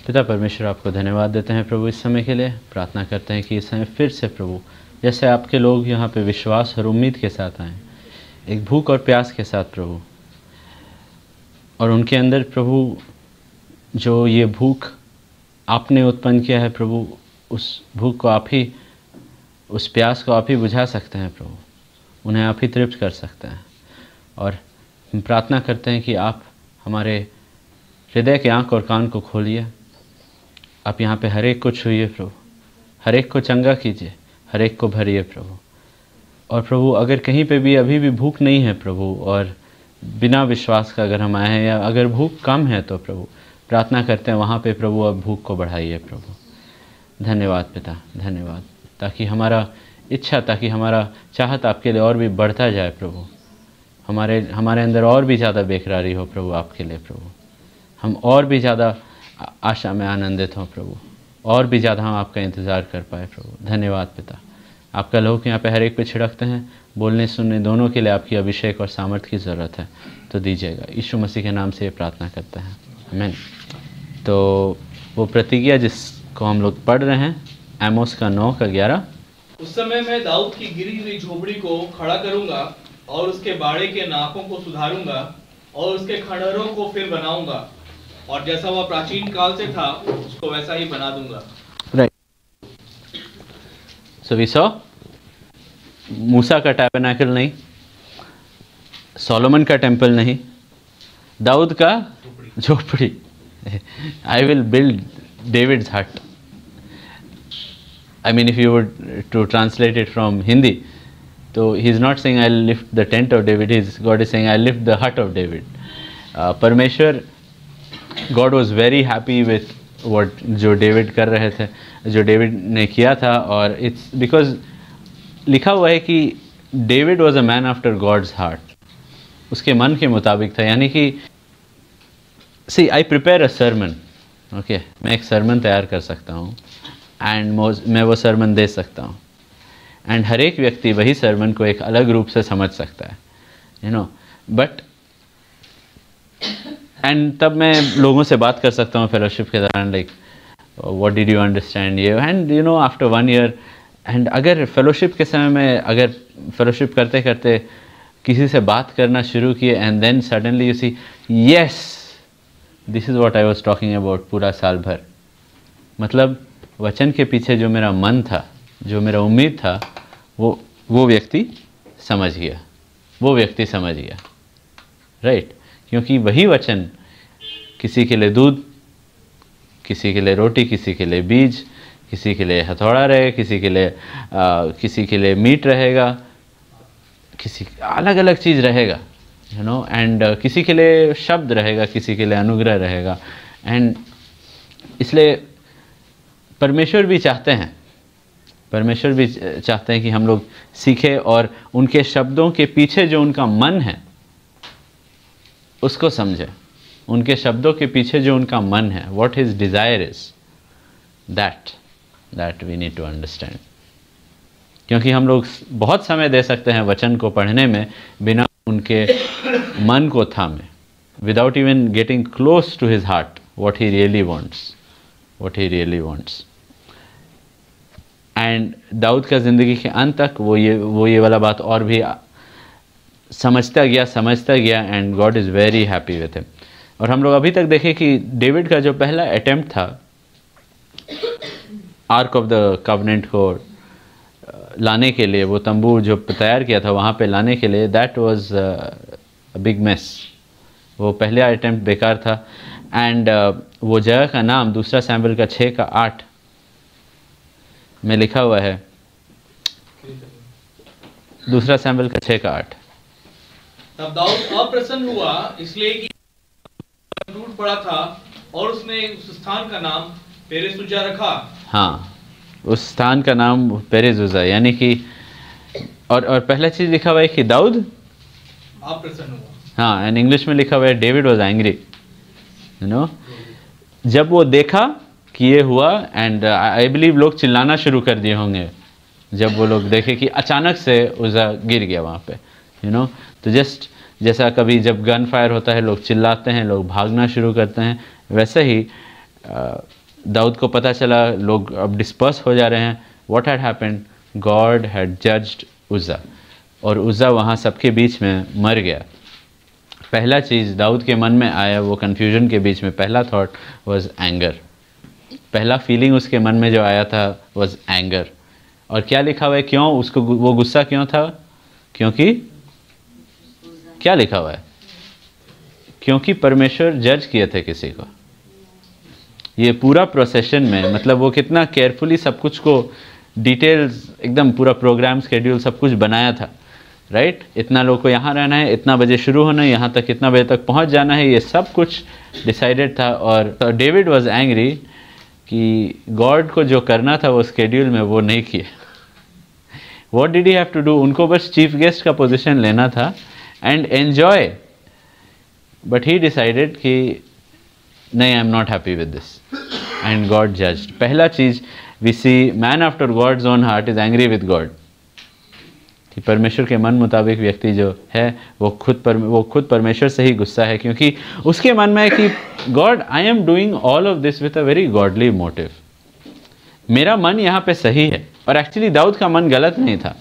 पिता परमेश्वर, आपको धन्यवाद देते हैं प्रभु इस समय के लिए। प्रार्थना करते हैं कि इस समय फिर से प्रभु जैसे आपके लोग यहाँ पे विश्वास और उम्मीद के साथ आएँ, एक भूख और प्यास के साथ प्रभु, और उनके अंदर प्रभु जो ये भूख आपने उत्पन्न किया है प्रभु, उस भूख को आप ही, उस प्यास को आप ही बुझा सकते हैं प्रभु, उन्हें आप ही तृप्त कर सकते हैं। और हम प्रार्थना करते हैं कि आप हमारे हृदय के आँख और कान को खोलिए। आप यहाँ पे हर एक को छूइए प्रभु, हर एक को चंगा कीजिए, हर एक को भरिए प्रभु। और प्रभु अगर कहीं पे भी अभी भी भूख नहीं है प्रभु, और बिना विश्वास का अगर हम आए हैं, या अगर भूख कम है, तो प्रभु प्रार्थना करते हैं वहाँ पे प्रभु अब भूख को बढ़ाइए प्रभु। धन्यवाद पिता, धन्यवाद, ताकि हमारा इच्छा, ताकि हमारा चाहत आपके लिए और भी बढ़ता जाए प्रभु। हमारे अंदर और भी ज़्यादा बेकरारी हो प्रभु आपके लिए प्रभु। हम और भी ज़्यादा आशा में आनंदित हों प्रभु, और भी ज़्यादा हम आपका इंतज़ार कर पाए प्रभु। धन्यवाद पिता। आपका लोग यहाँ पे हर एक पे छिड़कते हैं, बोलने सुनने दोनों के लिए आपकी अभिषेक और सामर्थ्य की ज़रूरत है, तो दीजिएगा। यीशु मसीह के नाम से ये प्रार्थना करते हैं, आमीन। तो वो प्रतिज्ञा जिसको हम लोग पढ़ रहे हैं, आमोस का 9:11। उस समय मैं दाऊद की गिरी हुई झोपड़ी को खड़ा करूंगा और उसके बाड़े के नाकों को सुधारूंगा और उसके खंडहरों को फिर बनाऊंगा, और जैसा वह प्राचीन काल से था उसको वैसा ही बना दूंगा। राइट। सो वी सॉ मूसा का टैबरनेकल नहीं, सोलोमन का टेम्पल नहीं, दाऊद का झोपड़ी। आई विल बिल्ड डेविड्स हट। I mean, if you were to translate it from Hindi, so he's not saying I'll lift the tent of David, God is saying I'll lift the hut of David. परमेश्वर, God was very happy with what जो David कर रहे थे, जो David ने किया था। और it's because लिखा हुआ है कि David was a man after God's heart, उसके मन के मुताबिक था। यानी कि see, I prepare a sermon, okay, मैं एक sermon तैयार कर सकता हूँ, एंड मैं वो सरमन दे सकता हूँ, एंड हर एक व्यक्ति वही सरमन को एक अलग रूप से समझ सकता है, यू नो। बट एंड तब मैं लोगों से बात कर सकता हूँ फेलोशिप के दौरान, like what did you understand ये, and you know after 1 year. एंड अगर फेलोशिप के समय में, अगर फेलोशिप करते करते किसी से बात करना शुरू किए, and then suddenly you see yes this is what I was talking about, पूरा साल भर, मतलब वचन के पीछे जो मेरा मन था, जो मेरा उम्मीद था, वो व्यक्ति समझ गया, वो व्यक्ति समझ गया, राइट। क्योंकि वही वचन किसी के लिए दूध, किसी के लिए रोटी, किसी के लिए बीज, किसी के लिए हथौड़ा रहे, किसी के लिए मीट रहेगा, किसी अलग अलग चीज़ रहेगा, यू नो। एंड किसी के लिए शब्द रहेगा, किसी के लिए अनुग्रह रहेगा। एंड इसलिए परमेश्वर भी चाहते हैं कि हम लोग सीखें और उनके शब्दों के पीछे जो उनका मन है उसको समझें। उनके शब्दों के पीछे जो उनका मन है, what his desire is, that we need to understand. क्योंकि हम लोग बहुत समय दे सकते हैं वचन को पढ़ने में बिना उनके मन को थामे, without even getting close to his heart, what he really wants. And Dawood का ज़िंदगी के अंत तक वो ये वाला बात और भी समझता गया, and God is very happy with him. और हम लोग अभी तक देखें कि डेविड का जो पहला अटेम्प्ट था आर्क ऑफ द कवनेंट को लाने के लिए, वो तंबू जो तैयार किया था वहाँ पे लाने के लिए, that was a big mess. वो पहला अटेम्प्ट बेकार था। एंड वो जगह का नाम 2 सैमुएल का 6:8 में लिखा हुआ है, 2 सैमुएल का 6:8। तब दाऊद अप्रसन्न हुआ इसलिए कि टूट पड़ा था, और उसने उस स्थान का नाम पेरेसुजा रखा। हाँ, उस स्थान का नाम पेरेसुजा, यानी कि और पहला चीज लिखा हुआ है कि दाऊद अप्रसन्न हुआ। हाँ, एंड इंग्लिश में लिखा हुआ है David was angry, you know. जब वो देखा कि ये हुआ, एंड आई बिलीव लोग चिल्लाना शुरू कर दिए होंगे जब वो लोग देखे कि अचानक से उज़ा गिर गया वहाँ पे, यू नो। तो जस्ट जैसा कभी जब गन फायर होता है लोग चिल्लाते हैं, लोग भागना शुरू करते हैं, वैसे ही दाऊद को पता चला, लोग अब डिस्पर्स हो जा रहे हैं. What had happened? God had judged Uzzah, और उज्जा वहाँ सबके बीच में मर गया. पहला चीज़ दाऊद के मन में आया, वो कन्फ्यूजन के बीच में पहला थॉट वाज एंगर. पहला फीलिंग उसके मन में जो आया था वाज एंगर. और क्या लिखा हुआ है, क्यों उसको वो गुस्सा क्यों था? क्योंकि क्या लिखा हुआ है? क्योंकि परमेश्वर जज किए थे किसी को. ये पूरा प्रोसेशन में, मतलब वो कितना केयरफुली सब कुछ को डिटेल्स, एकदम पूरा प्रोग्राम स्केड्यूल सब कुछ बनाया था, राइट? इतना लोग को यहाँ रहना है, इतना बजे शुरू होना है, यहाँ तक इतना बजे तक पहुँच जाना है, ये सब कुछ डिसाइडेड था. और डेविड वाज एंग्री कि गॉड को जो करना था वो स्केड्यूल में वो नहीं किया. What did he have to do? उनको बस चीफ गेस्ट का पोजीशन लेना था and enjoy. But he decided कि नहीं, I am not happy with this, and God judged. पहला चीज़ we see man after God's own heart is angry with God. कि परमेश्वर के मन मुताबिक व्यक्ति जो है वो खुद परमेश्वर से ही गुस्सा है, क्योंकि उसके मन में है कि God, I am doing all of this with a very godly motive. मेरा मन यहाँ पे सही है. और एक्चुअली दाऊद का मन गलत नहीं था,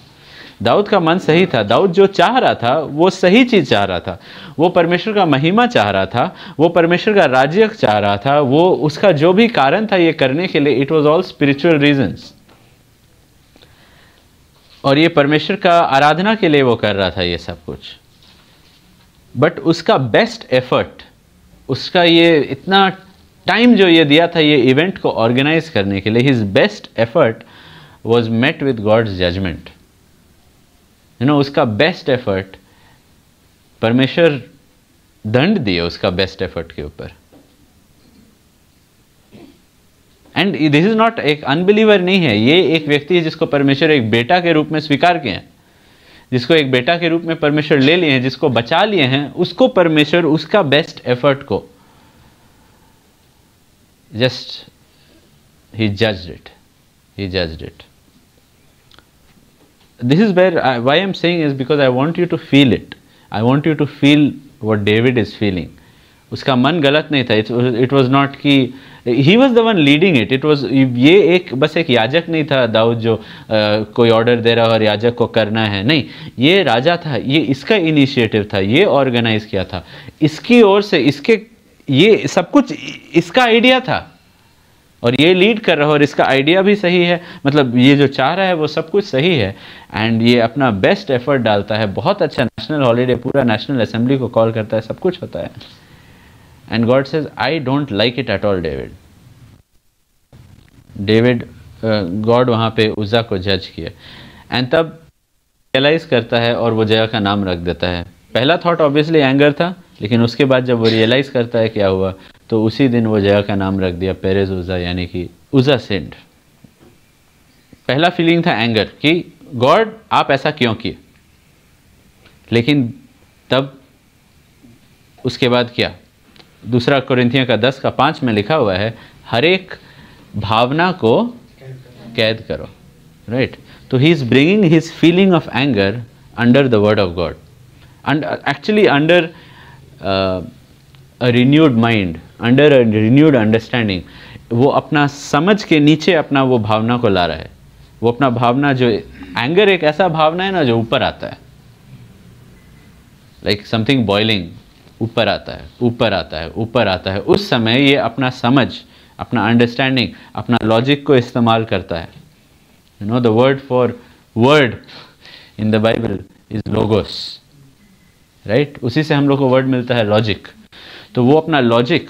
दाऊद का मन सही था. दाऊद जो चाह रहा था वो सही चीज़ चाह रहा था. वो परमेश्वर का महिमा चाह रहा था, वो परमेश्वर का राज्य चाह रहा था. वो उसका जो भी कारण था ये करने के लिए, it was all spiritual reasons. और ये परमेश्वर का आराधना के लिए वो कर रहा था ये सब कुछ. बट उसका बेस्ट एफर्ट, उसका ये इतना टाइम जो ये दिया था ये इवेंट को ऑर्गेनाइज करने के लिए, his best effort was met with God's judgement. उसका बेस्ट एफर्ट, परमेश्वर दंड दिए उसका बेस्ट एफर्ट के ऊपर. एंड दिस इज नॉट, एक अनबिलीवर नहीं है, ये एक व्यक्ति है जिसको परमेश्वर एक बेटा के रूप में स्वीकार किए हैं, जिसको एक बेटा के रूप में परमेश्वर ले लिए हैं, जिसको बचा लिए हैं. उसको परमेश्वर उसका बेस्ट एफर्ट को just he judged it. This is where why I'm saying is because I want you to feel it. I want you to feel what David is feeling. उसका मन गलत नहीं था. It was not कि he was the one leading it. It was, ये बस एक याजक नहीं था दाऊद जो कोई ऑर्डर दे रहा और याजक को करना है. नहीं, ये राजा था, ये इसका इनिशिएटिव था, ये ऑर्गेनाइज किया था, इसकी ओर से, इसके, ये सब कुछ इसका आइडिया था और ये लीड कर रहा है. और इसका आइडिया भी सही है, मतलब ये जो चाह रहा है वो सब कुछ सही है. एंड ये अपना बेस्ट एफर्ट डालता है. बहुत अच्छा नेशनल हॉलीडे, पूरा नेशनल असेंबली को कॉल करता है, सब कुछ होता है. And God says I don't like it at all. God वहाँ पे उज्जा को जज किया. एंड तब रियलाइज करता है और वो जगह का नाम रख देता है. पहला थॉट ऑब्वियसली एंगर था, लेकिन उसके बाद जब वो रियलाइज करता है क्या हुआ, तो उसी दिन वो जगह का नाम रख दिया पेरेज उज्जा, यानी कि उज्जा सिंड. पहला फीलिंग था एंगर कि गॉड आप ऐसा क्यों किए. लेकिन तब उसके बाद क्या, दूसरा कोरिन्थियों का 10:5 में लिखा हुआ है, हर एक भावना को कैद करो, राइट? तो he is bringing his feeling of anger under the word of God, and actually under a renewed mind, under a renewed understanding. वो अपना समझ के नीचे अपना वो भावना को ला रहा है. वो अपना भावना, जो एंगर एक ऐसा भावना है ना जो ऊपर आता है, लाइक समथिंग बॉइलिंग, ऊपर आता है, ऊपर आता है, ऊपर आता है. उस समय ये अपना समझ, अपना अंडरस्टैंडिंग, अपना लॉजिक को इस्तेमाल करता है. The word for word in the Bible is logos, right? उसी से हम लोग को वर्ड मिलता है लॉजिक. तो वो अपना लॉजिक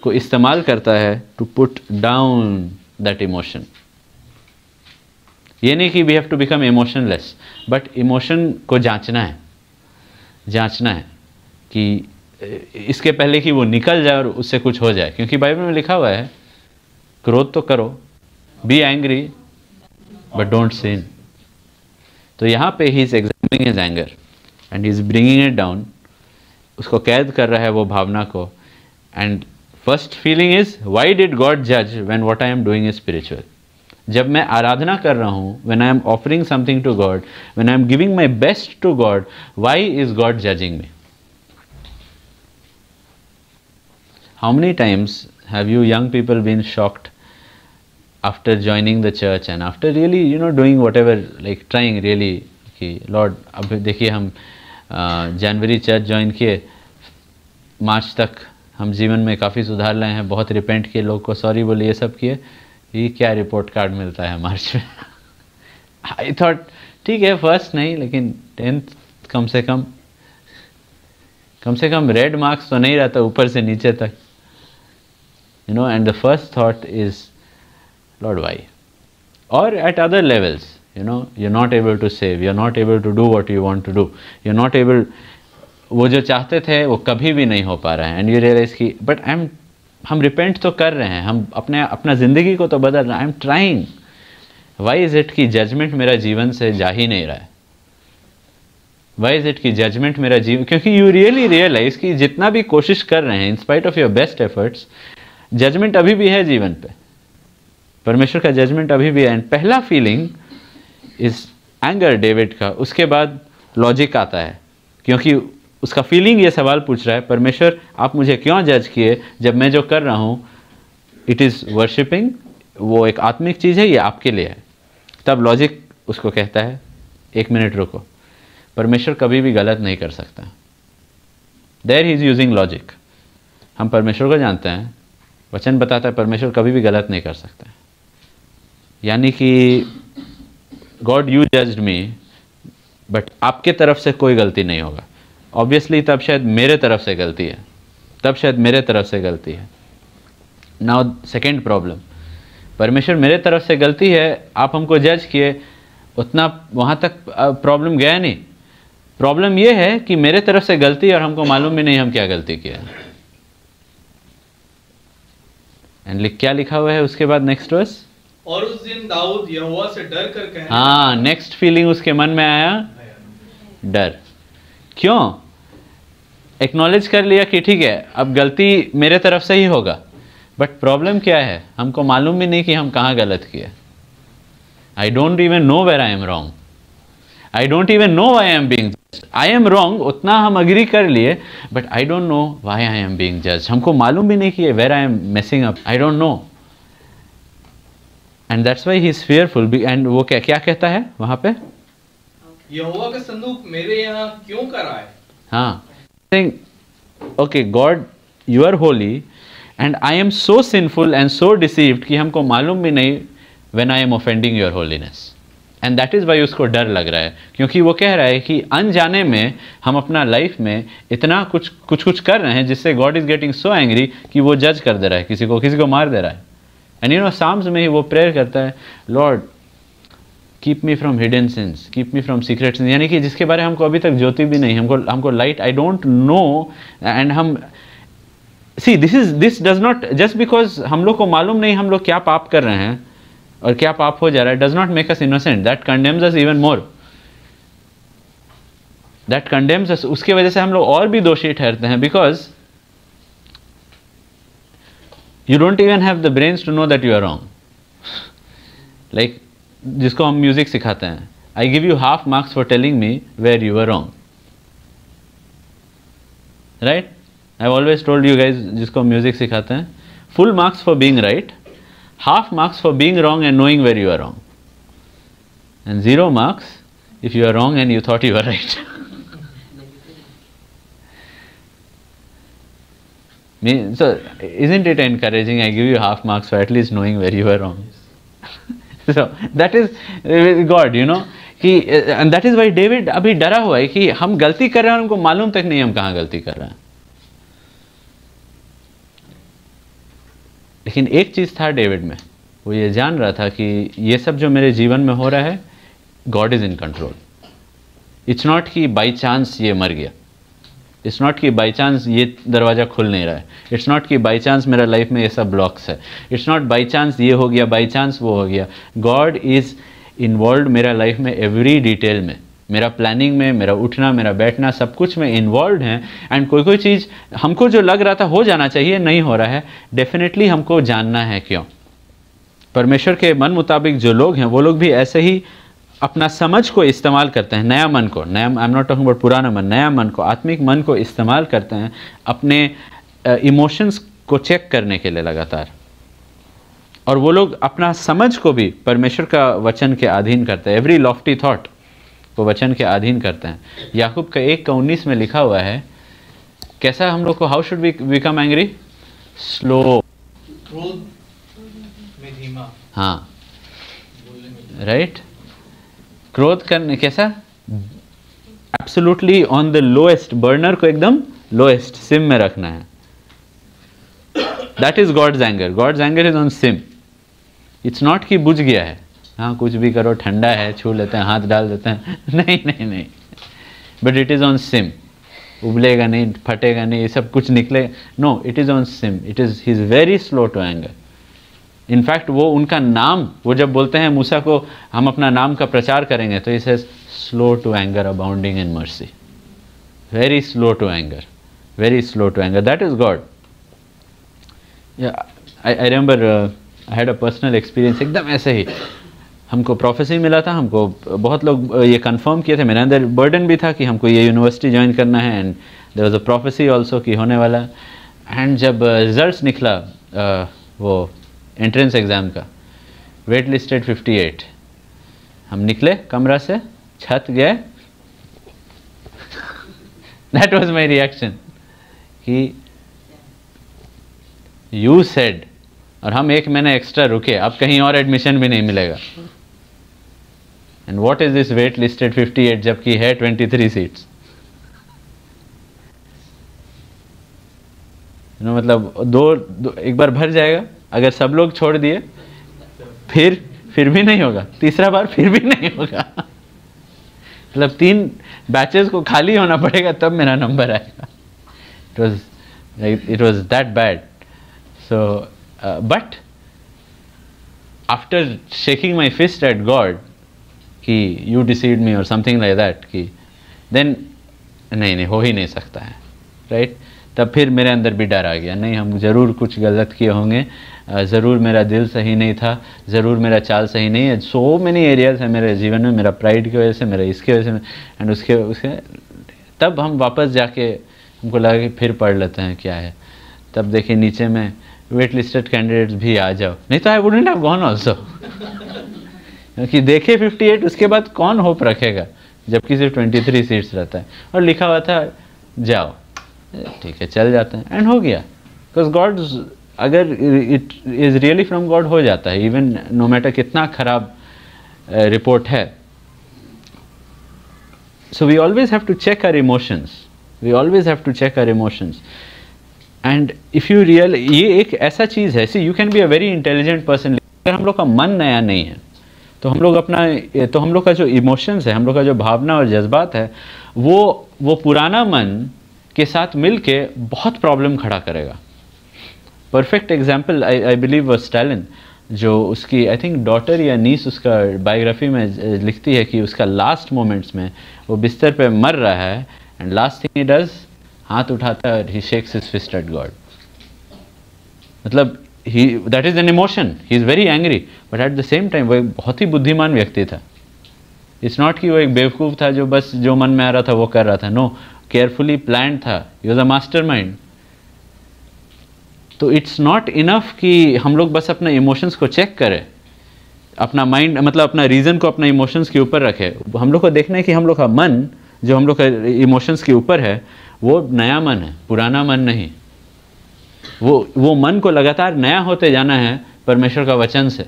को इस्तेमाल करता है to put down that emotion. ये नहीं कि we have to become emotionless, but emotion को जांचना है कि इसके पहले कि वो निकल जाए और उससे कुछ हो जाए. क्योंकि बाइबल में लिखा हुआ है, क्रोध तो करो, be angry but don't sin. तो यहाँ पे he is examining his anger and is bringing it down. उसको कैद कर रहा है वो भावना को. And first feeling is, why did God जज when what I am doing is spiritual. जब मैं आराधना कर रहा हूँ, when I am offering something to God, when I am giving my best to God, why is God judging me. How many times have you young people been shocked after joining the church and after really doing whatever, like trying really कि Lord अब देखिए हम जनवरी church join किए, मार्च तक हम जीवन में काफ़ी सुधार लाए हैं, बहुत रिपेंट किए, लोग को सॉरी बोले, ये सब किए, ये क्या रिपोर्ट कार्ड मिलता है मार्च में। आई थॉट ठीक है फर्स्ट नहीं लेकिन 10th कम से कम रेड मार्क्स तो नहीं रहता ऊपर से नीचे तक, and the first thought is Lord why. और at other levels, you're not able to save, you're not able to do what you want to do, you're not able, वो जो चाहते थे वो कभी भी नहीं हो पा रहा है, एंड यू रियलाइज की बट हम रिपेंट तो कर रहे हैं, हम अपना ज़िंदगी को तो बदल रहे हैं, I am trying, why is it कि जजमेंट मेरा जीवन से जा ही नहीं रहा है, वाई इज़ इट कि जजमेंट मेरा जीवन, क्योंकि यू रियली रियलाइज कि जितना भी कोशिश कर रहे हैं in spite of your best efforts, judgement अभी भी है जीवन पे, परमेश्वर का जजमेंट अभी भी है। एंड पहला फीलिंग इस एंगर डेविड का, उसके बाद लॉजिक आता है, क्योंकि उसका फीलिंग ये सवाल पूछ रहा है, परमेश्वर आप मुझे क्यों जज किए जब मैं जो कर रहा हूँ इट इज़ वर्शिपिंग, वो एक आत्मिक चीज़ है, ये आपके लिए है। तब लॉजिक उसको कहता है एक मिनट रुको, परमेश्वर कभी भी गलत नहीं कर सकता, there he is using logic. हम परमेश्वर को जानते हैं, वचन बताता है परमेश्वर कभी भी गलत नहीं कर सकता, यानी कि God you judged me but आपके तरफ से कोई गलती नहीं होगा, ऑब्वियसली तब शायद मेरे तरफ से गलती है, नाउ सेकेंड प्रॉब्लम, परमेश्वर मेरे तरफ से गलती है, आप हमको जज किए, उतना वहाँ तक प्रॉब्लम गया नहीं, प्रॉब्लम ये है कि मेरे तरफ से गलती और हमको मालूम भी नहीं हम क्या गलती किया। एंड क्या लिखा हुआ है उसके बाद नेक्स्ट वर्स, और उस दिन दाऊद यहोवा से डर कर कहने, हाँ नेक्स्ट फीलिंग उसके मन में आया डर। क्यों? एक्नॉलेज कर लिया कि ठीक है अब गलती मेरे तरफ से ही होगा, बट प्रॉब्लम क्या है, हमको मालूम भी नहीं कि हम कहाँ गलत किए। I don't even know where I am wrong, I don't even know why I am being judged, I am wrong उतना हम अग्री कर लिए, but I don't know why I am being judged, हमको मालूम भी नहीं कि where I am messing up, I don't know, and that's why he is fearful. And वो क्या कहता है वहां पे, यहोवा का संदूक मेरे यहाँ क्यों कर आए। हाँ, okay God you are holy and I am so sinful and so deceived कि हमको मालूम भी नहीं when I am offending your holiness, and that is why उसको डर लग रहा है, क्योंकि वो कह रहा है कि अनजाने में हम अपना लाइफ में इतना कुछ कर रहे हैं जिससे God is getting so angry कि वो जज कर दे रहा है, किसी को मार दे रहा है। एंड साम्स में ही वो प्रेयर करता है, Lord keep me from hidden since, keep me from secret since, यानी कि जिसके बारे में हमको अभी तक ज्योति भी नहीं, हमको light, I don't know, and हम see this does not, just because हम लोग को मालूम नहीं हम लोग क्या पाप कर रहे हैं और क्या पाप हो जा रहा है, does not make us innocent, that condemns us even more, that condemns us, उसकी वजह से हम लोग और भी दोषी ठहरते हैं, because you don't even have the brains to know that you are wrong. Like जिसको हम म्यूजिक सिखाते हैं, I give you half marks for telling me where you were wrong, right? I've always told you guys जिसको music सिखाते हैं, full marks for being right, half marks for being wrong and knowing where you are wrong, and 0 marks if you are wrong and you thought you were right. So isn't it encouraging? I give you half marks for at least knowing where you were wrong. So that is God, कि and that is why David अभी डरा हुआ है कि हम गलती कर रहे हैं और हमको मालूम तक नहीं हम कहाँ गलती कर रहे हैं। लेकिन एक चीज़ था डेविड में, वो ये जान रहा था कि ये सब जो मेरे जीवन में हो रहा है, God is in control. It's not कि बाई चांस ये मर गया, इट्स नॉट कि बाई चांस ये दरवाज़ा खुल नहीं रहा है, इट्स नॉट कि बाई चांस मेरा लाइफ में ये सब ब्लॉक्स है, इट्स नॉट बाई चांस ये हो गया, बाई चांस वो हो गया। गॉड इज़ इन्वॉल्व मेरा लाइफ में एवरी डिटेल में, मेरा प्लानिंग में, मेरा उठना, मेरा बैठना, सब कुछ में इन्वॉल्व हैं। एंड कोई चीज़ हमको जो लग रहा था हो जाना चाहिए नहीं हो रहा है, डेफिनेटली हमको जानना है क्यों। परमेश्वर के मन मुताबिक जो लोग हैं वो लोग भी ऐसे ही अपना समझ को इस्तेमाल करते हैं, नया मन को, नया, आई एम नॉट टॉकिंग अबाउट पुराना मन, नया मन को, आत्मिक मन को इस्तेमाल करते हैं अपने इमोशंस को चेक करने के लिए लगातार। और वो लोग अपना समझ को भी परमेश्वर का वचन के अधीन करते हैं, एवरी लॉफ्टी थॉट को वचन के अधीन करते हैं। याकूब का 1:19 में लिखा हुआ है, कैसा हम लोग को, how should we become angry? Slow, क्रोध में धीमा। हाँ, राइट। क्रोध करने कैसा? Absolutely on the lowest, burner को एकदम लोएस्ट सिम में रखना है। That is God's anger. God's anger is on sim. It's not कि बुझ गया है, हाँ कुछ भी करो, ठंडा है, छू लेते हैं, हाथ डाल देते हैं, नहीं नहीं नहीं, but it is on sim. उबलेगा नहीं, फटेगा नहीं, ये सब कुछ निकले, no, it is on sim. It is, he is very slow to anger. In fact वो उनका नाम, वो जब बोलते हैं मूसा को हम अपना नाम का प्रचार करेंगे, तो इसे slow to anger, abounding in mercy, very slow to anger, very slow to anger. That is God. I remember I had a personal experience, एकदम ऐसे ही हमको प्रोफेसी मिला था। हमको बहुत लोग ये कंफर्म किए थे, मेरे अंदर बर्डन भी था कि हमको ये यूनिवर्सिटी ज्वाइन करना है, and there was a prophecy also कि होने वाला। एंड जब रिजल्ट्स निकला वो एंट्रेंस एग्ज़ाम का, वेट लिस्टेड 58, हम निकले कमरा से, छत गए, दैट वाज माय रिएक्शन कि यू सेड, और हम 1 महीने एक्स्ट्रा रुके, अब कहीं और एडमिशन भी नहीं मिलेगा। And what is this wait listed 58 जबकि है 23 सीट्स। मतलब दो एक बार भर जाएगा, अगर सब लोग छोड़ दिए फिर भी नहीं होगा, तीसरा बार फिर भी नहीं होगा। मतलब 3 बैचेस को खाली होना पड़ेगा तब मेरा नंबर आएगा। It was that bad. So but after shaking my fist at God कि यू डिसीव्ड मी और समथिंग लाइक दैट, कि देन नहीं हो ही नहीं सकता है, राइट। तब फिर मेरे अंदर भी डर आ गया, नहीं हम ज़रूर कुछ गलत किए होंगे, ज़रूर मेरा दिल सही नहीं था, ज़रूर मेरा चाल सही नहीं है। सो मेनी एरियाज है मेरे जीवन में, मेरा प्राइड की वजह से, मेरा इसकी वजह से, एंड उसके तब हम वापस जाके हमको लगा कि फिर पढ़ लेते हैं क्या है। तब देखिए नीचे में वेट लिस्टेड कैंडिडेट्स भी आ जाओ, नहीं तो I wouldn't have gone also. क्योंकि देखे 58, उसके बाद कौन होप रखेगा जबकि सिर्फ 23 सीट्स रहता है, और लिखा हुआ था जाओ, ठीक है चल जाते हैं, एंड हो गया। बिकॉज गॉड, अगर it is really from God, हो जाता है, इवन नो मैटर कितना खराब रिपोर्ट है। So we always have to check our emotions, we always have to check our emotions. And if you real, ये एक ऐसा चीज़ है, see you can be a very intelligent person, अगर हम लोग का मन नया नहीं है तो हम लोग का जो इमोशंस है, हम लोग का जो भावना और जज्बात है, वो पुराना मन के साथ मिल के बहुत प्रॉब्लम खड़ा करेगा। परफेक्ट एग्जाम्पल आई बिलीव वो स्टालिन, जो उसकी आई थिंक डॉटर या नीस उसका बायोग्राफी में लिखती है कि उसका लास्ट मोमेंट्स में वो बिस्तर पे मर रहा है, and last thing he does, हाथ उठाता है और he shakes his fist at God. मतलब that is an emotion, he is very angry, but at the same time वो एक बहुत ही बुद्धिमान व्यक्ति था। इट्स नॉट कि वो एक बेवकूफ़ था जो बस जो मन में आ रहा था वो कर रहा था, नो, केयरफुली प्लान था, ही वॉज अ मास्टरमाइंड। तो इट्स नॉट इनफ कि हम लोग बस अपने इमोशंस को चेक करें, अपना माइंड मतलब अपना रीज़न को अपना इमोशंस के ऊपर रखें। हम लोग को देखना है कि हम लोग का मन जो हम लोग का इमोशंस के ऊपर है वो नया मन है, पुराना मन नहीं। वो मन को लगातार नया होते जाना है परमेश्वर का वचन से,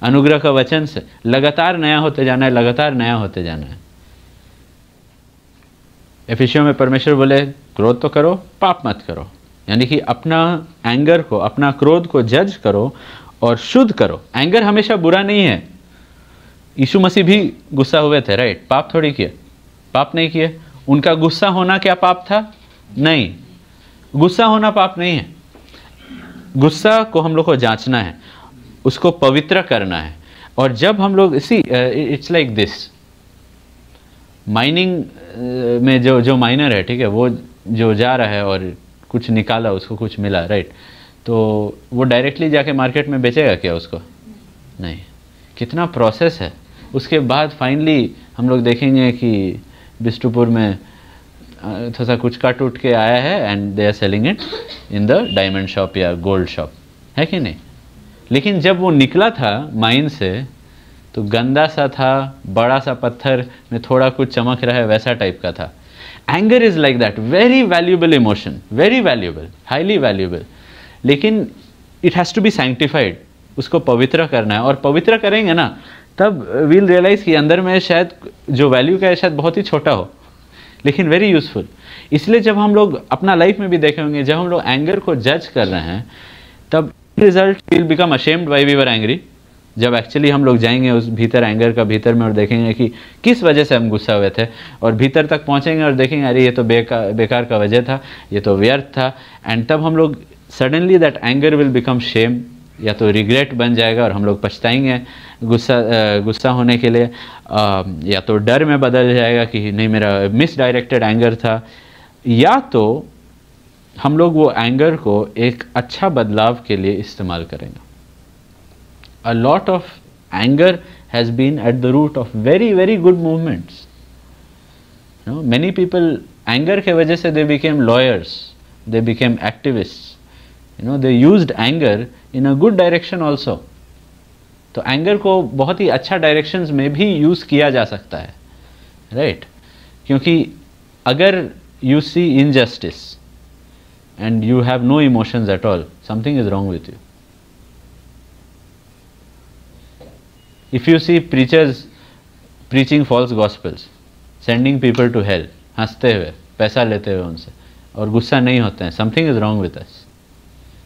अनुग्रह का वचन से, लगातार नया होते जाना है, लगातार नया होते जाना है। एफिसियों में परमेश्वर बोले क्रोध तो करो, पाप मत करो, यानी कि अपना एंगर को, अपना क्रोध को जज करो और शुद्ध करो। एंगर हमेशा बुरा नहीं है। यीशु मसीह भी गुस्सा हुए थे, राइट, पाप थोड़ी किए, पाप नहीं किए। उनका गुस्सा होना क्या पाप था? नहीं, गुस्सा होना पाप नहीं है। गुस्सा को हम लोग को जांचना है, उसको पवित्र करना है। और जब हम लोग इट्स लाइक दिस, माइनिंग में जो माइनर है, ठीक है, वो जो जा रहा है और कुछ निकाला, उसको कुछ मिला, राइट, तो वो डायरेक्टली जाके मार्केट में बेचेगा क्या उसको? नहीं, कितना प्रोसेस है। उसके बाद फाइनली हम लोग देखेंगे कि बिष्टुपुर में थोड़ा सा कुछ काट उठ के आया है and they are selling it in the diamond shop या गोल्ड शॉप, है कि नहीं? लेकिन जब वो निकला था माइन से तो गंदा सा था, बड़ा सा पत्थर में थोड़ा कुछ चमक रहा है, वैसा टाइप का था। Anger is like that, very valuable emotion, very valuable, highly valuable, लेकिन it has to be sanctified, उसको पवित्र करना है। और पवित्र करेंगे ना तब वील रियलाइज़ कि अंदर में शायद जो वैल्यू का है शायद बहुत ही छोटा हो, लेकिन वेरी यूज़फुल। इसलिए जब हम लोग अपना लाइफ में भी देखे होंगे, जब हम लोग एंगर को जज कर रहे हैं तब result will become ashamed why we were angry. जब एक्चुअली हम लोग जाएंगे उस भीतर एंगर का भीतर में और देखेंगे कि किस वजह से हम गुस्सा हुए थे, और भीतर तक पहुंचेंगे और देखेंगे अरे ये तो बेकार का वजह था, ये तो व्यर्थ था, एंड तब हम लोग suddenly that anger will become shame, या तो रिग्रेट बन जाएगा और हम लोग पछताएंगे गुस्सा होने के लिए, या तो डर में बदल जाएगा कि नहीं मेरा मिसडायरेक्टेड एंगर था, या तो हम लोग वो एंगर को एक अच्छा बदलाव के लिए इस्तेमाल करेंगे। A lot of anger has been at the root of very, very good movements. You know, many people, anger के वजह से they became lawyers, they became activists. You know, they used anger in a good direction also. तो anger को बहुत ही अच्छा directions में भी use किया जा सकता है, right? क्योंकि अगर you see injustice and you have no emotions at all, something is wrong with you. If you see preachers preaching false gospels, sending people to hell, हंसते हुए, पैसा लेते हुए उनसे, और गुस्सा नहीं होते हैं, something is wrong with us.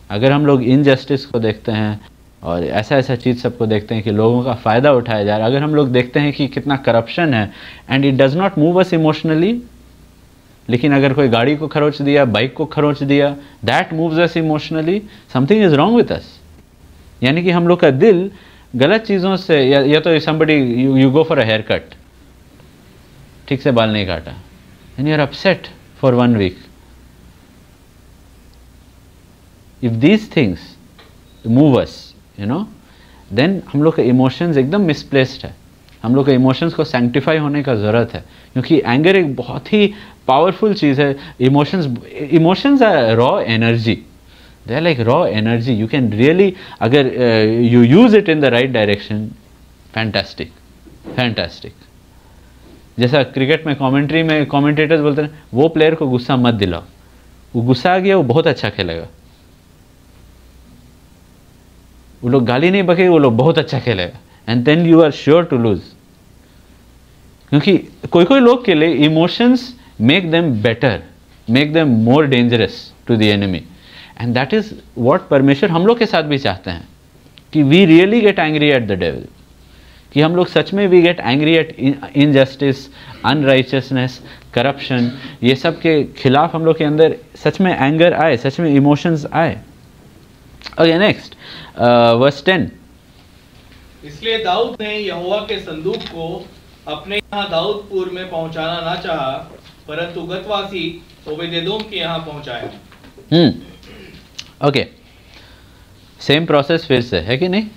अगर हम लोग injustice को देखते हैं और ऐसा चीज़ सबको देखते हैं कि लोगों का फ़ायदा उठाया जा रहा है, अगर हम लोग देखते हैं कि कितना करप्शन है and it does not move us emotionally, लेकिन अगर कोई गाड़ी को खरोच दिया, बाइक को खरोच दिया, that moves us emotionally, something is wrong with us. यानी कि हम लोग का दिल गलत चीज़ों से, या तो somebody you go for a haircut, ठीक से बाल नहीं काटा, and you are upset for 1 week. If these things move us, you know, then हम लोग के इमोशंस एकदम मिसप्लेस्ड है। हम लोग के इमोशंस को सैंक्टिफाई होने का ज़रूरत है, क्योंकि एंगर एक बहुत ही पावरफुल चीज़ है। Emotions are raw energy, they are like raw energy. You can really, अगर you use it in the right direction, fantastic, fantastic. जैसा क्रिकेट में कमेंट्री में कमेंटेटर्स बोलते हैं, वो प्लेयर को गुस्सा मत दिलाओ, वो गुस्सा आ गया वो बहुत अच्छा खेलेगा, वो लोग गाली नहीं बकेंगे, वो लोग बहुत अच्छा खेलेगा, and then you are sure to lose. क्योंकि कोई लोग के लिए emotions make them better, make them more dangerous to the enemy, and that is what परमेश्वर हम लोग के साथ भी चाहते हैं, कि we really get angry at the devil, कि हम लोग सच में we get angry at injustice, unrighteousness, corruption, ये सब के खिलाफ हम लोग के अंदर सच में एंगर आए, सच में इमोशंस आए। Okay, next verse 10। इसलिए दाऊद ने यहोवा के संदूक को अपने यहाँ दाऊदपुर में पहुंचाना ना चाहा, परंतु गतवासी ओबेदेदोम के यहाँ पहुंचाया। ओके, सेम प्रोसेस फिर से है कि नहीं?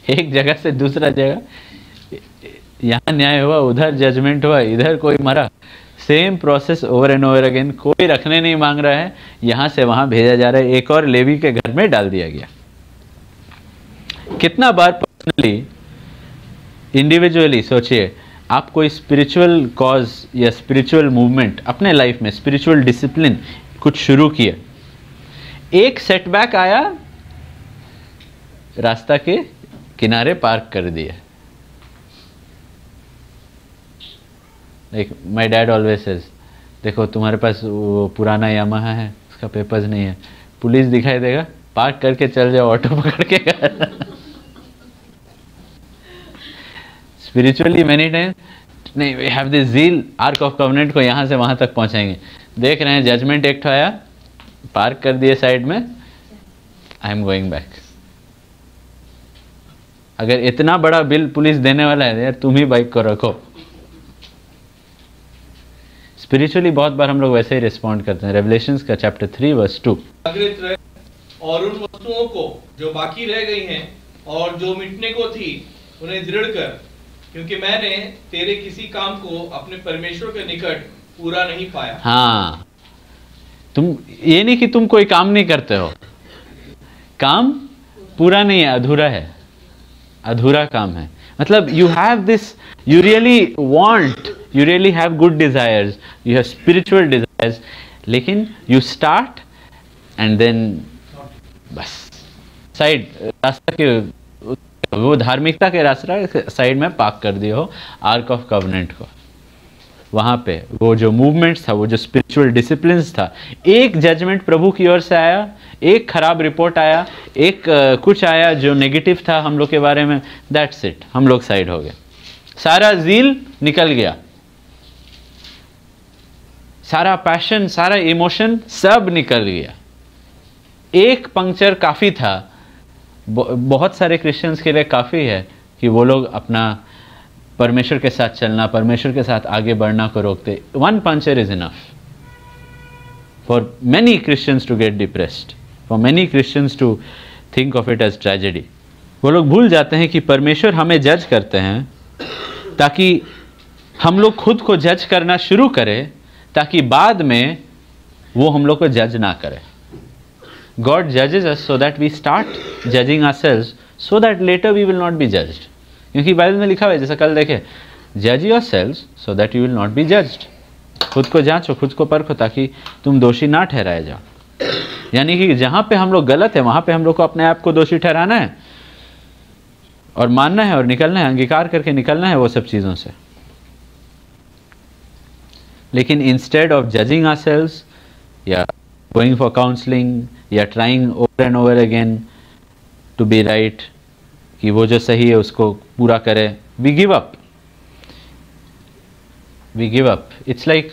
एक जगह से दूसरा जगह, यहाँ न्याय हुआ, उधर जजमेंट हुआ, इधर कोई मरा, same process over and over again. कोई रखने नहीं मांग रहा है, यहाँ से वहाँ भेजा जा रहा है, एक और लेवी के घर में डाल दिया गया। कितना बार पर्सनली, इंडिविजुअली सोचिए, आप कोई स्पिरिचुअल कॉज या स्पिरिचुअल मूवमेंट अपने लाइफ में, स्पिरिचुअल डिसिप्लिन कुछ शुरू किया, एक सेटबैक आया, रास्ता के किनारे पार्क कर दिया। Like my dad always says, देखो तुम्हारे पास वो पुराना यामाहा है, उसका पेपर्स नहीं है, पुलिस दिखाई देगा, पार्क करके चल जाओ ऑटो पकड़ के घर। स्पिरिचुअली मेनी टाइम नहीं, we have this zeal, ark of covenant को यहाँ से वहाँ तक पहुँचाएंगे। देख रहे हैं जजमेंट एक्ट आया, पार्क कर दिए साइड में, आई एम गोइंग बैक। अगर इतना बड़ा बिल पुलिस देने वाला है यार, तुम ही बाइक को रखो। स्पिरिचुअली बहुत बार हम लोग वैसे ही रिस्पॉन्ड करते हैं। रेवलेशंस का चैप्टर 3 वर्स 2, जागृत रहे और उन वस्तुओं को जो बाकी रह गई हैं और जो मिटने को थी उन्हें दृढ़ कर, क्योंकि मैंने तेरे किसी काम को अपने परमेश्वर के निकट पूरा नहीं पाया। हाँ, तुम ये नहीं कि तुम कोई काम नहीं करते हो, काम पूरा नहीं है, अधूरा है, अधूरा काम है। मतलब you have this, you really want, you really have good desires, you have spiritual desires, लेकिन यू स्टार्ट एंड देन बस साइड रास्ता के, वो धार्मिकता के रास्ता साइड में पार्क कर दिए हो आर्क ऑफ कवनेंट को। वहाँ पे वो जो मूवमेंट्स था, वो जो स्पिरिचुअल डिसिप्लिन्स था, एक जजमेंट प्रभु की ओर से आया, एक खराब रिपोर्ट आया, एक कुछ आया जो नेगेटिव था हम लोग के बारे में, दैट्स इट, हम लोग साइड हो गए, सारा ज़ील निकल गया, सारा पैशन, सारा इमोशन सब निकल गया। एक पंक्चर काफ़ी था, बहुत सारे क्रिश्चियंस के लिए काफ़ी है कि वो लोग अपना परमेश्वर के साथ चलना, परमेश्वर के साथ आगे बढ़ना को रोकते। One puncture is enough for many Christians to get depressed, for many Christians to think of it as tragedy. वो लोग भूल जाते हैं कि परमेश्वर हमें जज करते हैं ताकि हम लोग खुद को जज करना शुरू करें, ताकि बाद में वो हम लोग को जज ना करे। God judges us so that we start judging ourselves so that later we will not be judged. क्योंकि बाइबल में लिखा हुआ है, जैसा कल देखे, जज yourselves so that you will not be judged. खुद को जांचो, खुद को परखो, ताकि तुम दोषी ना ठहराए जाओ। यानी कि जहां पे हम लोग गलत है वहां पे हम लोग को अपने आप को दोषी ठहराना है और मानना है और निकलना है, अंगीकार करके निकलना है वो सब चीजों से। लेकिन इंस्टेड ऑफ जजिंग आवरसेल्व्स या गोइंग फॉर काउंसलिंग या trying over and over again to be right, कि वो जो सही है उसको पूरा करे, we give up, we give up. It's like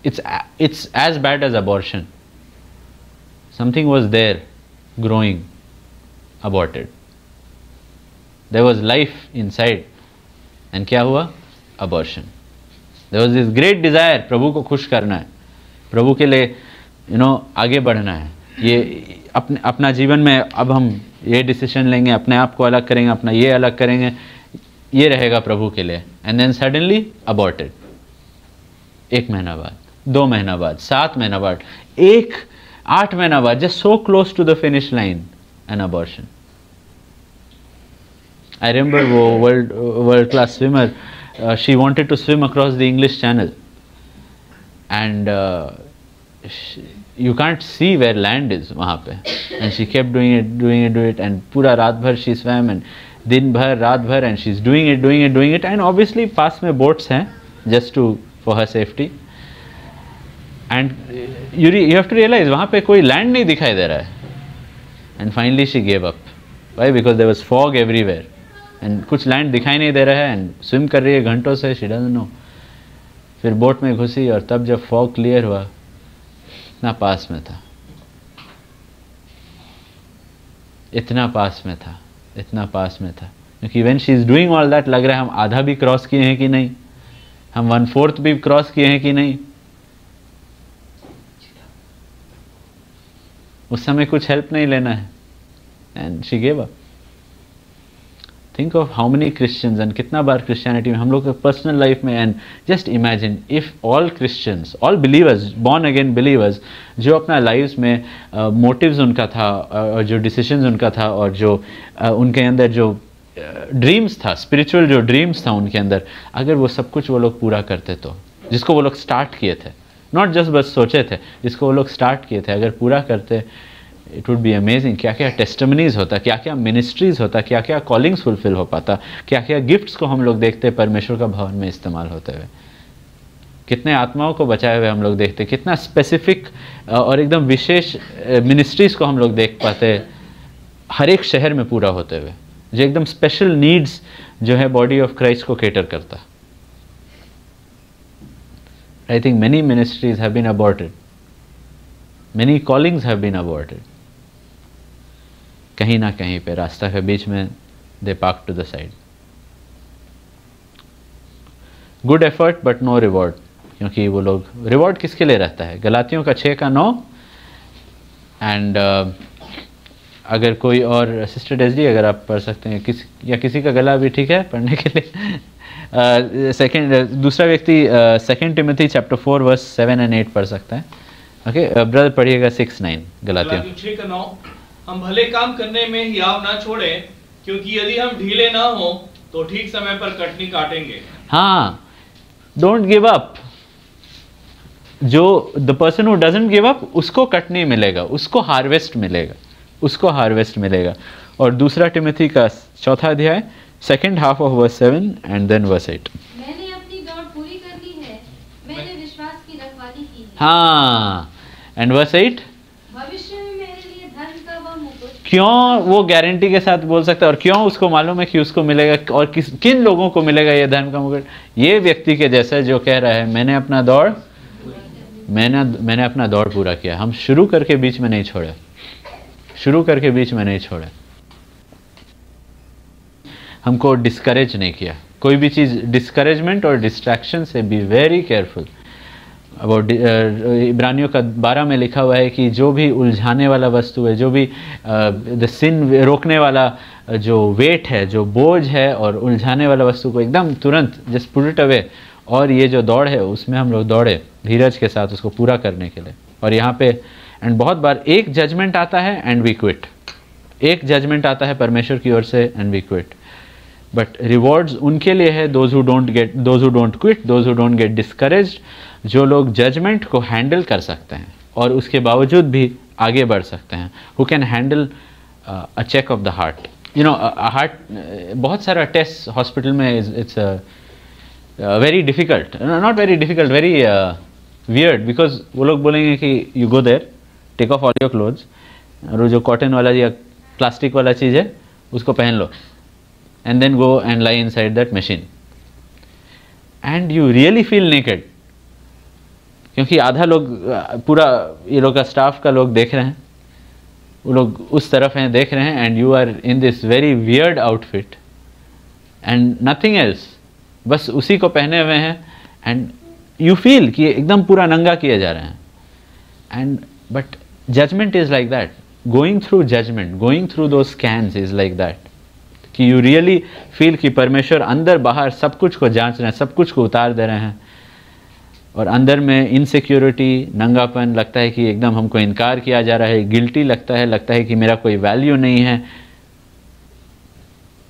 it's as bad as abortion. Something was there growing, aborted. There was life inside and क्या हुआ? Abortion. There was this great desire, प्रभु को खुश करना है, प्रभु के लिए आगे बढ़ना है, ये अपना जीवन में अब हम ये डिसीजन लेंगे, अपने आप को अलग करेंगे, अपना ये अलग करेंगे, ये रहेगा प्रभु के लिए। एंड देन सडनली अबॉर्टेड, 1 महीना बाद, 2 महीना बाद, 7 महीना बाद, 8 महीना बाद, just so close to the finish line, an abortion. I remember वो world class swimmer, she wanted to swim across the English channel and you can't see where land is वहाँ पे, and she kept doing it and पूरा रात भर she swam and दिन भर रात भर and she's doing it and obviously पास में boats हैं just for her safety and you have to realize वहाँ पे कोई land नहीं दिखाई दे रहा है and finally she gave up. Why? Because there was fog everywhere and कुछ land दिखाई नहीं दे रहा है and swim कर रही है घंटों से, she doesn't know. फिर बोट में घुसी और तब जब fog clear हुआ, इतना पास में था, इतना पास में था, इतना पास में था, क्योंकि when she is doing all that लग रहा है हम आधा भी क्रॉस किए हैं कि नहीं, हम 1/4 भी क्रॉस किए हैं कि नहीं। उस समय कुछ हेल्प नहीं लेना है and she gave up. Think of how many Christians and कितना बार क्रिश्चियनिटी में हम लोग के पर्सनल लाइफ में, and just imagine if all Christians, all believers, born again believers, जो अपना लाइफ्स में मोटिव्स उनका था और जो डिसीजंस उनका था और जो उनके अंदर जो ड्रीम्स था, स्पिरिचुअल जो ड्रीम्स था उनके अंदर, अगर वो सब कुछ वो लोग पूरा करते, तो जिसको वो लोग स्टार्ट किए थे, नॉट जस्ट बस सोचे थे, जिसको वो लोग स्टार्ट किए थे, अगर पूरा करते, इट वुड बी अमेजिंग। क्या क्या टेस्टिमनीज होता, क्या क्या मिनिस्ट्रीज होता, क्या क्या कॉलिंग्स फुलफिल हो पाता, क्या क्या गिफ्ट्स को हम लोग देखते परमेश्वर का भवन में इस्तेमाल होते हुए, कितने आत्माओं को बचाए हुए हम लोग देखते, कितना स्पेसिफिक और एकदम विशेष मिनिस्ट्रीज को हम लोग देख पाते हर एक शहर में पूरा होते हुए, जो एकदम स्पेशल नीड्स जो है बॉडी ऑफ क्राइस्ट को केटर करता। I think many ministries have been aborted, many callings have been aborted. कहीं ना कहीं पे रास्ता के बीच में they park to the side. Good effort but no reward, क्योंकि वो लोग, रिवॉर्ड किसके लिए रहता है? गलातियों का 6:9। एंड अगर कोई और, सिस्टर डेज़ी अगर आप पढ़ सकते हैं, किसी का गला भी ठीक है पढ़ने के लिए? दूसरा व्यक्ति 2 टिमोथी चैप्टर 4 वर्स 7 and 8 पढ़ सकता है। ओके ब्रदर पढ़िएगा 6-9 गलातियों 6-9। हम भले काम करने में हियाव ना छोड़ें, क्योंकि यदि हम ढीले ना हो तो ठीक समय पर कटनी काटेंगे। हाँ, डोंट गिव अप। जो the person who doesn't give up, उसको कटनी मिलेगा, उसको हार्वेस्ट मिलेगा, उसको हार्वेस्ट मिलेगा। और 2 टिमोथी का 4 अध्याय 2nd half of verse 7 and then verse 8। मैंने अपनी दौड़ पूरी कर ली है, मैंने विश्वास की रखवाली की है। हाँ, एंड वर्स 8, भविष्य में मेरे लिए धर्म का वह मुकुट। क्यों वो गारंटी के साथ बोल सकता है और क्यों उसको मालूम है कि उसको मिलेगा और किन लोगों को मिलेगा ये धर्म का मुकुट? ये व्यक्ति के जैसा जो कह रहा है मैंने अपना दौड़ पूरा किया। हम शुरू करके बीच में नहीं छोड़े, शुरू करके बीच में नहीं छोड़े, हमको डिस्करेज नहीं किया। कोई भी चीज़ डिस्करेजमेंट और डिस्ट्रैक्शन से बी वेरी केयरफुल। अबाउट इब्रानियों का 12 में लिखा हुआ है कि जो भी उलझाने वाला वस्तु है, जो भी द सिन रोकने वाला जो वेट है, जो बोझ है और उलझाने वाला वस्तु को एकदम तुरंत जस्ट पुट इट अवे। और ये जो दौड़ है उसमें हम लोग दौड़े धीरज के साथ उसको पूरा करने के लिए। और यहाँ पे एंड बहुत बार एक जजमेंट आता है एंड वी क्विट, एक जजमेंट आता है परमेश्वर की ओर से and we quit. But rewards उनके लिए है those who don't quit, those who don't get discouraged, जो लोग जजमेंट को हैंडल कर सकते हैं और उसके बावजूद भी आगे बढ़ सकते हैं। Who can handle a check of the heart. You know heart, बहुत सारा टेस्ट हॉस्पिटल में it's very difficult, not very difficult, very weird, because वो लोग बोलेंगे कि you go there, take off all your clothes, और वो जो कॉटन वाला या प्लास्टिक वाला चीज़ है उसको पहन लो, and then go and lie inside that machine and you really feel naked। क्योंकि आधा लोग पूरा ये लोग का स्टाफ का लोग देख रहे हैं, वो लोग उस तरफ हैं देख रहे हैं, and you are in this very weird outfit and nothing else, बस उसी को पहने हुए हैं and you feel कि एकदम पूरा नंगा किए जा रहे हैं। and but judgment is like that, going through judgment, going through those scans is like that, कि यू रियली फील कि परमेश्वर अंदर बाहर सब कुछ को जांच रहे हैं, सब कुछ को उतार दे रहे हैं। और अंदर में इनसिक्योरिटी, नंगापन, लगता है कि एकदम हमको इनकार किया जा रहा है, गिल्टी लगता है कि मेरा कोई वैल्यू नहीं है।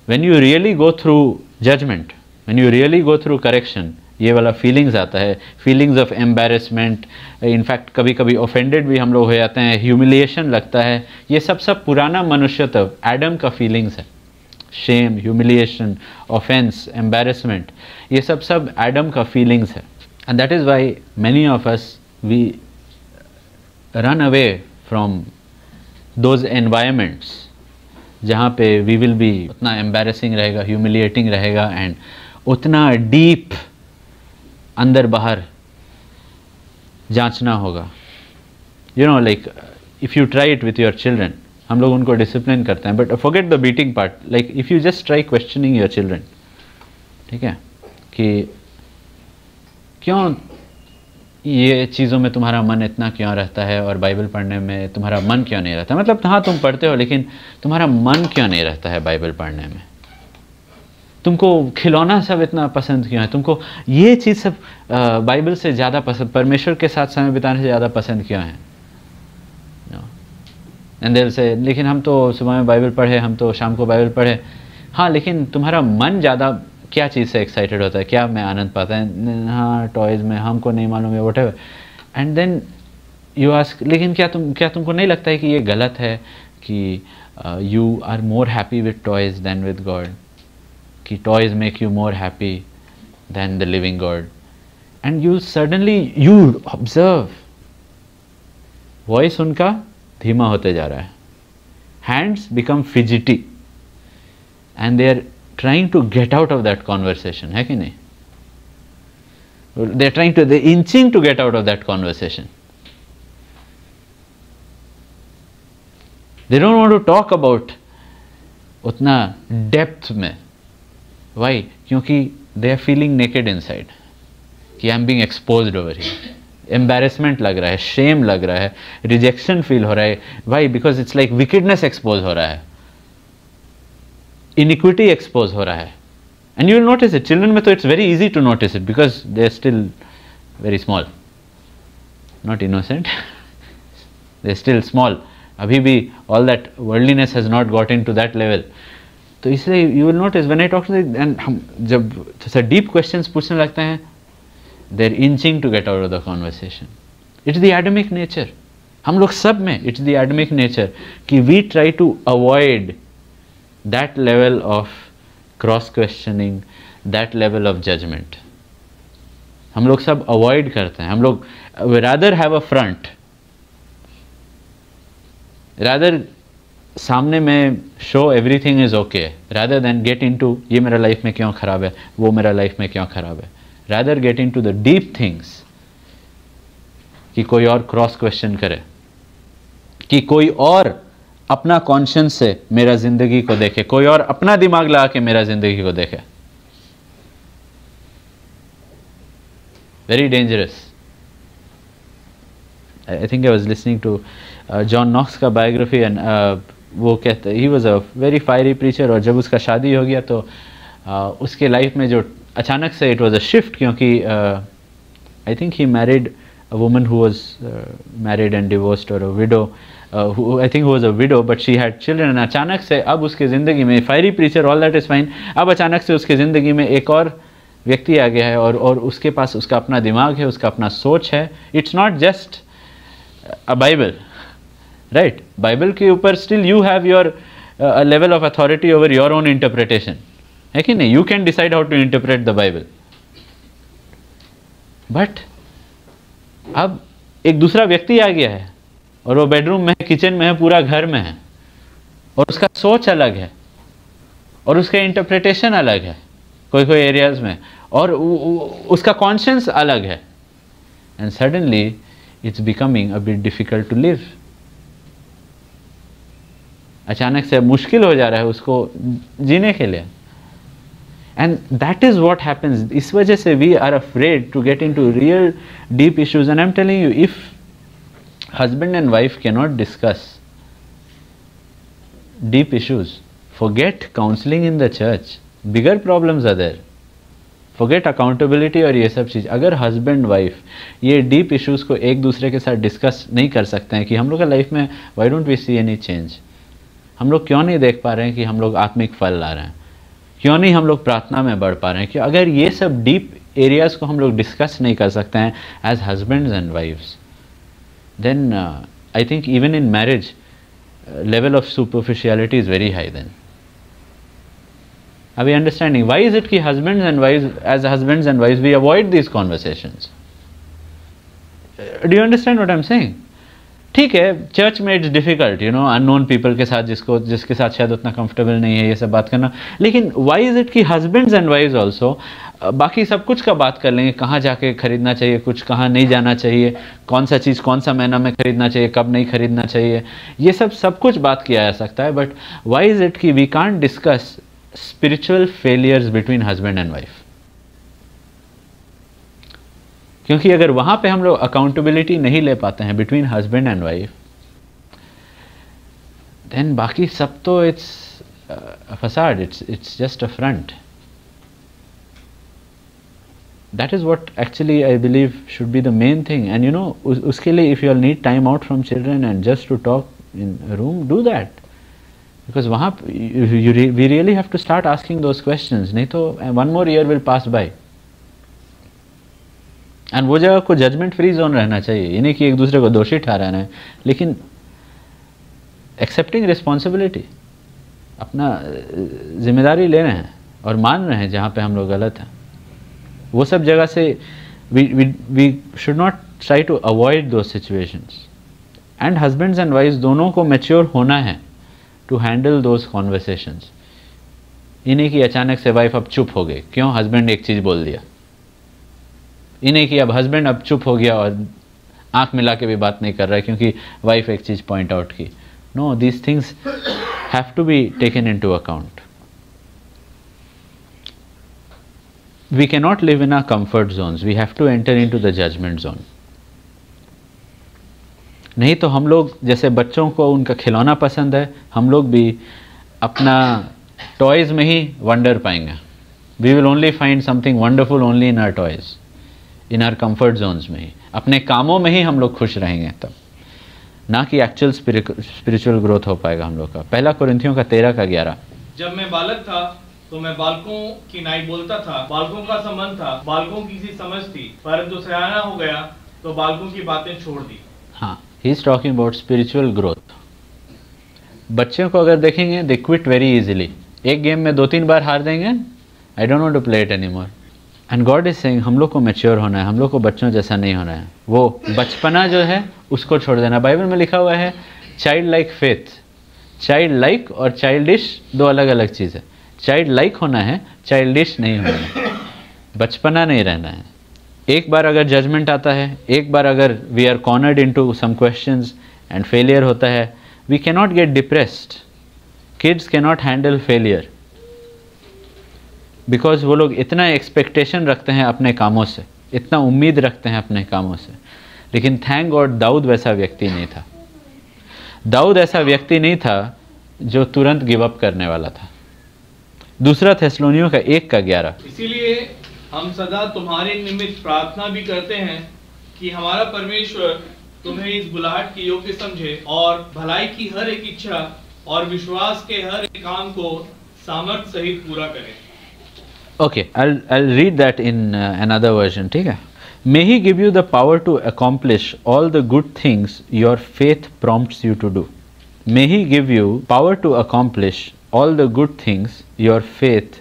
When you really go through judgement, when you really go through correction, ये वाला फीलिंग्स आता है, फीलिंग्स ऑफ एम्बेरसमेंट, इनफैक्ट कभी कभी ऑफेंडेड भी हम लोग हो जाते हैं, ह्यूमिलिएशन लगता है। ये सब पुराना मनुष्यत्व, एडम का फीलिंग्स है। शेम, ह्यूमिलिएशन, ऑफेंस, एम्बेरसमेंट, ये सब एडम का फीलिंग्स है। And that is why many of us we run away from those environments जहाँ पे वी विल बी उतना एम्बेरसिंग रहेगा, ह्यूमिलिएटिंग रहेगा, एंड उतना डीप अंदर बाहर जांचना होगा। You know like if you try it with your children, हम लोग उनको डिसिप्लिन करते हैं, but forget the beating part. Like if you just try questioning your children, ठीक है, कि क्यों ये चीज़ों में तुम्हारा मन इतना क्यों रहता है और बाइबल पढ़ने में तुम्हारा मन क्यों नहीं रहता? मतलब हाँ तुम पढ़ते हो लेकिन तुम्हारा मन क्यों नहीं रहता है बाइबल पढ़ने में? तुमको खिलौना सब इतना पसंद क्यों है? तुमको ये चीज़ सब बाइबल से ज़्यादा पसंद, परमेश्वर के साथ समय बिताने से ज़्यादा पसंद क्यों है? एंड से लेकिन हम तो सुबह में बाइबल पढ़े, हम तो शाम को बाइबल पढ़े। हाँ, लेकिन तुम्हारा मन ज़्यादा क्या चीज़ से एक्साइटेड होता है, क्या में आनंद पाता है? हाँ, टॉयज़ में, हमको नहीं मालूम है, whatever. And then you ask, लेकिन क्या तुमको नहीं लगता है कि ये गलत है कि you are more happy with toys than with God, कि toys make you more happy than the living God? And you suddenly you observe, voice उनका धीमा होते जा रहा है, hands become fidgety and they are trying to get out of that conversation, है कि नहीं? They are trying to, they inching to get out of that conversation. They don't want to talk about उतना depth में। Why? क्योंकि they are feeling naked inside, कि I am being exposed over here. Embarrassment लग रहा है, Shem लग रहा है, रिजेक्शन फील हो रहा है। Why? Because it's like wickedness expose हो रहा है, इनिक्विटी एक्सपोज हो रहा है, And you will notice it. Children में तो it's very easy to notice it because they are still very small, not innocent. They are still small. अभी भी all that worldliness has not got into that level. तो इसलिए you will notice when I talk to them, and हम जब जैसे deep questions पूछने लगते हैं, they are inching to get out of the conversation. It's the Adamic nature. हम लोग सब में it's the Adamic nature कि we try to avoid that level of cross questioning, that level of judgment. हम लोग सब avoid करते हैं. हम लोग we rather have a front, rather सामने में show everything is okay, rather than get into ये मेरा लाइफ में क्यों खराब है, वो मेरा लाइफ में क्यों खराब है. Rather get into the deep things, कि कोई और क्रॉस क्वेश्चन करे, कि कोई और अपना कॉन्शियंस से मेरा जिंदगी को देखे, कोई और अपना दिमाग लगा के मेरा जिंदगी को देखे. Very dangerous. I think I was listening to John Knox का बायोग्राफी, एंड वो कहते he was a very fiery preacher, और जब उसका शादी हो गया तो उसके लाइफ में जो अचानक से इट वाज अ शिफ्ट, क्योंकि I think he married a woman who was married and divorced, or a widow who I think who was a widow but she had children, and अचानक से अब उसके ज़िंदगी में fiery preacher all that is fine, अब अचानक से उसके ज़िंदगी में एक और व्यक्ति आ गया है, और उसके पास उसका अपना दिमाग है, उसका अपना सोच है. It's not just a Bible, right. Bible के ऊपर still you have your level of authority over your own interpretation, है कि नहीं. You can decide how to interpret the Bible, but अब एक दूसरा व्यक्ति आ गया है, और वो बेडरूम में है, किचन में है, पूरा घर में है, और उसका सोच अलग है, और उसका इंटरप्रिटेशन अलग है कोई कोई एरियाज में, और उसका कॉन्शियंस अलग है. And suddenly it's becoming a bit difficult to live. अचानक से मुश्किल हो जा रहा है उसको जीने के लिए. And that is what happens. इस वजह से we are afraid to get into real deep issues. And I'm telling you, if husband and wife cannot discuss deep issues, forget counseling in the church. Bigger problems are there. Forget accountability और ये सब चीज़. अगर husband wife ये deep issues को एक दूसरे के साथ discuss नहीं कर सकते हैं कि हम लोग का लाइफ में why don't we see any change, हम लोग क्यों नहीं देख पा रहे हैं कि हम लोग आत्मिक फल ला रहे हैं, क्यों नहीं हम लोग प्रार्थना में बढ़ पा रहे हैं, कि अगर ये सब डीप एरियाज को हम लोग डिस्कस नहीं कर सकते हैं as husbands and wives, then I think even in marriage level of superficiality is very high. Then are we understanding why is it कि husbands and wives, as husbands and wives we avoid these conversations. Do you understand what I am saying? ठीक है, church में it's difficult, you know, unknown people के साथ जिसके साथ शायद उतना कंफर्टेबल नहीं है ये सब बात करना. लेकिन व्हाई इज इट कि हस्बैंड्स एंड वाइफ्स आल्सो बाकी सब कुछ का बात कर लेंगे, कहाँ जाके खरीदना चाहिए कुछ, कहाँ नहीं जाना चाहिए, कौन सा चीज़ कौन सा महीना में खरीदना चाहिए, कब नहीं खरीदना चाहिए, ये सब कुछ बात किया जा सकता है. बट व्हाई इज इट कि we can't discuss spiritual failures between husband and wife? क्योंकि अगर वहाँ पे हम लोग अकाउंटेबिलिटी नहीं ले पाते हैं between husband and wife, then बाकी सब तो it's facade, it's just a front. That is what actually I believe should be the main thing. And you know, उसके लिए if you all need time out from children and just to talk in room, do that, because वहाँ we really have to start asking those questions. नहीं तो one more year will pass by. And वो जगह को judgement free zone रहना चाहिए, ये नहीं कि एक दूसरे को दोषी ठहराना है, लेकिन एक्सेप्टिंग रिस्पॉन्सिबिलिटी, अपना जिम्मेदारी ले रहे हैं और मान रहे हैं जहाँ पे हम लोग गलत हैं. वो सब जगह से we should not try to avoid those situations. And husbands and wifes दोनों को मैच्योर होना है टू हैंडल दोज कॉन्वर्सेशंस. ये नहीं कि अचानक से वाइफ अब चुप हो गई, क्यों हस्बैंड एक चीज़ बोल दिया. ये नहीं कि अब हस्बैंड अब चुप हो गया और आंख मिला के भी बात नहीं कर रहा है क्योंकि वाइफ एक चीज़ पॉइंट आउट की. No, these things have to be taken into account. We can not live in our comfort zones, we have to enter into the judgement zone. नहीं तो हम लोग जैसे बच्चों को उनका खिलौना पसंद है, हम लोग भी अपना टॉयज़ में ही वंडर पाएंगे. We will only find something wonderful only in our toys, in our comfort zones में ही, अपने कामों में ही हम लोग खुश रहेंगे तब, ना कि एक्चुअल स्पिरिचुअल ग्रोथ हो पाएगा हम लोग का। पहला कुरिन्थियों का 13:11। जब मैं बालक था तो मैं बालकों की नाई बोलता था, बालकों का संबंध था, बालकों की सी समझ थी, परंतु सयाना हो गया तो बालकों की बातें छोड़ दी। हाँ, he is talking about spiritual growth. बच्चों को अगर देखेंगे, दे क्विट वेरी इजीली। एक गेम में 2-3 बार हार देंगे, I don't want to play it any more. And God is saying हम लोग को मैच्योर होना है, हम लोग को बच्चों जैसा नहीं होना है। वो बचपना जो है उसको छोड़ देना। बाइबल में लिखा हुआ है child like faith. Child like और चाइल्डिश 2 अलग अलग चीज़ है। चाइल्ड लाइक होना है, चाइल्डिश नहीं होना है, बचपना नहीं रहना है। एक बार अगर जजमेंट आता है, एक बार अगर we are cornered into some questions and failure होता है, we can not get depressed. Kids can not handle failure because वो लोग इतना एक्सपेक्टेशन रखते हैं अपने कामों से, इतना उम्मीद रखते हैं अपने कामों से। लेकिन थैंक गॉड दाऊद वैसा व्यक्ति नहीं था। दाऊद ऐसा व्यक्ति नहीं था जो तुरंत गिव अप करने वाला था। दूसरा थेसलोनियों का 1:11। इसीलिए हम सदा तुम्हारे निमित्त प्रार्थना भी करते हैं कि हमारा परमेश्वर तुम्हें इस बुलाहट के योग्य समझे और भलाई की हर एक इच्छा और विश्वास के हर एक काम को सामर्थ्य सहित पूरा करे। Okay, I'll read that in another version. ठीक है? May He give you the power to accomplish all the good things your faith prompts you to do. May He give you power to accomplish all the good things your faith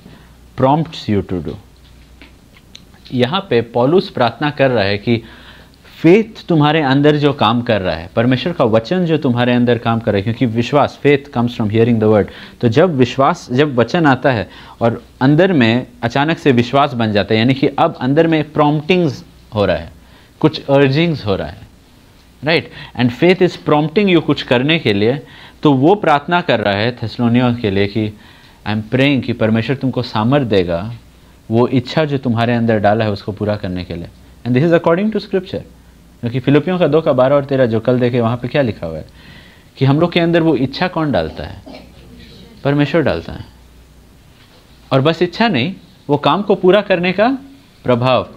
prompts you to do. यहाँ पे पौलुस प्रार्थना कर रहा है कि faith तुम्हारे अंदर जो काम कर रहा है, परमेश्वर का वचन जो तुम्हारे अंदर काम कर रहा है, क्योंकि विश्वास, faith comes from hearing the word. तो जब विश्वास, जब वचन आता है और अंदर में अचानक से विश्वास बन जाता है, यानी कि अब अंदर में प्रॉम्प्टिंग्स हो रहा है, कुछ अर्जिंग्स हो रहा है, right. And faith is prompting you कुछ करने के लिए। तो वो प्रार्थना कर रहा है थेसलोनियों के लिए कि आई एम प्रेइंग कि परमेश्वर तुमको सामर्थ देगा वो इच्छा जो तुम्हारे अंदर डाला है उसको पूरा करने के लिए। And this is according to scripture, क्योंकि फिलिपियों का 2:12 और 13 जो कल देखे वहाँ पे क्या लिखा हुआ है कि हम लोग के अंदर वो इच्छा कौन डालता है? परमेश्वर डालता है। और बस इच्छा नहीं, वो काम को पूरा करने का प्रभाव,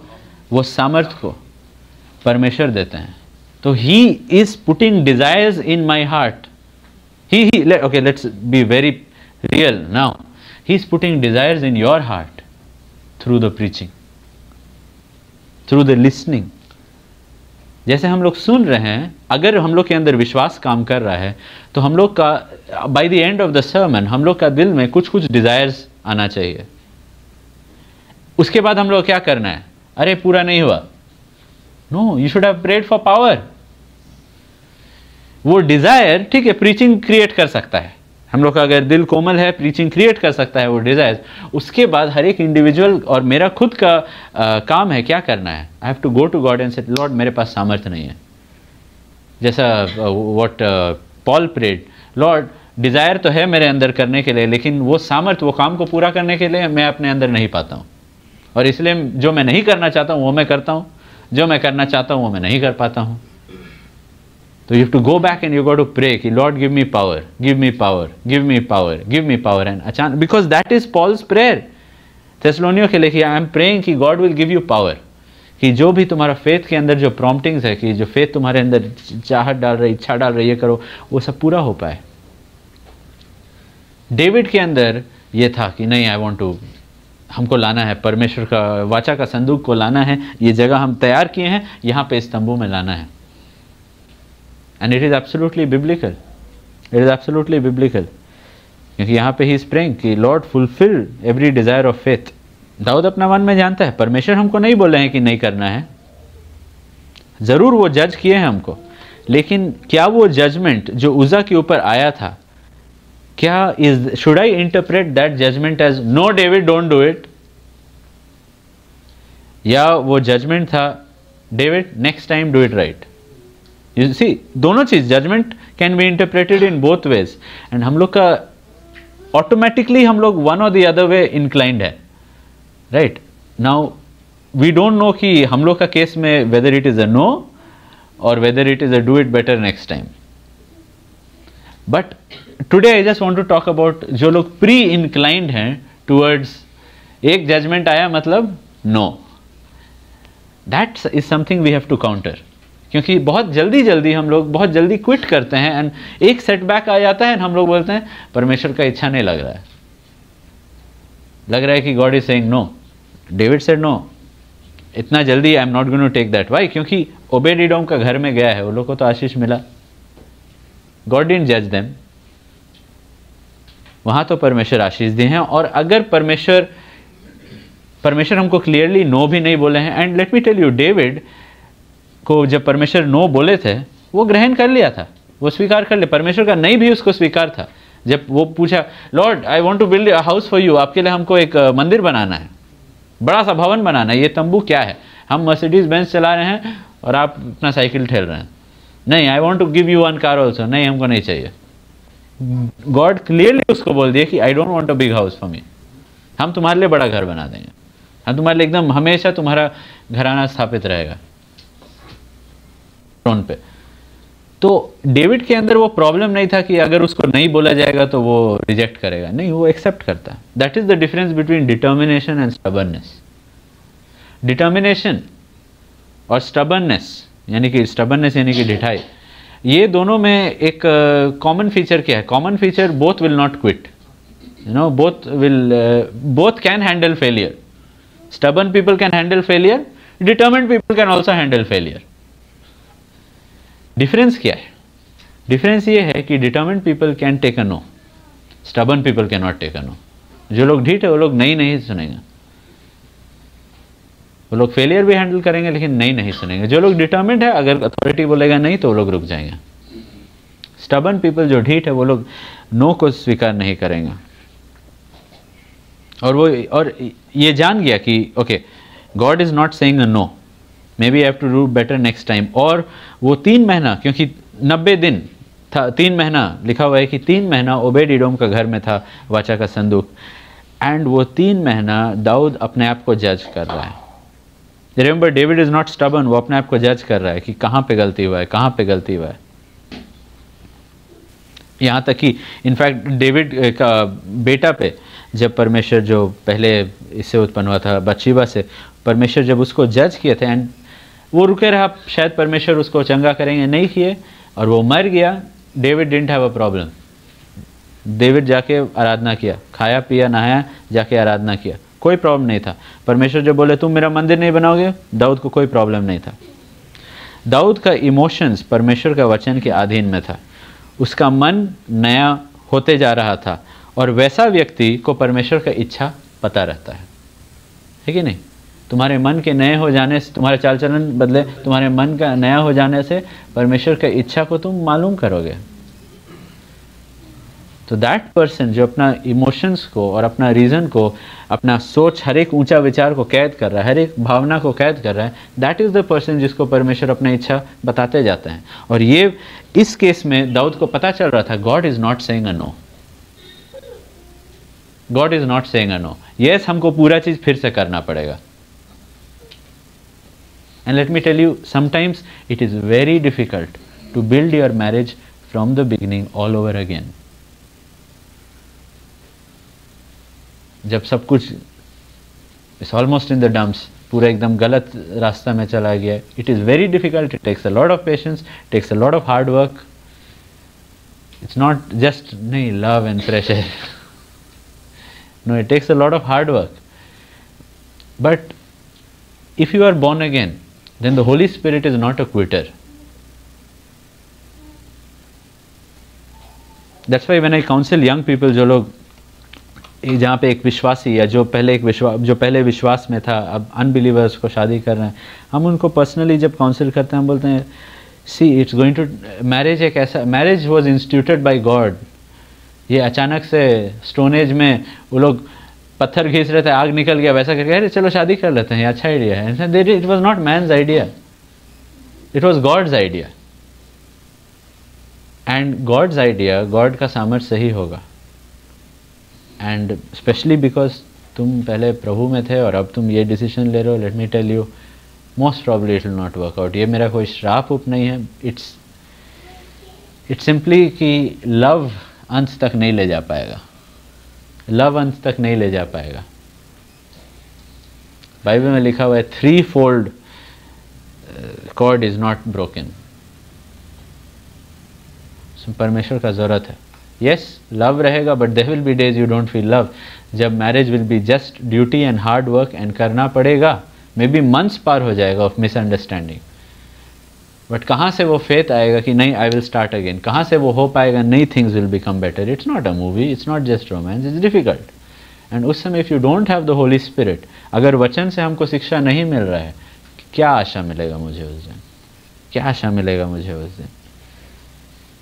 वो सामर्थ्य को परमेश्वर देते हैं। तो he is putting desires in my heart. Okay, let's be very real now. He's putting desires in your heart through the preaching, through the listening. जैसे हम लोग सुन रहे हैं, अगर हम लोग के अंदर विश्वास काम कर रहा है तो हम लोग का by the end of the sermon हम लोग का दिल में कुछ कुछ डिजायर्स आना चाहिए। उसके बाद हम लोग क्या करना है? अरे पूरा नहीं हुआ, no, you should have prayed for power. वो डिजायर, ठीक है, प्रीचिंग क्रिएट कर सकता है। हम लोग का अगर दिल कोमल है, प्रीचिंग क्रिएट कर सकता है वो डिजायर। उसके बाद हर एक इंडिविजुअल और मेरा खुद का काम है क्या करना है। I have to go to God and say Lord मेरे पास सामर्थ्य नहीं है। जैसा what Paul prayed, Lord desire तो है मेरे अंदर करने के लिए, लेकिन वो सामर्थ्य, वो काम को पूरा करने के लिए मैं अपने अंदर नहीं पाता हूँ, और इसलिए जो मैं नहीं करना चाहता हूँ वो मैं करता हूँ, जो मैं करना चाहता हूँ वो मैं नहीं कर पाता हूँ। तो you have to go back and you got to pray कि Lord give me power, give me power, give me power, give me power, and अचानक, because that is Paul's prayer थेसलोनियों के लिए कि I am praying कि God will give you power, कि जो भी तुम्हारा फेथ के अंदर जो प्रॉम्प्टिंग्स है, कि जो फेथ तुम्हारे अंदर चाहत डाल रही, इच्छा डाल रही है करो, वो सब पूरा हो पाए। डेविड के अंदर ये था कि नहीं, आई वांट टू, हमको लाना है परमेश्वर का वाचा का संदूक को लाना है, ये जगह हम तैयार किए हैं, यहाँ पे इस तंबू में लाना है। And it is absolutely biblical. It is absolutely biblical. क्योंकि यहाँ पे ही is praying कि Lord fulfill every desire of faith. Dawood अपना मन में जानता है परमेश्वर हमको नहीं बोले हैं कि नहीं करना है, जरूर वो जज किए हैं हमको, लेकिन क्या वो जजमेंट जो उज़ा के ऊपर आया था, क्या should I interpret that judgment as no David don't do it, या वो जजमेंट था David next time do it right? You see, दोनों चीज, judgement can be interpreted in both ways, and हम लोग का ऑटोमेटिकली हम लोग one or the other way inclined है, right. Now we don't know कि हम लोग का केस में whether it is a no or whether it is a do it better next time. But today I just want to talk about जो लोग pre inclined हैं towards एक judgement आया मतलब no, that is something we have to counter. क्योंकि बहुत जल्दी हम लोग बहुत जल्दी क्विट करते हैं एंड एक सेटबैक आ जाता है एंड हम लोग बोलते हैं परमेश्वर का इच्छा नहीं लग रहा है कि God is saying no. David said no, इतना जल्दी I am not going to take that. Why? क्योंकि ओबेद-एदोम का घर में गया है, वो लोग को तो आशीष मिला, गॉड डिडंट जज देम, वहां तो परमेश्वर आशीष दिए हैं। और अगर परमेश्वर हमको क्लियरली नो भी नहीं बोले हैं, and let me tell you, David को जब परमेश्वर नो बोले थे वो ग्रहण कर लिया था, वो स्वीकार कर लिया। परमेश्वर का नहीं भी उसको स्वीकार था। जब वो पूछा, Lord I want to build a house for you, आपके लिए हमको एक मंदिर बनाना है, बड़ा सा भवन बनाना है, ये तंबू क्या है, हम मर्सिडीज बेंज चला रहे हैं और आप अपना साइकिल ठेल रहे हैं, नहीं I want to give you one car also, नहीं हमको नहीं चाहिए। गॉड क्लियरली उसको बोल दिया कि आई don't want a big house for me, हम तुम्हारे लिए बड़ा घर बना देंगे, हम तुम्हारे लिए एकदम हमेशा तुम्हारा घराना स्थापित रहेगा ट्रोन पे। तो डेविड के अंदर वो प्रॉब्लम नहीं था कि अगर उसको नहीं बोला जाएगा तो वो रिजेक्ट करेगा, नहीं, वो एक्सेप्ट करता है। That is the difference between determination and stubbornness. Determination और स्टबर्ननेस यानी कि ढिठाई, ये दोनों में एक कॉमन फीचर क्या है? Common feature, both will not quit, you know, both can handle failure. Stubborn people can handle failure, determined people can also handle failure. Difference क्या है? डिफरेंस ये है कि determined people can take a no, stubborn people can not take a no. जो लोग ढीठ है वो लोग नहीं सुनेंगे, वो लोग फेलियर भी हैंडल करेंगे लेकिन नहीं सुनेंगे। जो लोग डिटर्मिन्ड है, अगर अथॉरिटी बोलेगा नहीं तो वो लोग रुक जाएंगे। स्टबर्न पीपल जो ढीठ है वो लोग नो को स्वीकार नहीं करेंगे। और ये जान गया कि okay, God is not saying a no, maybe I have to do better next time. और वो 3 महीना, क्योंकि 90 दिन था, 3 महीना लिखा हुआ है कि 3 महीना ओबेद-एदोम का घर में था वाचा का संदूक, एंड वो 3 महीना दाऊद अपने आप को जज कर रहा है। Remember, David is not stubborn, वो अपने आप को जज कर रहा है कि कहाँ पे गलती हुआ है। यहाँ तक कि इनफैक्ट डेविड का बेटा पे जब परमेश्वर, जो पहले इससे उत्पन्न हुआ था बत्शेबा से, परमेश्वर जब उसको जज किए थे एंड वो रुके रहा, शायद परमेश्वर उसको चंगा करेंगे, नहीं किए और वो मर गया। David didn't have a problem, David जाके आराधना किया, खाया पिया नहाया, जाके आराधना किया, कोई प्रॉब्लम नहीं था। परमेश्वर जब बोले तुम मेरा मंदिर नहीं बनाओगे, दाऊद को कोई प्रॉब्लम नहीं था। दाऊद का इमोशंस परमेश्वर का वचन के अधीन में था, उसका मन नया होते जा रहा था, और वैसा व्यक्ति को परमेश्वर का इच्छा पता रहता है कि नहीं? तुम्हारे मन के नए हो जाने से, तुम्हारे चाल चलन बदले, तुम्हारे मन का नया हो जाने से परमेश्वर का इच्छा को तुम मालूम करोगे। तो दैट पर्सन जो अपना इमोशंस को और अपना रीज़न को, अपना सोच, हर एक ऊंचा विचार को कैद कर रहा है, हर एक भावना को कैद कर रहा है, दैट इज़ द पर्सन जिसको परमेश्वर अपना इच्छा बताते जाते हैं। और ये इस केस में दाऊद को पता चल रहा था, God is not saying a no, God is not saying a no. Yes, हमको पूरा चीज़ फिर से करना पड़ेगा। And let me tell you, sometimes it is very difficult to build your marriage from the beginning all over again. जब सब कुछ is almost in the dumps, पूरा एकदम गलत रास्ता में चला गया, it is very difficult. It takes a lot of patience, takes a lot of hard work. It's not just नहीं love and pressure. No, it takes a lot of hard work. But if you are born again, then the Holy Spirit is not a quitter. That's why when I counsel young people, जो लोग जहाँ पे एक विश्वासी या जो पहले विश्वास में था, अब अनबिलीवर्स को शादी कर रहे हैं, हम उनको पर्सनली जब काउंसिल करते हैं, हम बोलते हैं, see it's going to, marriage एक ऐसा, marriage was instituted by God. ये अचानक से स्टोन एज में वो लोग पत्थर घिस रहे थे, आग निकल गया, वैसा करके अरे चलो शादी कर लेते हैं, अच्छा आइडिया है। It was not man's idea, it was God's idea. And God's idea, God का सामर्थ्य सही होगा। एंड स्पेशली बिकॉज तुम पहले प्रभु में थे और अब तुम ये डिसीजन ले रहे हो, let me tell you, most probably it will not work out. ये मेरा कोई श्राप उप नहीं है, इट्स सिंपली कि लव अंत तक नहीं ले जा पाएगा, लव अंत तक नहीं ले जा पाएगा। बाइबल में लिखा हुआ है 3-fold cord is not broken. परमेश्वर का ज़रूरत है। यस, लव रहेगा, but there will be days you don't feel love. जब marriage will be just duty and hard work and करना पड़ेगा, मे बी मंथ्स पार हो जाएगा ऑफ मिसअंडरस्टैंडिंग, बट कहाँ से वो फेथ आएगा कि नहीं आई विल स्टार्ट अगेन? कहाँ से वो होप आएगा नहीं things will become better? It's not a movie, it's not just romance, it's difficult. And उस समय if you don't have the Holi spirit, अगर वचन से हमको शिक्षा नहीं मिल रहा है, क्या आशा मिलेगा मुझे उस दिन? क्या आशा मिलेगा मुझे उस दिन?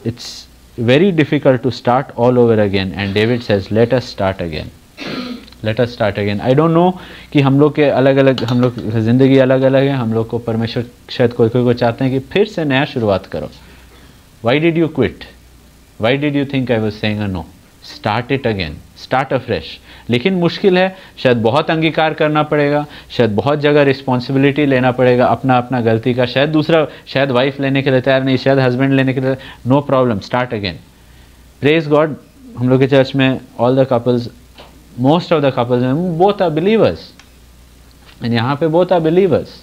It's very difficult to start all over again, and David says let us start again, let us start again. I don't know कि हम लोग के अलग अलग, हम लोग ज़िंदगी अलग अलग है, हम लोग को परमेश्वर शायद कोई कोई को चाहते हैं कि फिर से नया शुरुआत करो। Why did you quit? Why did you think I was saying a no? Start it again, start afresh. लेकिन मुश्किल है, शायद बहुत अंगीकार करना पड़ेगा, शायद बहुत जगह रिस्पॉन्सिबिलिटी लेना पड़ेगा अपना अपना गलती का, शायद दूसरा, शायद वाइफ लेने के लिए तैयार नहीं, शायद हस्बैंड लेने के लिए, no problem, start again. Praise God, हम लोग के चर्च में all the couples, most of the couples में बोथ आर बिलीवर्स, एंड यहाँ पे both are believers.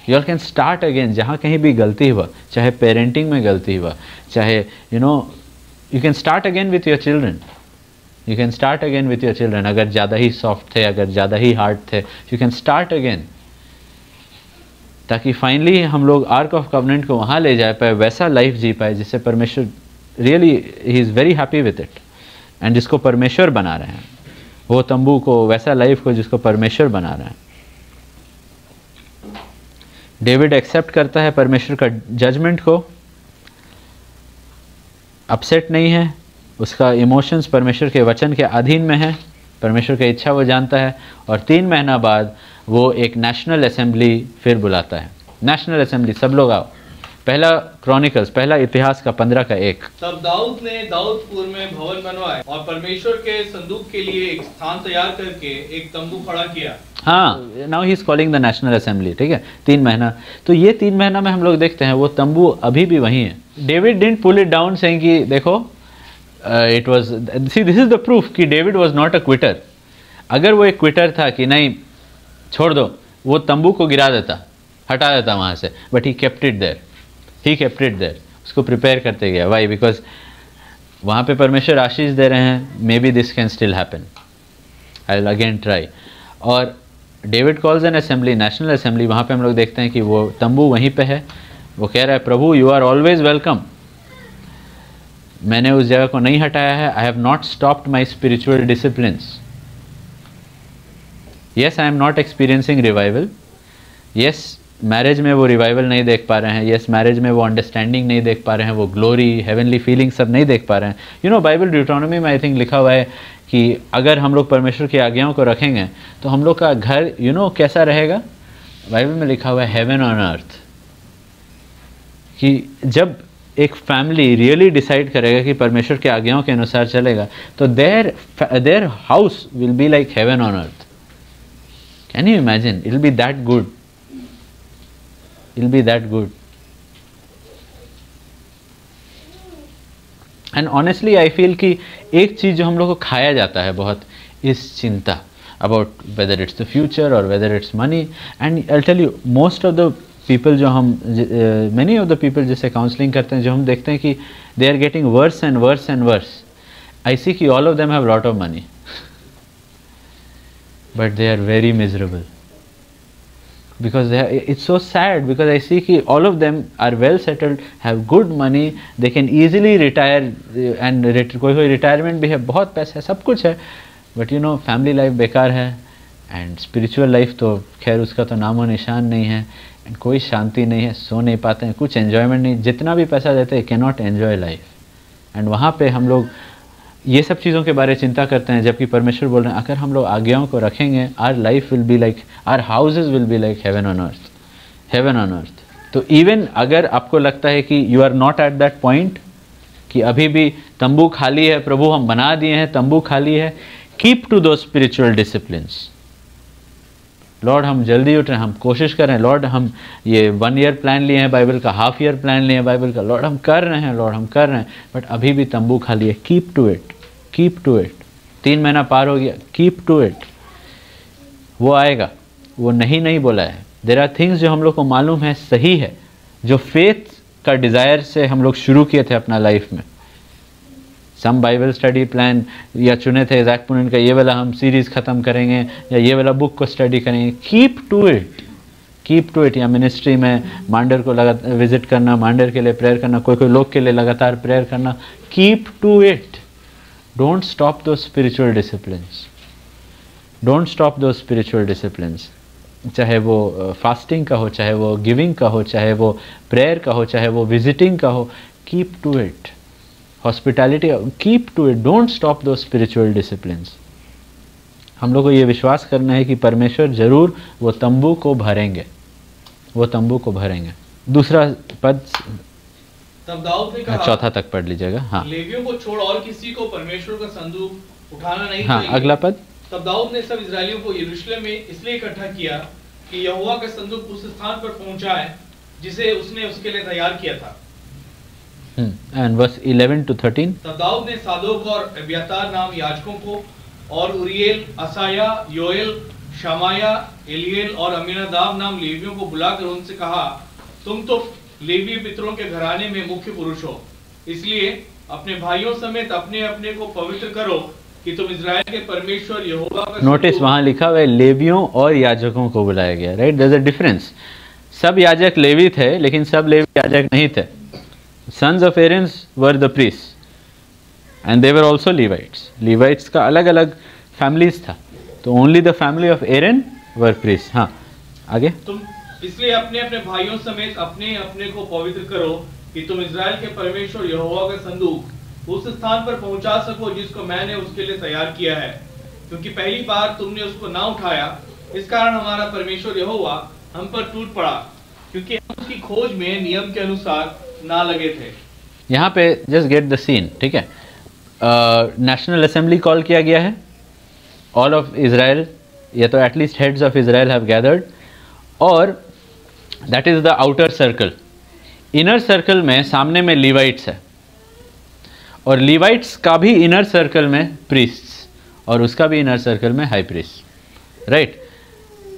You all can start again. जहाँ कहीं भी गलती हुआ, चाहे पेरेंटिंग में गलती हुआ, चाहे you can start again with your children, you can start again with your children. अगर ज़्यादा ही सॉफ्ट थे, अगर ज़्यादा ही हार्ड थे, यू कैन स्टार्ट अगेन, ताकि फाइनली हम लोग आर्क ऑफ कवनेंट को वहाँ ले जा पाए, वैसा लाइफ जी पाए जिससे परमेश्वर really he is very happy with it, and जिसको परमेश्वर बना रहे हैं, वो तंबू को, वैसा लाइफ को जिसको परमेश्वर बना रहे हैं। डेविड एक्सेप्ट करता है परमेश्वर का जजमेंट को, अपसेट नहीं है, उसका इमोशंस परमेश्वर के वचन के अधीन में है, परमेश्वर की इच्छा वो जानता है, और 3 महीना बाद वो एक नेशनल असेंबली फिर बुलाता है। नेशनल असेंबली, सब लोग आओ। पहला क्रॉनिकल्स, पहला इतिहास का 15:1। तब दाऊद ने दाऊदपुर में भवन बनवाए और परमेश्वर के संदूक के लिए एक स्थान तैयार करके एक तंबू खड़ा किया। हाँ, now he is calling the national assembly, ठीक है। 3 महीना, तो ये 3 महीना में हम लोग देखते हैं वो तंबू अभी भी वहीं है। David didn't pull it down saying कि देखो it was, see this is the proof कि David was not a quitter. अगर वो एक क्विटर था कि नहीं छोड़ दो, वो तंबू को गिरा देता, हटा देता वहाँ से, but he kept it there, he kept it there, उसको प्रिपेयर करते गया। वाई? बिकॉज वहाँ पे परमेश्वर आशीष दे रहे हैं, maybe this can still happen, I will again try. और David calls an assembly, national assembly, वहाँ पे हम लोग देखते हैं कि वो तंबू वहीं पे है। वो कह रहा है प्रभु यू आर ऑलवेज वेलकम, मैंने उस जगह को नहीं हटाया है, I have not stopped my spiritual disciplines. Yes, I am not experiencing revival, yes marriage में वो रिवाइवल नहीं देख पा रहे हैं, यस मैरिज में वो अंडरस्टैंडिंग नहीं देख पा रहे हैं, वो ग्लोरी, हेवनली फीलिंग सब नहीं देख पा रहे हैं। यू नो बाइबल ड्यूटोनॉमी में आई थिंक लिखा हुआ है कि अगर हम लोग परमेश्वर की आज्ञाओं को रखेंगे तो हम लोग का घर कैसा रहेगा? बाइबल में लिखा हुआ है हेवन ऑन अर्थ, कि जब एक फैमिली रियली डिसाइड करेगा कि परमेश्वर की आज्ञाओं के अनुसार चलेगा तो their house will be like heaven on earth. Can you imagine? It will be that good, it will be that good. And honestly I feel कि एक चीज़ जो हम लोग को खाया जाता है बहुत, इस चिंता about whether it's the future or whether it's money. And I tell you most of the people जो हम, मेनी ऑफ द पीपल जिसे काउंसलिंग करते हैं, जो हम देखते हैं कि they are getting worse and worse and worse, I see कि all of them have lot of money but they are very miserable, because it's so sad, because I see कि all of them are well settled, have good money, they can easily retire, and कोई retirement भी है, बहुत पैसा है, सब कुछ है, but फैमिली लाइफ बेकार है, एंड स्पिरिचुअल लाइफ तो खैर उसका तो नामो निशान नहीं है, एंड कोई शांति नहीं है, सो नहीं पाते हैं, कुछ एन्जॉयमेंट नहीं, जितना भी पैसा देते हैं can not enjoy life. And वहाँ पे हम लोग ये सब चीज़ों के बारे में चिंता करते हैं, जबकि परमेश्वर बोल रहे हैं अगर हम लोग आज्ञाओं को रखेंगे, our life will be like, our houses will be like heaven on earth, heaven on earth. तो इवन अगर आपको लगता है कि you are not at that point कि अभी भी तंबू खाली है, प्रभु हम बना दिए हैं, तंबू खाली है, कीप टू दो स्पिरिचुअल डिसिप्लिन्स। लॉर्ड हम जल्दी उठ रहे हैं, हम कोशिश कर रहे हैं, लॉर्ड हम ये 1 ईयर प्लान लिए हैं बाइबल का, हाफ ईयर प्लान लिए हैं बाइबल का, लॉर्ड हम कर रहे हैं, लॉर्ड हम कर रहे हैं, बट अभी भी तंबू खाली है। Keep to it, keep to it. 3 महीना पार हो गया, कीप टू इट। वो आएगा, वो नहीं बोला है। देयर आर थिंग्स जो हम लोग को मालूम है सही है, जो फेथ का डिज़ायर से हम लोग शुरू किए थे अपना लाइफ में। सम बाइबल स्टडी प्लान या चुने थे ज़ैक पुनिन का, ये वाला हम सीरीज़ ख़त्म करेंगे या ये वाला बुक को स्टडी करेंगे। Keep to it. या मिनिस्ट्री में मांडर को लगातार विजिट करना, मांडर के लिए प्रेयर करना, कोई लोग के लिए लगातार प्रेयर करना। Keep to it. Don't stop those spiritual disciplines. चाहे वो फास्टिंग का हो, चाहे वो गिविंग का हो, चाहे वो प्रेयर का हो, चाहे वो विजिटिंग का हो। Keep to it. Hospitality, keep to it. Don't stop those spiritual disciplines. हम लोग को ये विश्वास करना है कि परमेश्वर जरूर वो तंबू को भरेंगे। दूसरा पद तब दाऊद ने कहा, चौथा तक पढ़ लीजिएगा। हाँ, लेवियों को छोड़ और किसी को परमेश्वर का संदूक उठाना नहीं हाँ, चाहिए। अगला पद। तब दाऊद ने सब इस्राएलियों को यरूशलेम में इसलिए इकट्ठा किया कि यहोवा का संदूक उस स्थान पर पहुंचाए जिसे उसने उसके लिए तैयार किया था। And verse 11 to 13। तब दाऊद ने सादोक और अब्यातार नाम याजकों को और उरियल, असाया, योएल, शमाया, एलिएल और अमीनादाब नाम लेवियों को बुलाकर उनसे कहा, तुम तो लेवी पितरों के घराने में मुख्य पुरुष हो, इसलिए अपने भाइयों समेत अपने अपने को पवित्र करो कि तुम इजराइल के परमेश्वर यहोवा का। नोटिस वहां लिखा हुआ है लेवियों और याजकों को बुलाया गया, right. There is a difference. सब याजक लेवी थे लेकिन सब लेवी याजक नहीं थे। Sons of Aaron were the priest and they were also Levites. Levites का अलग अलग फैमिलीज था, तो only the family of Aaron were priest. हाँ, आगे। तुम इसलिए अपने अपने भाइयों समेत अपने अपने को पवित्र करो कि तुम इजराइल के परमेश्वर यहोवा का संदूक उस स्थान पर पहुंचा सको जिसको मैंने उसके लिए तैयार किया है, क्योंकि पहली बार तुमने उसको ना उठाया, इस कारण हमारा परमेश्वर यहोवा हम पर टूट पड़ा, क्योंकि हम उसकी खोज में नियम के अनुसार ना लगे थे। यहाँ पे जस्ट गेट द सीन, ठीक है। नेशनल असेंबली कॉल किया गया है, ऑल ऑफ इजराइल, या तो at least heads of Israel have gathered, और that is the outer circle. Inner circle में सामने में लीवाइट्स है, और लीवाइट्स का भी इनर सर्कल में प्रीस्ट्स, और उसका भी इनर सर्कल में हाई प्रीस्ट, राइट।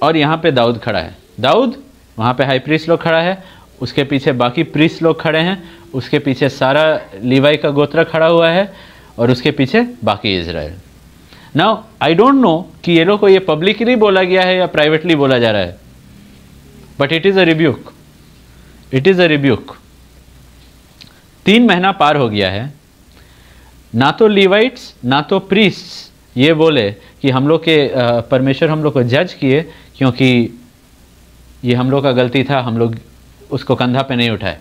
और यहाँ पे दाऊद खड़ा है, दाऊद वहाँ पे हाई प्रीस्ट लोग खड़ा है, उसके पीछे बाकी प्रीस्ट लोग खड़े हैं, उसके पीछे सारा लीवाई का गोत्र खड़ा हुआ है, और उसके पीछे बाकी Israel. Now I don't know कि ये लोग को ये पब्लिकली बोला गया है या प्राइवेटली बोला जा रहा है, but it is a rebuke, it is a rebuke. 3 महीना पार हो गया है, ना तो लीवाइट्स ना तो प्रीस्ट्स ये बोले कि हम लोग के परमेश्वर हम लोग को जज किए क्योंकि ये हम लोग का गलती था, हम लोग उसको कंधा पे नहीं उठाए,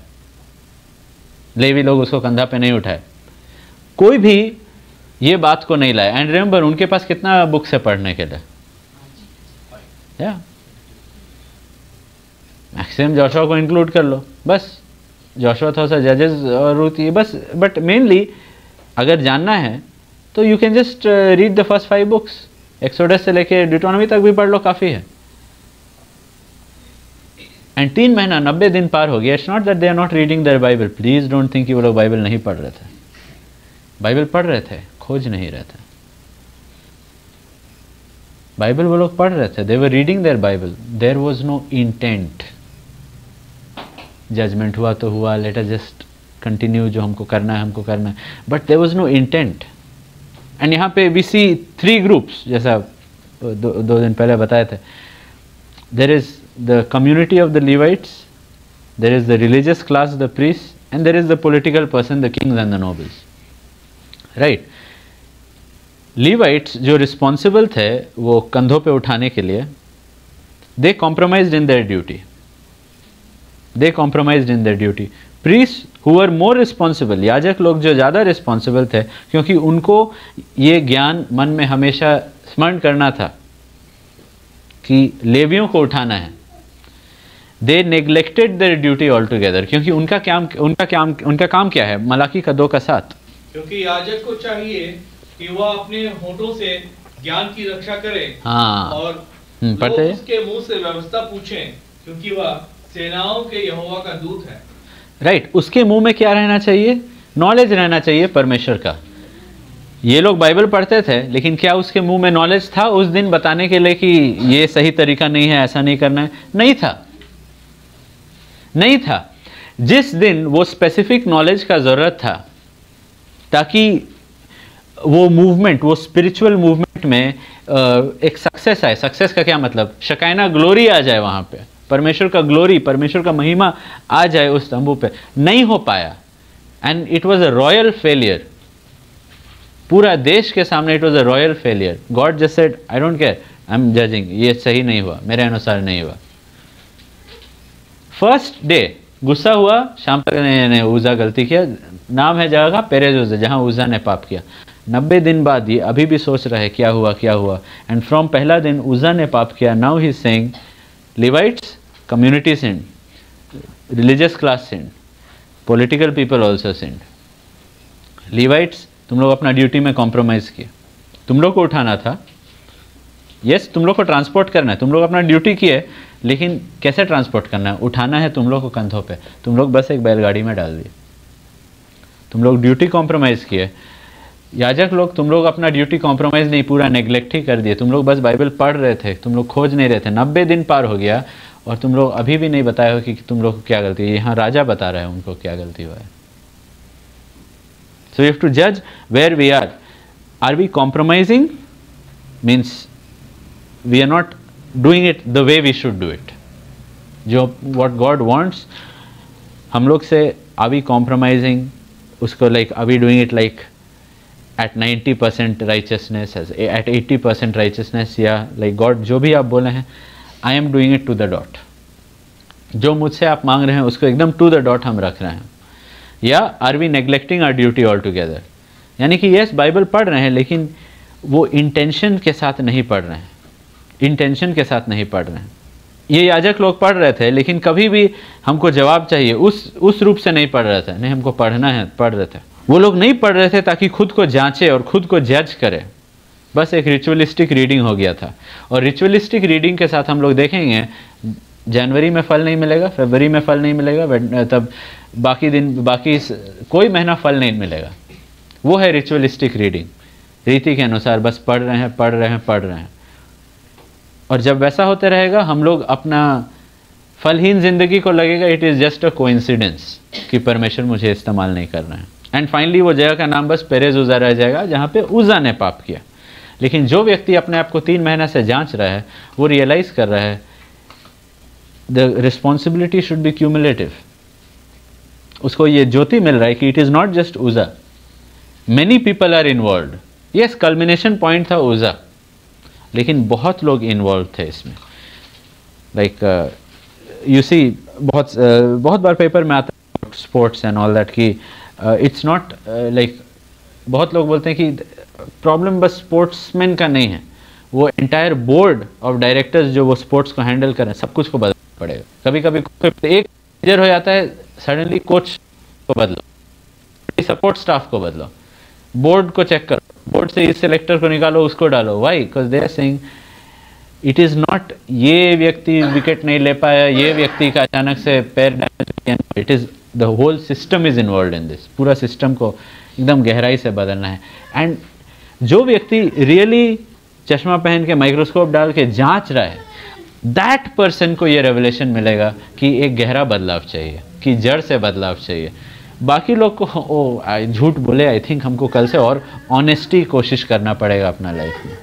लेवी लोग उसको कंधा पे नहीं उठाए, कोई भी ये बात को नहीं लाया। एंड रिमेंबर उनके पास कितना बुक्स है पढ़ने के लिए, या मैक्सिमम जोशुआ को इंक्लूड कर लो, बस जोशुआ थोड़ा सा जजेस और रूथ ये बस। बट मेनली अगर जानना है तो you can just read the first 5 books, exodus से लेके डिटोनॉमी तक भी पढ़ लो, काफ़ी है। एंड 3 महीना 90 दिन पार हो गया। It's not that they are not reading their Bible, please don't think कि वो लोग बाइबल नहीं पढ़ रहे थे, बाइबल पढ़ रहे थे, खोज नहीं रहे थे। बाइबल वो लोग पढ़ रहे थे, they were reading their Bible, there was no intent. Judgement हुआ तो हुआ, लेट अस जस्ट कंटिन्यू, जो हमको करना है हमको करना है, but there was no intent. एंड यहाँ पे वी सी 3 ग्रुप्स, जैसा 2 दिन पहले बताए थे। There is the community of the Levites, there is the religious class, the priests, and there is the political person, the kings and the nobles, right? Levites जो responsible थे वो कंधों पे उठाने के लिए, they compromised in their duty, they compromised in their duty. Priests who were more responsible, याजक लोग जो ज़्यादा responsible थे, क्योंकि उनको ये ज्ञान मन में हमेशा स्मरण करना था कि लेवियों को उठाना है। They neglected their duty altogether, क्योंकि उनका काम क्या है? मलाकी का 2 का 7। क्योंकि याजक को चाहिए कि वह अपने होठों से ज्ञान की रक्षा करे, हाँ, और पढ़ते हैं उसके मुंह से व्यवस्था पूछें, क्योंकि वह सेनाओं के यहोवा का दूत है, राइट। उसके मुंह में क्या रहना चाहिए? नॉलेज रहना चाहिए परमेश्वर का। ये लोग बाइबल पढ़ते थे, लेकिन क्या उसके मुंह में नॉलेज था उस दिन बताने के लिए कि ये सही तरीका नहीं है, ऐसा नहीं करना है? नहीं था, नहीं था। जिस दिन वो स्पेसिफिक नॉलेज का जरूरत था ताकि वो मूवमेंट, वो स्पिरिचुअल मूवमेंट में एक सक्सेस आए। सक्सेस का क्या मतलब? शकायना ग्लोरी आ जाए, वहां पे परमेश्वर का ग्लोरी, परमेश्वर का महिमा आ जाए उस तंबू पे, नहीं हो पाया। And it was a royal failure. पूरा देश के सामने it was a royal failure. God just said, I don't care, I am judging, ये सही नहीं हुआ, मेरे अनुसार नहीं हुआ। फर्स्ट डे गुस्सा हुआ, शाम तक ने उज़ा गलती किया। नाम है जगह का पेरेज उज़ा, जहां उज़ा ने पाप किया। 90 दिन बाद ये अभी भी सोच रहा है क्या हुआ क्या हुआ। एंड फ्रॉम पहला दिन उज़ा ने पाप किया। Now he is saying Levites, community sinned, religious class sinned, political people also sinned. Levites, तुम लोग अपना ड्यूटी में कॉम्प्रोमाइज किए। तुम लोग को उठाना था, यस, तुम लोग को ट्रांसपोर्ट करना है, तुम लोग अपना ड्यूटी किए, लेकिन कैसे ट्रांसपोर्ट करना है? उठाना है तुम लोग को कंधों पे, तुम लोग बस एक बैलगाड़ी में डाल दिए। तुम लोग ड्यूटी कॉम्प्रोमाइज़ किए। याजक लोग, तुम लोग अपना ड्यूटी कॉम्प्रोमाइज़ नहीं, पूरा नेग्लेक्ट ही कर दिए। तुम लोग बस बाइबल पढ़ रहे थे, तुम लोग खोज नहीं रहे थे। 90 दिन पार हो गया और तुम लोग अभी भी नहीं बताए हो कि तुम लोग को क्या गलती है। यहाँ राजा बता रहा है उनको क्या गलती हुआ है। सो यू हैव टू जज where we are. Are we compromising? Means we are not doing it the way we should do it. जो what God wants हम लोग से, are we compromising उसको? like are we doing it like at 90% righteousness, at 80% righteousness, या like God जो भी आप बोले हैं I am doing it to the dot, जो मुझसे आप मांग रहे हैं उसको एकदम to the dot हम रख रहे हैं? या are we neglecting our duty altogether? यानी कि yes बाइबल पढ़ रहे हैं लेकिन वो इंटेंशन के साथ नहीं पढ़ रहे हैं, इंटेंशन के साथ नहीं पढ़ रहे हैं। ये याजक लोग पढ़ रहे थे लेकिन कभी भी हमको जवाब चाहिए उस रूप से नहीं पढ़ रहे थे। नहीं, हमको पढ़ना है, पढ़ रहे थे। वो लोग नहीं पढ़ रहे थे ताकि खुद को जांचे और खुद को जज करे, बस एक रिचुअलिस्टिक रीडिंग हो गया था। और रिचुअलिस्टिक रीडिंग के साथ हम लोग देखेंगे जनवरी में फल नहीं मिलेगा, फरवरी में फल नहीं मिलेगा, तब बाकी कोई महीना फल नहीं मिलेगा। वो है रिचुअलिस्टिक रीडिंग, रीति के अनुसार बस पढ़ रहे हैं, पढ़ रहे हैं, पढ़ रहे हैं। और जब वैसा होते रहेगा हम लोग अपना फलहीन जिंदगी को लगेगा it is just a coincidence कि परमेश्वर मुझे इस्तेमाल नहीं कर रहे हैं। एंड फाइनली वो जगह का नाम बस पेरेज उज़ा रह जाएगा जहाँ पे उज़ा ने पाप किया। लेकिन जो व्यक्ति अपने आप को 3 महीना से जांच रहा है वो रियलाइज कर रहा है the responsibility should be cumulative. उसको ये ज्योति मिल रहा है कि इट इज़ नॉट जस्ट उज़ा, many people are involve. Yes, culmination point था उज़ा, लेकिन बहुत लोग इन्वॉल्व थे इसमें। लाइक यू सी, बहुत बार पेपर में आता है स्पोर्ट्स एंड ऑल दैट कि इट्स नॉट लाइक, बहुत लोग बोलते हैं कि प्रॉब्लम बस स्पोर्ट्समैन का नहीं है, वो एंटायर बोर्ड ऑफ डायरेक्टर्स जो वो स्पोर्ट्स को हैंडल करें, सब कुछ को बदलना पड़ेगा। कभी कभी एक मेजर हो जाता है, सडनली कोच को बदलो, सपोर्ट स्टाफ को बदलो, बोर्ड को चेक करो, बोर्ड से इस सिलेक्टर को निकालो, उसको डालो। Why? Because they are saying it is not ये व्यक्ति विकेट नहीं ले पाया, ये व्यक्ति का अचानक से पैर डैमेज हो गया, it is the whole system is involve in this. पूरा सिस्टम को एकदम गहराई से बदलना है। एंड जो व्यक्ति रियली चश्मा पहन के माइक्रोस्कोप डाल के जांच रहा है, दैट पर्सन को ये रेवलेशन मिलेगा कि एक गहरा बदलाव चाहिए, कि जड़ से बदलाव चाहिए। बाकी लोग को झूठ बोले, आई थिंक हमको कल से और ऑनेस्टी कोशिश करना पड़ेगा अपना लाइफ में।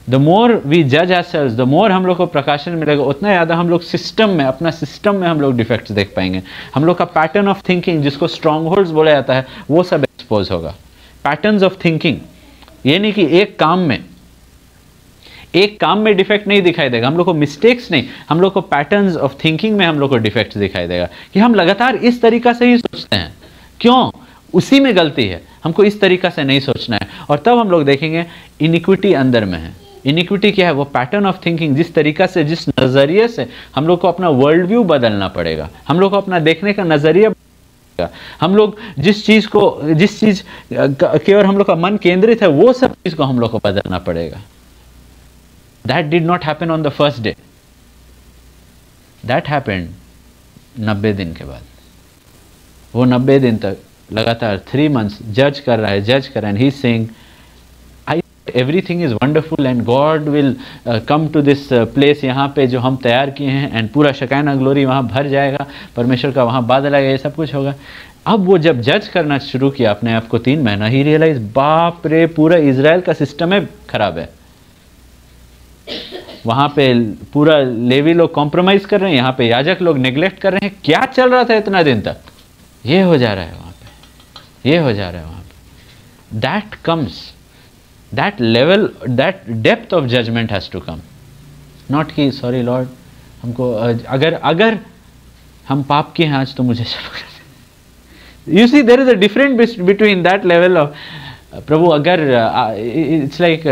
द मोर वी जज आवरसेल्व्स, द मोर हम लोग को प्रकाशन मिलेगा, उतना ज़्यादा हम लोग सिस्टम में, अपना सिस्टम में हम लोग डिफेक्ट्स देख पाएंगे। हम लोग का पैटर्न ऑफ थिंकिंग, जिसको स्ट्रॉन्ग होल्ड्स बोला जाता है, वो सब एक्सपोज होगा। पैटर्न्स ऑफ थिंकिंग, ये नहीं कि एक काम में डिफेक्ट नहीं दिखाई देगा, हम लोग को मिस्टेक्स नहीं, हम लोग को पैटर्न्स ऑफ थिंकिंग में हम लोग को डिफेक्ट दिखाई देगा कि हम लगातार इस तरीका से ही सोचते हैं। क्यों? उसी में गलती है, हमको इस तरीका से नहीं सोचना है। और तब हम लोग देखेंगे इनिक्विटी अंदर में है। इनिक्विटी क्या है? वो पैटर्न ऑफ थिंकिंग, जिस तरीका से, जिस नज़रिए से हम लोग को अपना वर्ल्ड व्यू बदलना पड़ेगा, हम लोग को अपना देखने का नज़रिया, हम लोग जिस चीज़ की ओर हम लोग का मन केंद्रित है, वो सब चीज़ को हम लोग को बदलना पड़ेगा। That did not happen on the first day. That happened 90 दिन के बाद। वो 90 दिन तक लगातार 3 months जज कर रहा है, and he is saying everything is wonderful and God will come to this place यहाँ पे जो हम तैयार किए हैं, एंड पूरा शकाना ग्लोरी वहाँ भर जाएगा, परमेश्वर का वहाँ बादल आएगा, ये सब कुछ होगा। अब वो जब जज करना शुरू किया अपने आप को 3 महीना, ही रियलाइज बाप रे पूरा इजराइल का सिस्टम है खराब है, वहाँ पे पूरा लेवी लोग कॉम्प्रोमाइज़ कर रहे हैं, यहाँ पे याजक लोग नेग्लेक्ट कर रहे हैं, क्या चल रहा था इतना दिन तक, ये हो जा रहा है वहाँ पे, ये हो जा रहा है वहाँ पे। That comes, that level, that depth of judgement has to come, not कि सॉरी लॉर्ड हमको अगर हम पाप किए हैं आज तो मुझे you see there is a difference between that level of प्रभु, अगर it's like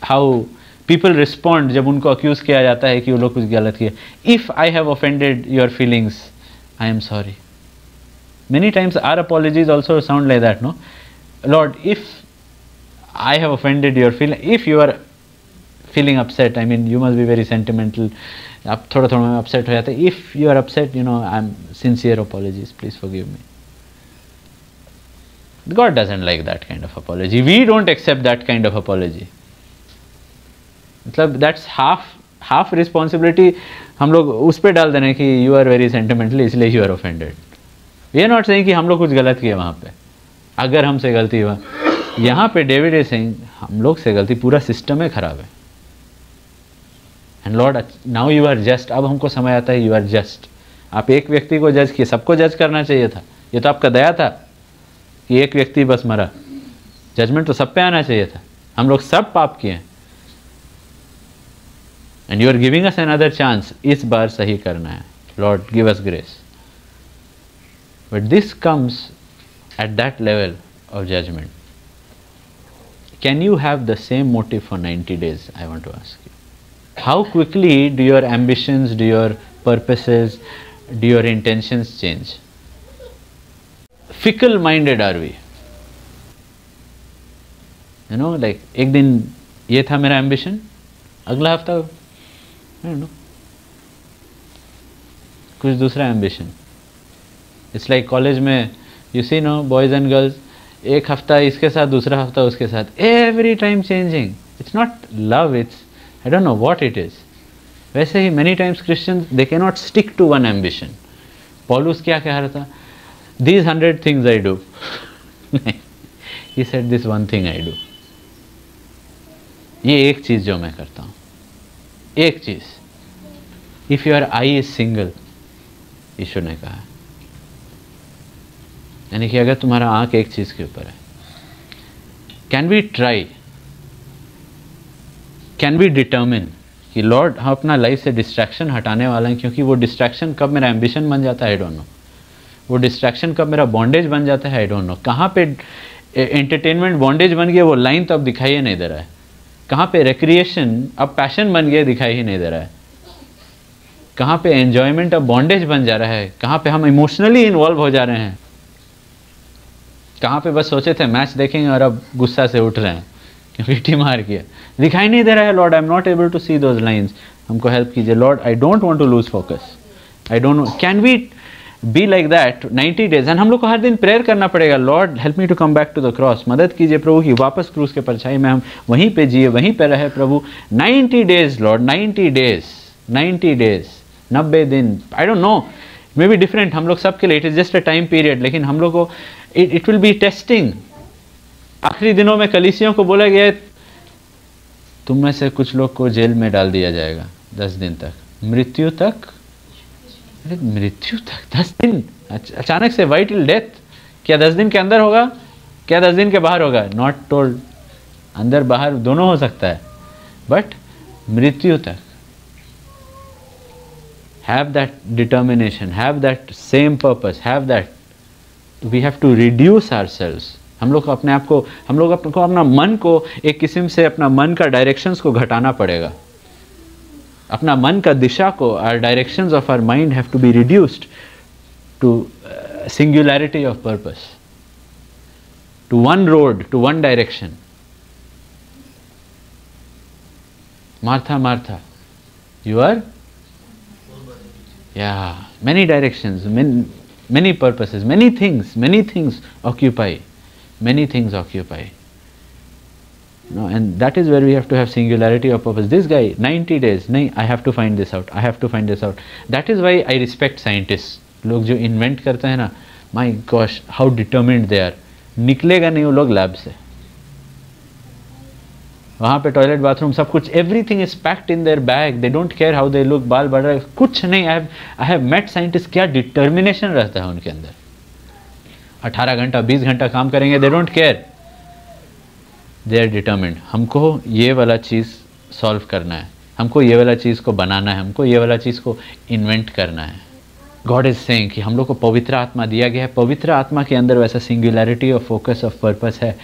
how people respond जब उनको अक्यूज किया जाता है कि वो लोग कुछ गलत किए। If I have offended your feelings I am sorry. Many times our apologies also sound like that, no Lord if I have offended your feeling, if you are feeling upset, I mean you must be very sentimental, आप थोड़ा थोड़ा upset हो जाते हैं, if you are upset you know I am sincere apologies, please forgive me. God doesn't like that kind of apology. We don't accept that kind of apology. मतलब that's half responsibility हम लोग उस पर डाल देने कि you are very sentimental इसलिए you are offended. We are not saying कि हम लोग कुछ गलत किए वहाँ पे, अगर हमसे गलती हुआ, यहाँ पे डेविड इज सेइंग हम लोग से गलती, पूरा सिस्टम है खराब है, and Lord now you are just. अब हमको समय आता है यू आर जस्ट, आप एक व्यक्ति को जज किए, सबको जज करना चाहिए था, ये तो आपका दया था कि एक व्यक्ति बस मरा, जजमेंट तो सब पे आना चाहिए था, हम लोग सब पाप किए हैं, and you are giving us another chance, इस बार सही करना है, Lord give us grace. But this comes at that level of judgement. Can you have the same motive for 90 days? I want to ask you, how quickly do your ambitions, do your purposes, do your intentions change? fickle minded are we, you know, like एक दिन ये था मेरा ambition, अगला हफ्ता I don't know कुछ दूसरा ambition। It's like college में you see no boys and girls, एक हफ्ता इसके साथ, दूसरा हफ्ता उसके साथ, every time changing। It's not love, it's I don't know what it is। वैसे ही many times Christians they cannot stick to one ambition। पौलुस क्या कह रहा था? These 100 things I do। He said this one thing I do। ये एक चीज जो मैं करता हूँ, एक चीज। If your eye is single, ईश्वर ने कहा, यानी कि अगर तुम्हारा आंख एक चीज के ऊपर है, can we try, can we determine कि लॉर्ड हम अपना लाइफ से डिस्ट्रैक्शन हटाने वाला है, क्योंकि वो डिस्ट्रैक्शन कब मेरा एम्बिशन बन जाता है आई डोंट नो, वो डिस्ट्रैक्शन कब मेरा बॉन्डेज बन जाता है आई डोंट नो। कहाँ पे एंटरटेनमेंट बॉन्डेज बन गया वो लाइन तो अब दिखाई ही नहीं दे रहा है, कहाँ पे रिक्रिएशन अब पैशन बन गया दिखाई ही नहीं दे रहा है, कहाँ पे एंजॉयमेंट अब बॉन्डेज बन जा रहा है, कहाँ पे हम इमोशनली इन्वॉल्व हो जा रहे हैं, कहाँ पे बस सोचे थे मैच देखेंगे और अब गुस्सा से उठ रहे हैं क्योंकि टीम हार किया, दिखाई नहीं दे रहा है। Lord I am not able to see those lines, हमको हेल्प कीजिए Lord, I don't want to lose focus, I don't know, can we be like that 90 days? And हम लोग को हर दिन प्रेयर करना पड़ेगा, Lord help me to come back to the cross, मदद कीजिए प्रभु कि वापस क्रूस के परछाई में हम वहीं पे जिए, वहीं पे रहे प्रभु। 90 days लॉर्ड, 90 days, 90 days, 90 दिन, आई don't no, may be different हम लोग सबके लिए, it is just a time period, लेकिन हम लोग को इट विल बी टेस्टिंग। आखिरी दिनों में कलीसियों को बोला गया तुम में से कुछ लोग को जेल में डाल दिया जाएगा 10 दिन तक, मृत्यु तक, मृत्यु तक 10 दिन, अचानक से वाइटल डेथ। क्या 10 दिन के अंदर होगा, क्या 10 दिन के बाहर होगा? नॉट टोल्ड, अंदर बाहर दोनों हो सकता है, बट मृत्यु तक। Have that determination, have that same purpose, have that, we have to reduce ourselves. हम लोग अपने आप को, हम लोग अपना मन को एक किस्म से, अपना मन का डायरेक्शंस को घटाना पड़ेगा, अपना मन का दिशा को, our directions of our mind have to be reduced to singularity of purpose, to one road, to one direction. Martha Martha you are many directions, many purposes, many things occupy, many things occupy. No, and that is where we have to have singularity of purpose. This guy 90 days, नहीं, I have to find this out, I have to find this out. That is why I respect scientists. लोग जो invent करते हैं ना, my gosh, how determined they are. निकलेगा नहीं वो लोग लैब से, वहाँ पे टॉयलेट बाथरूम सब कुछ, everything is packed in their bag, they don't care how they look, बाल बढ़ रहा है कुछ नहीं. आई हैव मेट साइंटिस्ट, क्या डिटर्मिनेशन रहता है उनके अंदर. 18 घंटा 20 घंटा काम करेंगे, they don't care, they are determined. हमको ये वाला चीज़ सॉल्व करना है, हमको ये वाला चीज़ को बनाना है, हमको ये वाला चीज़ को इन्वेंट करना है. गॉड इज सेइंग कि हम लोग को पवित्र आत्मा दिया गया है, पवित्र आत्मा के अंदर वैसा singularity of focus of purpose है.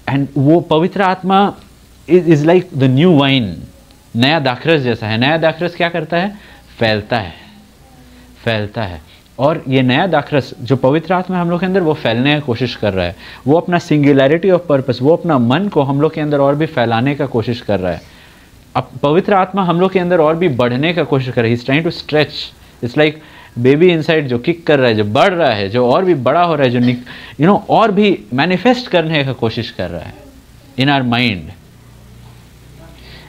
एंड वो पवित्र आत्मा is like the new wine, नया दाखरस जैसा है. नया दाखरस क्या करता है? फैलता है, फैलता है. और ये नया दाखरस जो पवित्र आत्मा हम लोग के अंदर, वो फैलने की कोशिश कर रहा है. वो अपना सिंगुलैरिटी ऑफ पर्पस, वो अपना मन को हम लोग के अंदर और भी फैलाने का कोशिश कर रहा है. अब पवित्र आत्मा हम लोग के अंदर और भी बढ़ने का कोशिश कर रहा है. He is trying to stretch. It's like baby inside जो किक कर रहा है, जो बढ़ रहा है, जो और भी बड़ा हो रहा है, जो यू नो और भी मैनिफेस्ट करने का कोशिश कर रहा है इन आवर माइंड.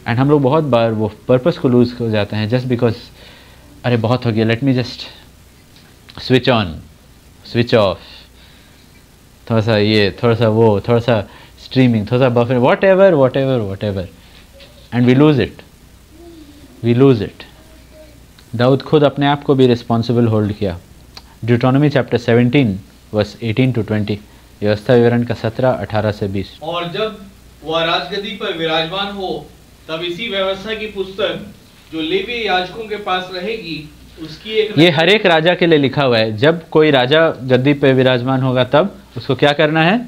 एंड हम लोग बहुत बार वो पर्पस को लूज हो जाते हैं जस्ट बिकॉज अरे बहुत हो गया, let me just switch on switch off, थोड़ा सा ये, थोड़ा सा वो, थोड़ा सा स्ट्रीमिंग, थोड़ा सा buffer, whatever, and we lose it. दाऊद खुद अपने आप को भी रिस्पॉन्सिबल होल्ड किया. ड्यूटोनॉमी चैप्टर 17 वर्स 18 to 20, व्यवस्था विवरण का 17, 18 से 20. और जब वह राजगद्दी पर विराजमान हो, तब इसी व्यवस्था की पुस्तक जो लेवी याजकों के पास रहेगी, उसकी एक, ये हर एक राजा के लिए लिखा हुआ है. जब कोई राजा गद्दी पे विराजमान होगा तब उसको क्या करना है?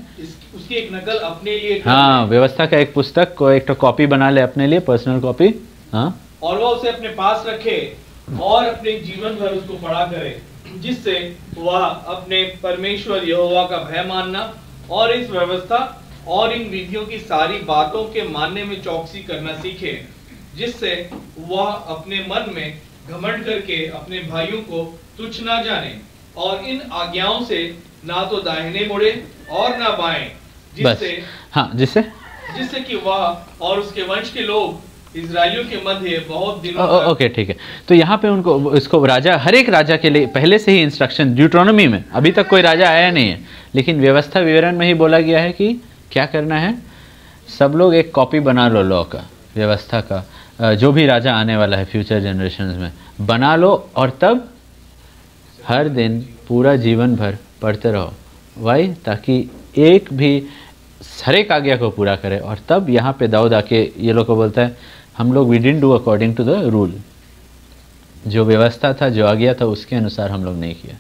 उसकी एक नकल अपने लिए, हाँ, व्यवस्था का एक पुस्तक को एक तो कॉपी बना ले अपने लिए, पर्सनल कॉपी. हाँ, और वह उसे अपने पास रखे और अपने जीवन भर उसको पढ़ा करे, जिससे वह अपने परमेश्वर यहोवा का भय मानना और इस व्यवस्था और इन विधियों की सारी बातों के मानने में चौकसी करना सीखे, जिससे वह अपने मन में घमंड करके अपने भाइयों को तुच्छ ना जाने और इन आज्ञाओं से ना तो दाहिने मुड़े और ना बाएं, जिससे कि वह और उसके वंश के लोग इजराइलियों के मध्य बहुत दिनों तक. ओके, ठीक है. तो यहाँ पे उनको, इसको राजा, हर एक राजा के लिए पहले से ही इंस्ट्रक्शन, ड्यूटोनॉमी में अभी तक कोई राजा आया नहीं है, लेकिन व्यवस्था विवरण में ही बोला गया है कि क्या करना है. सब लोग एक कॉपी बना लो लॉ का, व्यवस्था का, जो भी राजा आने वाला है फ्यूचर जनरेशंस में, बना लो और तब हर दिन पूरा जीवन भर पढ़ते रहो. वाई? ताकि एक भी हर एक आज्ञा को पूरा करे. और तब यहाँ पे दाऊद आके ये लोग को बोलता है, हम लोग we didn't do according to the rule, जो व्यवस्था था, जो आज्ञा था, उसके अनुसार हम लोग नहीं किया.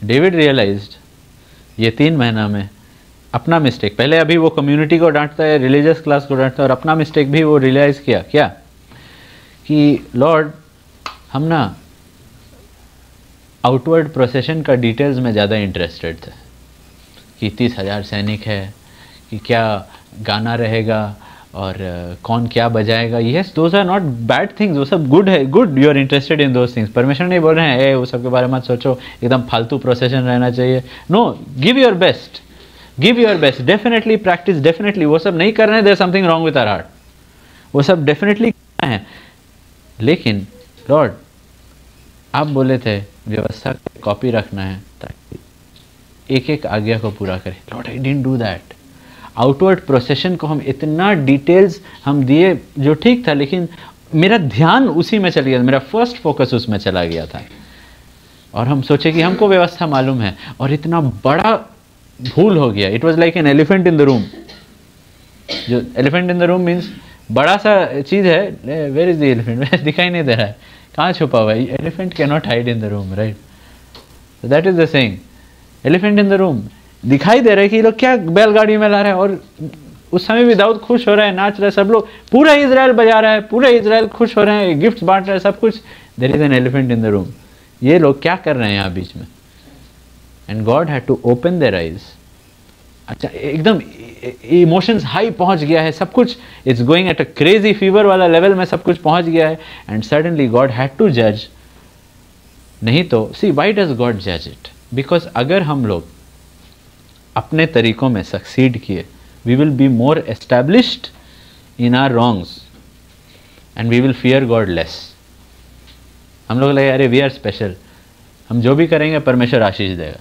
डेविड रियलाइज्ड ये 3 महीना में अपना मिस्टेक, पहले अभी वो कम्युनिटी को डांटता है, रिलीजियस क्लास को डांटता है, और अपना मिस्टेक भी वो रियलाइज़ किया. क्या? कि लॉर्ड, हम ना आउटवर्ड प्रोसेशन का डिटेल्स में ज़्यादा इंटरेस्टेड थे, कि 30,000 सैनिक है, कि क्या गाना रहेगा और कौन क्या बजाएगा. Yes, those are not bad things, वो सब गुड है, good, you are interested in those things. परमेश्वर नहीं बोल रहे हैं वो सब के बारे में मत सोचो, एकदम फालतू प्रोसेशन रहना चाहिए. No, give your best, definitely practice, definitely वो सब नहीं कर रहे हैं, there something wrong with our heart, वो सब डेफिनेटली करना है. लेकिन लॉर्ड, आप बोले थे व्यवस्था की कॉपी रखना है ताकि एक एक आज्ञा को पूरा करें. Lord, I didn't do that. Outward procession को हम इतना डिटेल्स हम दिए, जो ठीक था, लेकिन मेरा ध्यान उसी में चल गया, मेरा फर्स्ट फोकस उसमें चला गया था. और हम सोचे कि हमको व्यवस्था मालूम है, और इतना बड़ा भूल हो गया. It was like an elephant in the room. जो elephant in the room means बड़ा सा चीज़ है, वेयर इज द एलिफेंट, दिखाई नहीं दे रहा है, कहाँ छुपा हुआ है. Elephant can not hide in the room, right? So that is the saying, elephant in the room. दिखाई दे रहा है कि ये लोग क्या बैलगाड़ी में ला रहे हैं, और उस समय भी दाऊद खुश हो रहा है, नाच रहा है, सब लोग, पूरा इजराइल बजा रहा है, पूरा इजराइल खुश हो रहे हैं, गिफ्ट्स बांट रहे हैं, सब कुछ. There is an elephant in the room. ये लोग क्या कर रहे हैं यहाँ बीच में? And God had to open their eyes. अच्छा, एकदम इमोशंस हाई पहुंच गया है, सब कुछ it's going at a crazy fever वाला लेवल में सब कुछ पहुंच गया है. And suddenly God had to जज. नहीं तो सी, व्हाई डज गॉड जज इट? बिकॉज अगर हम लोग अपने तरीकों में सक्सीड किए we will be more established in our wrongs and we will fear God less. हम लोग लगे अरे वी आर स्पेशल, हम जो भी करेंगे परमेश्वर आशीष देगा,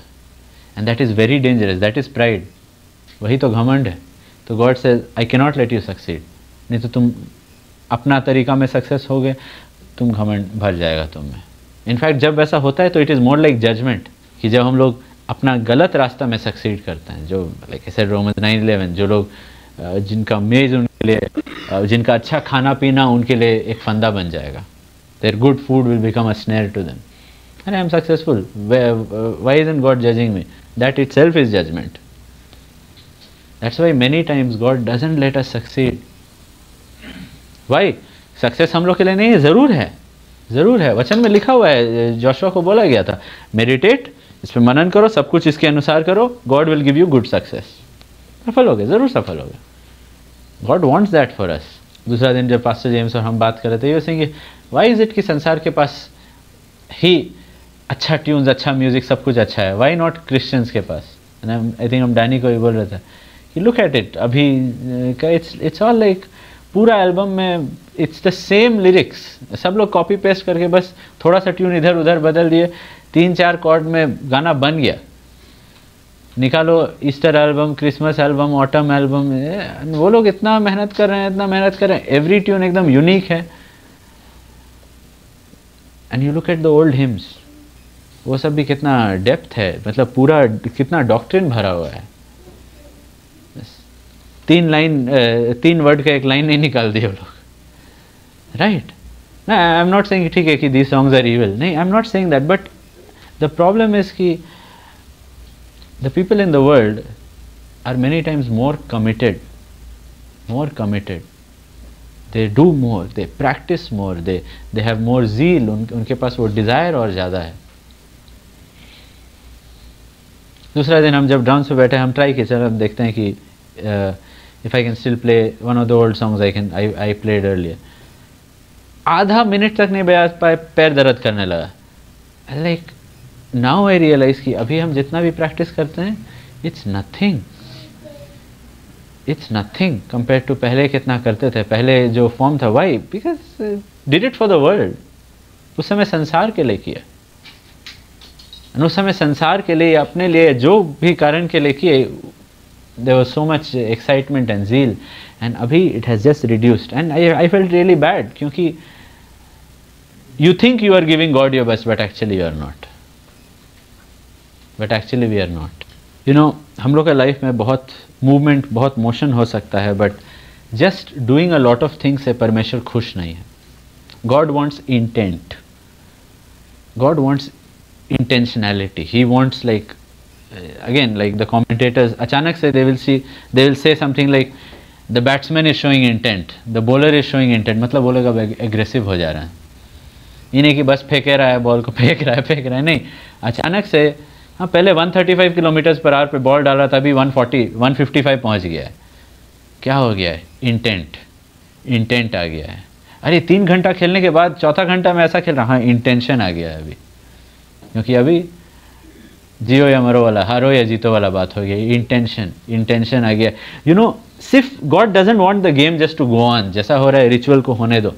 and that is very dangerous, that is pride, वही तो घमंड है. तो God says I can not let you succeed, नहीं तो तुम अपना तरीका में सक्सेस हो गए, तुम घमंड भर जाएगा तुम में. इनफैक्ट जब ऐसा होता है तो it is more like judgement, कि जब हम लोग अपना गलत रास्ता में सक्सीड करते हैं, जो लाइक ऐसे रोमन्स 9:11, जो लोग जिनका मेज उनके लिए, जिनका अच्छा खाना पीना उनके लिए एक फंदा बन जाएगा, their good food will become a snare to them, and I am successful. Why isn't God judging me? That itself is judgment. That's why many times God doesn't let us succeed. Why? Success हम लोग के लिए नहीं है, ज़रूर है, ज़रूर है. वचन में लिखा हुआ है, जोशुआ को बोला गया था, मेडिटेट, इस पर मनन करो, सब कुछ इसके अनुसार करो, God will give you good success. सफल हो गए, ज़रूर सफल हो गए. God wants that for us. दूसरा दिन जब पास्टर जेम्स और हम बात कर रहे थे, ये सेइंग why is it कि संसार के पास ही अच्छा ट्यून्स, अच्छा म्यूजिक, सब कुछ अच्छा है, वाई नॉट क्रिश्चियंस के पास. आई थिंक हम डैनी को भी बोल रहे थे कि लुक एट इट, अभी का इट्स ऑल लाइक पूरा एल्बम में इट्स द सेम लिरिक्स, सब लोग कॉपी पेस्ट करके बस थोड़ा सा ट्यून इधर उधर बदल दिए, 3-4 कॉर्ड में गाना बन गया. निकालो Easter album, Christmas album, autumn album, वो लोग इतना मेहनत कर रहे हैं, इतना मेहनत कर रहे हैं, एवरी ट्यून एकदम यूनिक है. And you look at the old hymns, वो सब भी कितना डेप्थ है, मतलब पूरा कितना डॉक्ट्रिन भरा हुआ है. 3 वर्ड का एक लाइन नहीं निकाल दिए वो लोग, right. I am not saying ठीक है कि दीज सॉन्ग्स आर इविल, नहीं, I am not saying that, but the problem is कि the people in the world are many times more committed, they do more, they practice more, they have more zeal, उनके पास वो desire और ज़्यादा है. दूसरा दिन हम जब डांस पे बैठे, हम ट्राई किए, चलो हम देखते हैं कि if I can still play one of the old songs I played earlier. आधा मिनट तक नहीं बजा पाए, पैर दर्द करने लगा. लाइक नाउ आई रियलाइज कि अभी हम जितना भी प्रैक्टिस करते हैं, इट्स नथिंग कंपेयर टू पहले कितना करते थे. पहले जो फॉर्म था, why? Because did it for the world. उस समय संसार के लिए किया, उस समय संसार के लिए, अपने लिए, जो भी कारण के लिए किए, there was so much excitement and zeal. And अभी it has just reduced, and I felt really bad, क्योंकि you think you are giving God your best, but actually you are not, we are not. You know, हम लोग का life में बहुत movement, बहुत motion हो सकता है, but just doing a lot of things से परमेश्वर खुश नहीं है. God wants intent, God wants intentionality. He wants, like again, like the commentators अचानक से they will say something like the batsman is showing intent, the bowler is showing intent, मतलब बोलेगा aggressive हो जा रहा है. ये नहीं कि बस फेंके रहा है, बॉल को फेंक रहा है, नहीं, अचानक से. हाँ, पहले 135 किलोमीटर पर आवर पे बॉल डाल रहा था, अभी 155 पहुँच गया है. क्या हो गया है? इंटेंट आ गया है. अरे 3 घंटा खेलने के बाद 4था घंटा में ऐसा खेल रहा, हाँ, इंटेंशन आ गया है अभी, क्योंकि अभी जियो या मरो वाला, हारो या जीतो वाला बात हो गई. इंटेंशन आ गया. यू नो, सिर्फ God doesn't want the game just to go on, जैसा हो रहा है रिचुअल को होने दो.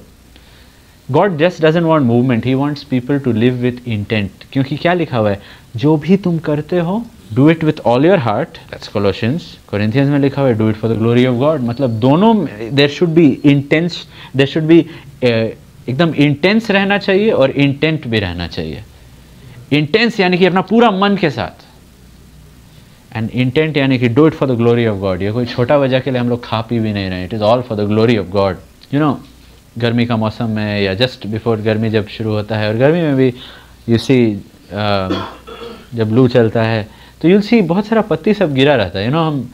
God just doesn't want movement, he wants people to live with intent. क्योंकि क्या लिखा हुआ है, जो भी तुम करते हो, do it with all your heart. That's Colossians. Corinthians में लिखा हुआ है, do it for the glory of God. मतलब दोनों, there should be intense, there should be एकदम इंटेंस रहना चाहिए और इंटेंट भी रहना चाहिए. इंटेंस यानी कि अपना पूरा मन के साथ, एंड इंटेंट यानी कि do it for the glory of God. ये कोई छोटा वजह के लिए हम लोग खा पी भी नहीं रहे, it is all for the glory of God. You know, गर्मी का मौसम में या जस्ट बिफोर गर्मी जब शुरू होता है, और गर्मी में भी यू सी जब लू चलता है तो यूल सी बहुत सारा पत्ती सब गिरा रहता है. यू नो, हम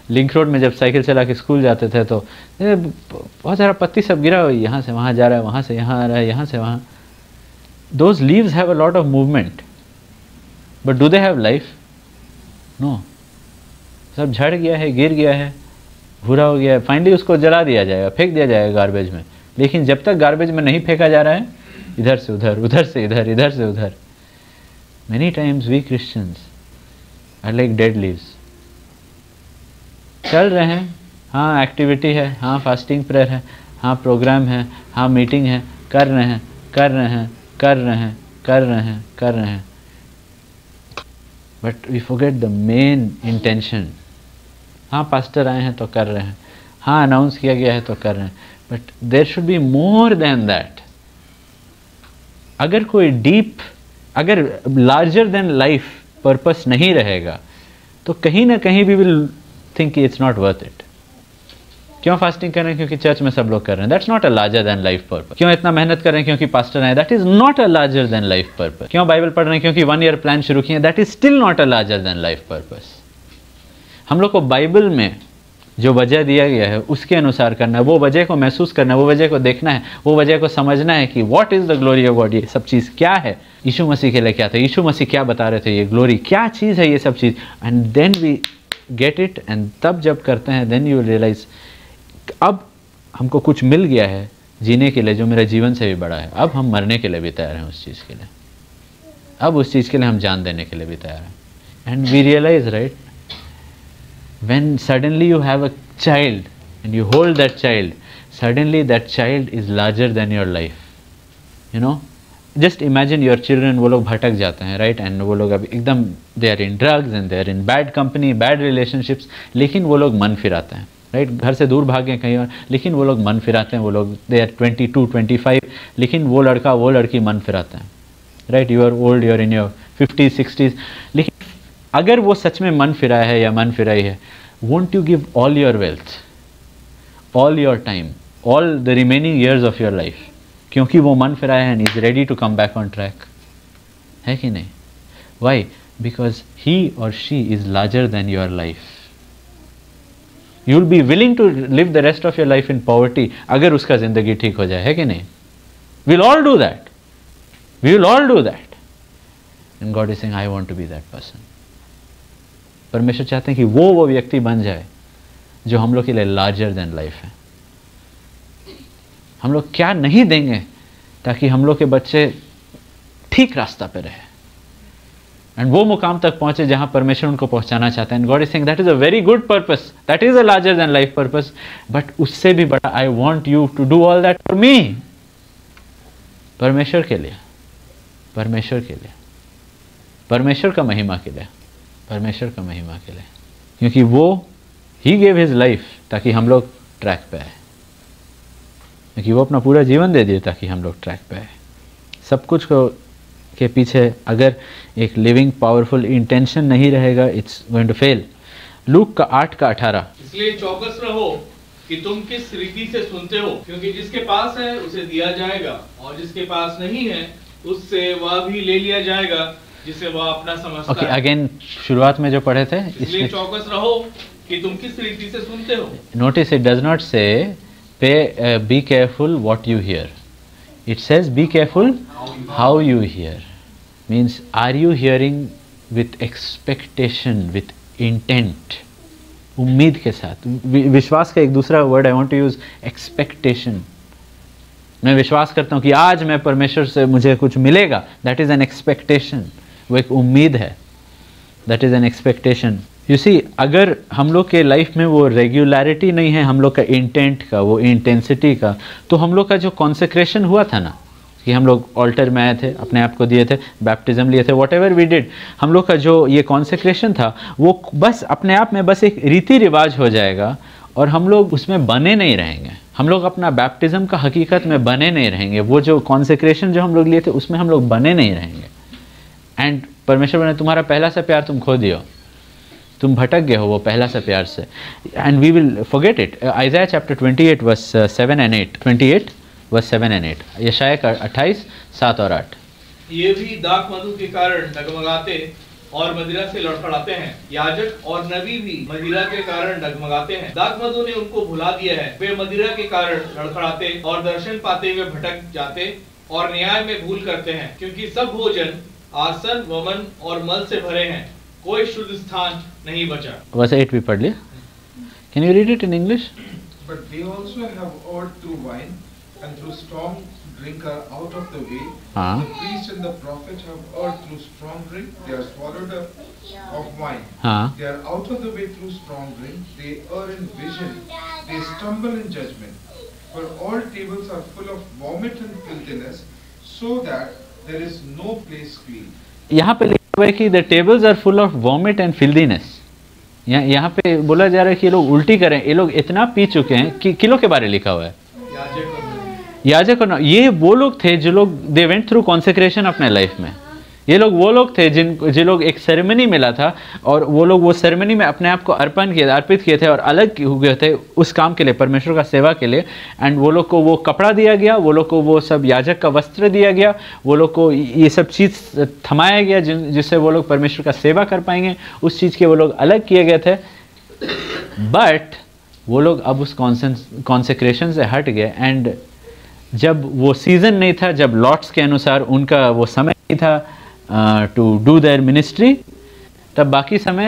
लिंक रोड में जब साइकिल चला के स्कूल जाते थे तो बहुत सारा पत्ती सब गिरा हुआ, यहाँ से वहाँ जा रहा है, वहाँ से यहाँ आ रहा है, यहाँ से वहाँ. Those leaves have a lot of movement, but do they have life? No. सब झड़ गया है, गिर गया है, भूरा हो गया है, फाइनली उसको जला दिया जाएगा, फेंक दिया जाएगा गार्बेज में. लेकिन जब तक गार्बेज में नहीं फेंका जा रहा है, इधर से उधर, उधर से इधर, इधर से उधर. Many times we Christians are like dead leaves. चल रहे हैं, हाँ एक्टिविटी है, हाँ फास्टिंग प्रेयर है, हाँ प्रोग्राम है, हाँ मीटिंग है, कर रहे हैं कर रहे हैं कर रहे हैं कर रहे हैं कर रहे हैं, but we forget the main intention. हाँ पास्टर आए हैं तो कर रहे हैं, हाँ अनाउंस किया गया है तो कर रहे हैं, but there should be more than that. अगर कोई डीप, अगर लार्जर देन लाइफ पर्पस नहीं रहेगा तो कहीं ना कहीं we will think it's not worth it. क्यों फास्टिंग कर रहे हैं? क्योंकि चर्च में सब लोग कर रहे हैं, that's not a larger than life purpose. क्यों इतना मेहनत कर रहे हैं? क्योंकि पास्टर हैं, that is not a larger than life purpose. क्यों बाइबल पढ़ रहे हैं? क्योंकि 1 ईयर प्लान शुरू किए, that is still not a larger than life purpose. हम लोग को बाइबल में जो वजह दिया गया है उसके अनुसार करना है, वो वजह को महसूस करना है, वो वजह को देखना है, वो वजह को समझना है कि what is the glory of God. ये सब चीज़ क्या है, यीशु मसीह के लिए क्या था, यीशु मसीह क्या बता रहे थे, ये ग्लोरी क्या चीज़ है, ये सब चीज़, and then we get it. And तब जब करते हैं देन यू रियलाइज अब हमको कुछ मिल गया है जीने के लिए जो मेरे जीवन से भी बड़ा है। अब हम मरने के लिए भी तैयार हैं उस चीज़ के लिए, अब उस चीज़ के लिए हम जान देने के लिए भी तैयार हैं। And we realise right, when suddenly you have a child and you hold that child, suddenly that child is larger than your life, you know, just imagine your children, वो लोग भटक जाते हैं राइट, एंड वो लोग अभी एकदम they are in drugs and they are in bad company, bad relationships, लेकिन वो लोग मन फिराते हैं राइट, घर से दूर भाग गए कहीं और, लेकिन वो लोग मन फिराते हैं, वो लोग they are 22, 25, लेकिन वो लड़का वो लड़की मन फिराते हैं right. You are old, you are in your 50s 60s, लेकिन अगर वो सच में मन फिराया है या मन फिराई है, won't you give all your wealth, all your time, all the remaining years of your life, क्योंकि वो मन फिराया है and is ready to come back on track, है कि नहीं? Why? Because he or she is larger than your life. You will be willing to live the rest of your life in poverty अगर उसका जिंदगी ठीक हो जाए, है कि नहीं? We'll all do that. We will all do that. And God is saying, I want to be that person. परमेश्वर चाहते हैं कि वो व्यक्ति बन जाए जो हम लोग के लिए लार्जर देन लाइफ है। हम लोग क्या नहीं देंगे ताकि हम लोग के बच्चे ठीक रास्ता पे रहे एंड वो मुकाम तक पहुंचे जहां परमेश्वर उनको पहुंचाना चाहता है। And God is saying that is a very good purpose, that is a larger than life purpose, but उससे भी बड़ा I want you to do all that for me. परमेश्वर के लिए, परमेश्वर के लिए, परमेश्वर का महिमा के लिए, परमेश्वर का महिमा के लिए, क्योंकि वो ही गेव हिज लाइफ ताकि हम लोग ट्रैक पे आए, क्योंकि वो अपना पूरा जीवन दे दिए ताकि हम लोग ट्रैक पे आए। सब कुछ को के पीछे अगर एक लिविंग पावरफुल इंटेंशन नहीं रहेगा, it's going to fail. Luke का 8:18, इसलिए चौकस रहो कि तुम किस रीति से सुनते हो, क्योंकि जिसके पास है उसे दिया जाएगा और जिसके पास नहीं है उससे वह भी ले लिया जाएगा जिसे वह अपना समझता है। अगेन शुरुआत में जो पढ़े थे, इसलिए चौकस रहो कि तुम किस रीति से सुनते हो। Notice it does not say pay be careful what you hear, it says be careful how you hear. Means are you hearing with expectation, with intent, उम्मीद के साथ। विश्वास का एक दूसरा word I want to use, expectation. मैं विश्वास करता हूँ कि आज मैं परमेश्वर से मुझे कुछ मिलेगा, दैट इज एन एक्सपेक्टेशन, वो एक उम्मीद है, that is an expectation. You see, अगर हम लोग के लाइफ में वो रेगुलरिटी नहीं है हम लोग का इंटेंट का, वो इंटेंसिटी का, तो हम लोग का जो कॉन्सेक्रेशन हुआ था ना, कि हम लोग ऑल्टर में आए थे, अपने आप को दिए थे, बैप्टिज्म लिए थे, वॉट एवर वी डिड, हम लोग का जो ये कॉन्सेक्रेशन था वो बस अपने आप में बस एक रीति रिवाज हो जाएगा और हम लोग उसमें बने नहीं रहेंगे। हम लोग अपना बैप्टिज्म का हकीकत में बने नहीं रहेंगे, वो जो कॉन्सेक्रेशन जो हम लोग लिए थे उसमें हम लोग बने नहीं रहेंगे। एंड परमेश्वर ने तुम्हारा पहला सा प्यार तुम खो दियो, तुम भटक गए हो वो पहला सा प्यार से, and we will forget it. Isaiah chapter 28 verse 7 and 8, 28 verse 7 and 8, यशाया का 28 7 और 8। ये भी दाख मधु के कारण डगमगाते और मदिरा से लड़खड़ाते हैं, याजक और नबी भी मदिरा के कारण डगमगाते हैं। दाख मधु ने उनको भुला दिया है, वे मदिरा के कारण लड़खड़ाते और दर्शन पाते हुए भटक जाते और न्याय में भूल करते हैं, क्योंकि सब भोजन आसन वमन और मल से भरे हैं, कोई शुद्ध स्थान नहीं बचा। वर्स 8 भी पढ़ लिया, can you read it in English? But they also have erred through wine and through strong drink are out of the way. हाँ The priest and the prophet have erred through strong drink. They are swallowed up of wine. हाँ They are out of the way through strong drink. They err in vision. They stumble in judgment. For all tables are full of vomit and filthiness, so that there is no place clean. यहाँ पे लिखा हुआ है कि the tables are full of vomit and filthiness. यहाँ पे बोला जा रहा है कि ये लोग उल्टी करें, ये लोग इतना पी चुके हैं कि किलो के बारे लिखा हुआ है, याजक और ये वो लोग थे जो लोग दे वेंट थ्रू कॉन्सेक्रेशन अपने लाइफ में। ये लोग वो लोग थे जो लोग एक सेरेमनी मिला था और वो लोग वो सेरेमनी में अपने आप को अर्पित किए थे और अलग हुए थे उस काम के लिए, परमेश्वर का सेवा के लिए। एंड वो लोग को वो कपड़ा दिया गया, वो लोग को वो सब याजक का वस्त्र दिया गया, वो लोग को ये सब चीज़ थमाया गया जिससे वो लोग परमेश्वर का सेवा कर पाएंगे। उस चीज़ के वो लोग अलग किए गए थे। बट वो लोग अब उस कॉन्सेक्रेशन से हट गए। एंड जब वो सीज़न नहीं था, जब लॉट्स के अनुसार उनका वो समय नहीं था टू डू देयर मिनिस्ट्री, तब बाकी समय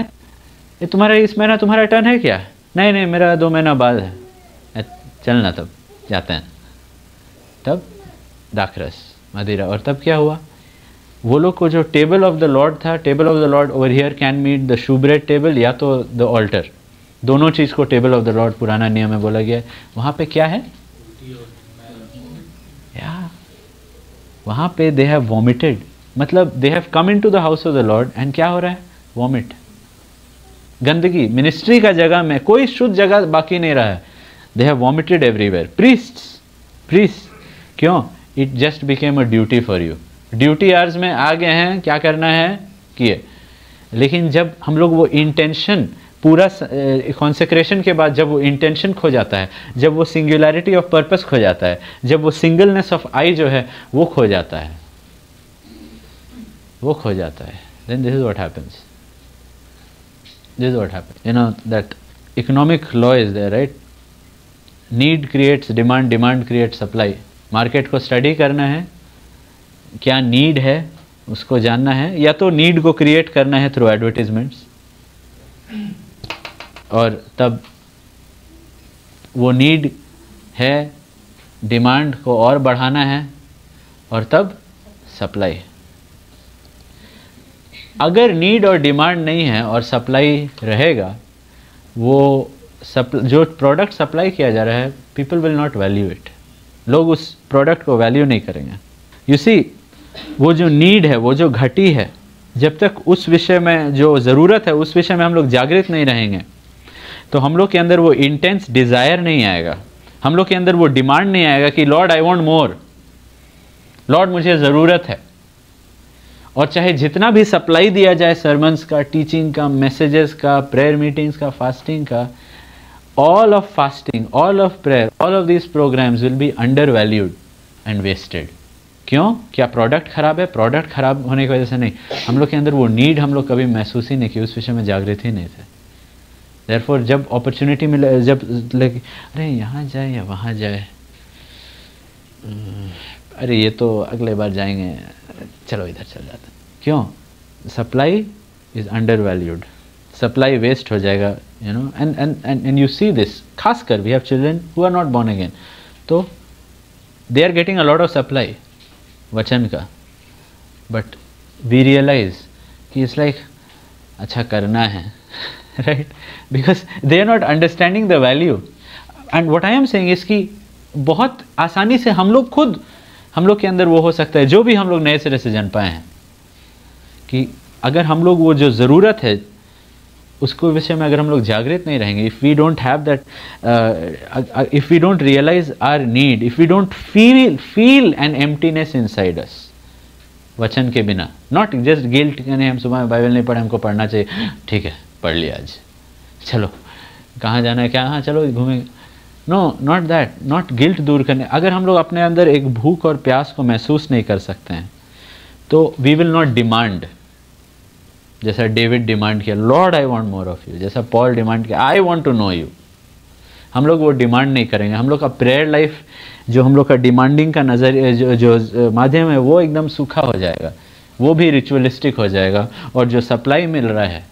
ये तुम्हारा इस महीना तुम्हारा टर्न है क्या? नहीं मेरा 2 महीना बाद है, चलना तब जाते हैं। तब दाखरस मदिरा। और तब क्या हुआ? वो लोग को जो टेबल ऑफ द लॉर्ड था, table of the lord over here can meet the showbread table या तो द ऑल्टर, दोनों चीज़ को टेबल ऑफ द लॉर्ड पुराना नियम में बोला गया है। वहाँ पे क्या है? वहाँ पे दे हैव वॉमिटेड, मतलब they have come into the house of the Lord and क्या हो रहा है? वॉमिट, गंदगी। मिनिस्ट्री का जगह में कोई शुद्ध जगह बाकी नहीं रहा है। They have vomited everywhere. Priest क्यों? It just became a duty for you. Duty hours में आ गए हैं, क्या करना है किए। लेकिन जब हम लोग वो इंटेंशन पूरा कॉन्सेक्रेशन के बाद जब वो इंटेंशन खो जाता है, जब वो सिंगुलैरिटी ऑफ पर्पस खो जाता है, जब वो सिंगलनेस ऑफ आई जो है वो खो जाता है, then this is what happens. You know that economic law is there, right? Need creates demand, demand creates supply. Market को स्टडी करना है, क्या नीड है उसको जानना है, या तो नीड को क्रिएट करना है थ्रू एडवर्टीजमेंट्स, और तब वो नीड है, डिमांड को और बढ़ाना है, और तब सप्लाई। अगर नीड और डिमांड नहीं है और सप्लाई रहेगा, वो जो प्रोडक्ट सप्लाई किया जा रहा है, people will not value it. लोग उस प्रोडक्ट को वैल्यू नहीं करेंगे। यू सी, वो जो नीड है, वो जो घटी है, जब तक उस विषय में जो ज़रूरत है उस विषय में हम लोग जागृत नहीं रहेंगे, तो हम लोग के अंदर वो इंटेंस डिज़ायर नहीं आएगा, हम लोग के अंदर वो डिमांड नहीं आएगा कि Lord I want more, Lord मुझे ज़रूरत है। और चाहे जितना भी सप्लाई दिया जाए सर्मन्स का, टीचिंग का, मैसेजेस का, प्रेयर मीटिंग्स का, फास्टिंग का, all of fasting, all of prayer, all of these programs will be undervalued and wasted. क्यों? क्या प्रोडक्ट खराब है? प्रोडक्ट खराब होने की वजह से नहीं, हम लोग के अंदर वो नीड हम लोग कभी महसूस ही नहीं की, उस विषय में जागृत ही नहीं थे। Therefore जब अपॉर्चुनिटी मिले, जब लगे अरे यहाँ जाए या वहाँ जाए, अरे ये तो अगले बार जाएंगे, चलो इधर चल जाते। क्यों? Supply is undervalued, supply waste हो जाएगा, you know. And you see this, खासकर we have children who are not born again, तो they are getting a lot of supply वचन का, बट वी रियलाइज कि इट्स लाइक अच्छा करना है, right, because they are not understanding the value. And what I am saying is कि बहुत आसानी से हम लोग खुद, हम लोग के अंदर वो हो सकता है, जो भी हम लोग नए सिरे से जान पाए हैं, कि अगर हम लोग वो जो ज़रूरत है उसको विषय में अगर हम लोग जागृत नहीं रहेंगे, if we don't have that, if we don't realise our need, if we don't feel an emptiness inside us, वचन के बिना, नॉट जस्ट गिल्ट कि नहीं हम सुबह में बाइबल नहीं पढ़े, हमको पढ़ना चाहिए, ठीक है पढ़ लिया आज, चलो कहाँ जाना है, क्या, हाँ चलो घूमेंगे, no, not that, not guilt दूर करने। अगर हम लोग अपने अंदर एक भूख और प्यास को महसूस नहीं कर सकते हैं, तो वी विल नॉट डिमांड, जैसा डेविड डिमांड किया, Lord I want more of you, जैसा पॉल डिमांड किया, I want to know you, हम लोग वो डिमांड नहीं करेंगे। हम लोग का प्रेयर लाइफ, जो हम लोग का डिमांडिंग का नज़रिया, जो माध्यम है, वो एकदम सूखा हो जाएगा, वो भी रिचुअलिस्टिक हो जाएगा, और जो सप्लाई मिल रहा है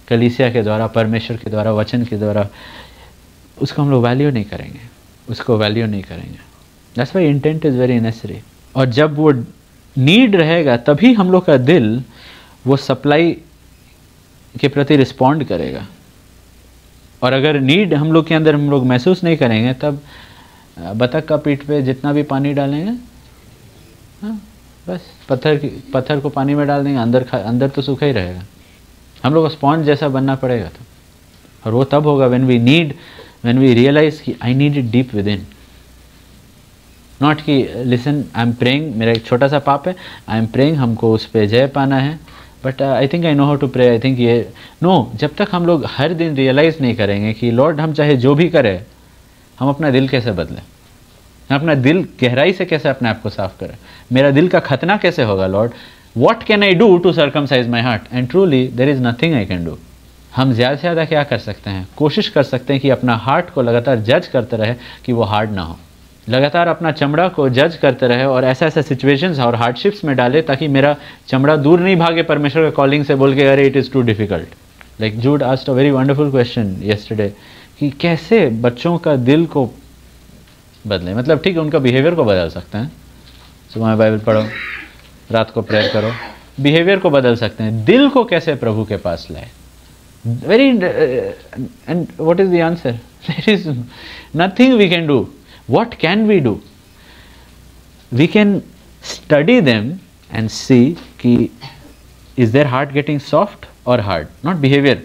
कलीसिया के द्वारा, परमेश्वर के द्वारा, वचन के द्वारा, उसको हम लोग वैल्यू नहीं करेंगे, उसको वैल्यू नहीं करेंगे। That's why intent is very necessary. और जब वो नीड रहेगा तभी हम लोग का दिल वो सप्लाई के प्रति रिस्पॉन्ड करेगा। और अगर नीड हम लोग के अंदर हम लोग महसूस नहीं करेंगे तब बतख का पीठ पे जितना भी पानी डालेंगे, हाँ बस पत्थर को पानी में डाल देंगे, अंदर तो सूखा ही रहेगा। हम लोग को स्पॉन्ज जैसा बनना पड़ेगा तो, और वो तब होगा व्हेन वी रियलाइज कि I need it deep with in. Not कि लिसन आई एम प्रेइंग, मेरा एक छोटा सा पाप है, आई एम प्रेइंग, हमको उस पर जय पाना है, but I think I know how to pray, I think ये नो। जब तक हम लोग हर दिन रियलाइज़ नहीं करेंगे कि लॉर्ड हम चाहे जो भी करें, हम अपना दिल कैसे बदलें, हम अपना दिल गहराई से कैसे अपने आप को साफ करें, मेरा दिल का खतना कैसे होगा Lord, what can I do to circumcise my heart, and truly there is nothing I can do. हम ज़्यादा से ज़्यादा क्या कर सकते हैं, कोशिश कर सकते हैं कि अपना हार्ट को लगातार जज करते रहे कि वो हार्ड ना हो, लगातार अपना चमड़ा को जज करते रहे और ऐसा सिचुएशंस और हार्डशिप्स में डाले ताकि मेरा चमड़ा दूर नहीं भागे परमेश्वर के कॉलिंग से बोल के अरे it is too difficult. Like Jude asked a very wonderful question yesterday कि कैसे बच्चों का दिल को बदले। मतलब ठीक है उनका बिहेवियर को बदल सकते हैं, सुबह में बाइबल पढ़ो, रात को प्रेयर करो, बिहेवियर को बदल सकते हैं, दिल को कैसे प्रभु के पास लाए। Very and what is the answer, there is nothing we can do. What can we do? We can study them and see कि is their heart getting soft or hard, not behavior,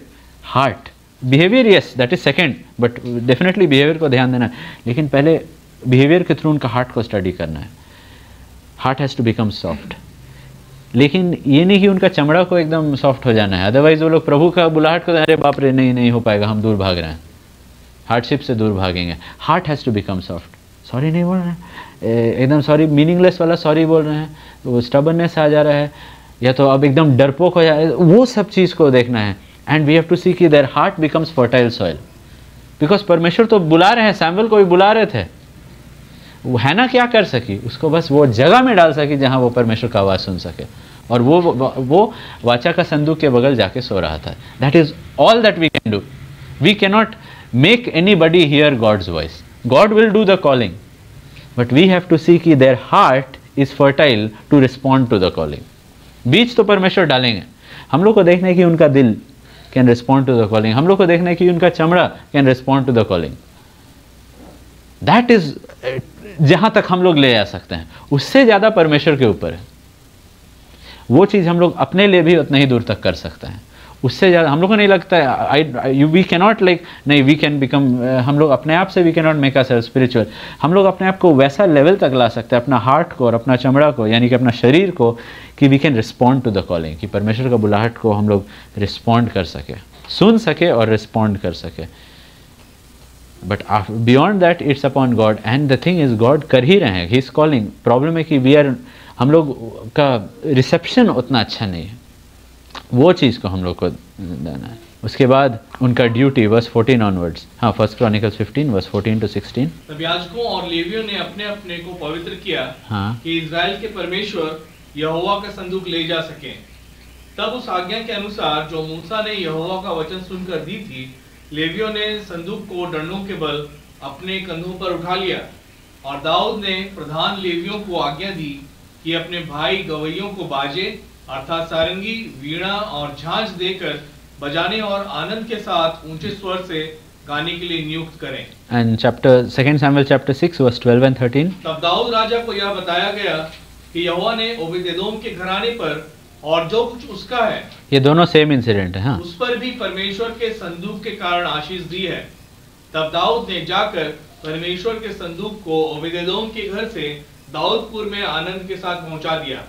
heart. Behavior yes, that is second, but definitely behavior को ध्यान देना है, लेकिन पहले behavior के through उनका heart को study करना है। Heart has to become soft. लेकिन ये नहीं कि उनका चमड़ा को एकदम सॉफ्ट हो जाना है, अदरवाइज वो लोग प्रभु का बुलाहट को अरे बाप रे नहीं हो पाएगा, हम दूर भाग रहे हैं, हार्डशिप से दूर भागेंगे। Heart has to become soft. Sorry नहीं बोल रहे हैं, एकदम सॉरी मीनिंगलेस वाला सॉरी बोल रहे हैं, वो स्टबर्ननेस आ जा रहा है, या तो अब एकदम डरपोक हो जाए, वो सब चीज़ को देखना है। एंड वी हैव टू सी कि their heart becomes fertile soil, because परमेश्वर तो बुला रहे हैं, सैमुअल को भी बुला रहे थे, वो है ना क्या कर सकी, उसको बस वो जगह में डाल सकी जहाँ वो परमेश्वर का आवाज़ सुन सके, और वो वाचा का संदूक के बगल जाके सो रहा था। That is all that we can do. We cannot make anybody hear God's voice. God will do the calling, but we have to see कि their heart is fertile to respond to the calling. बीज तो परमेश्वर डालेंगे, हम लोग को देखना है कि उनका दिल can respond to the calling, हम लोग को देखना है कि उनका चमड़ा can respond to the calling. That is जहाँ तक हम लोग ले जा सकते हैं, उससे ज़्यादा परमेश्वर के ऊपर है। वो चीज़ हम लोग अपने लिए भी उतना ही दूर तक कर सकते हैं, उससे ज़्यादा हम लोग को नहीं लगता है। वी कैनॉट लाइक नहीं वी कैन बिकम, हम लोग अपने आप से we cannot make us spiritual. हम लोग अपने आप को वैसा लेवल तक ला सकते हैं, अपना हार्ट को और अपना चमड़ा को, यानी कि अपना शरीर को, कि we can respond to the calling, कि परमेश्वर का बुलाहट को हम लोग रिस्पॉन्ड कर सके, सुन सके और रिस्पॉन्ड कर सके। But beyond that it's upon God, and the thing is God कर ही रहे हैं, ही इज कॉलिंग। प्रॉब्लम है कि हम लोग का रिसेप्शन उतना अच्छा नहीं है, वो चीज़ को हम लोग को देना है। उसके बाद उनका ड्यूटी वर्स 14 ऑनवर्ड्स, हाँ फर्स्ट क्रॉनिकल्स 15 वर्स 14 to 16। तब याजकों और लेवियों ने अपने अपने को पवित्र किया, हाँ, कि इज़राइल के परमेश्वर यहोवा का संदूक ले जा सके। तब उस आज्ञा के अनुसार जो मूसा ने यहोवा का वचन सुनकर दी थी, लेवियों ने संदूक को डंडों के बल अपने कंधों पर उठा लिया। और दाऊद ने प्रधान लेवियों को आज्ञा दी कि अपने भाई गवैयों को बाजे अर्थात सारंगी, वीणा और झांझ देकर बजाने और आनंद के साथ ऊंचे स्वर से गाने के लिए नियुक्त करें। And chapter 2 Samuel chapter 6 verse 12 and 13। तब दाऊद राजा को यह बताया गया कि यहोवा ने ओबेदेदोम के घराने पर और जो कुछ उसका है, ये दोनों सेम इंसिडेंट है, हाँ, उस पर भी परमेश्वर के संदूक के कारण आशीष दी है। तब दाऊद ने जाकर परमेश्वर के संदूक को ओबेदेदोम के घर से दाऊदपुर में आनंद के साथ पहुंचा दिया।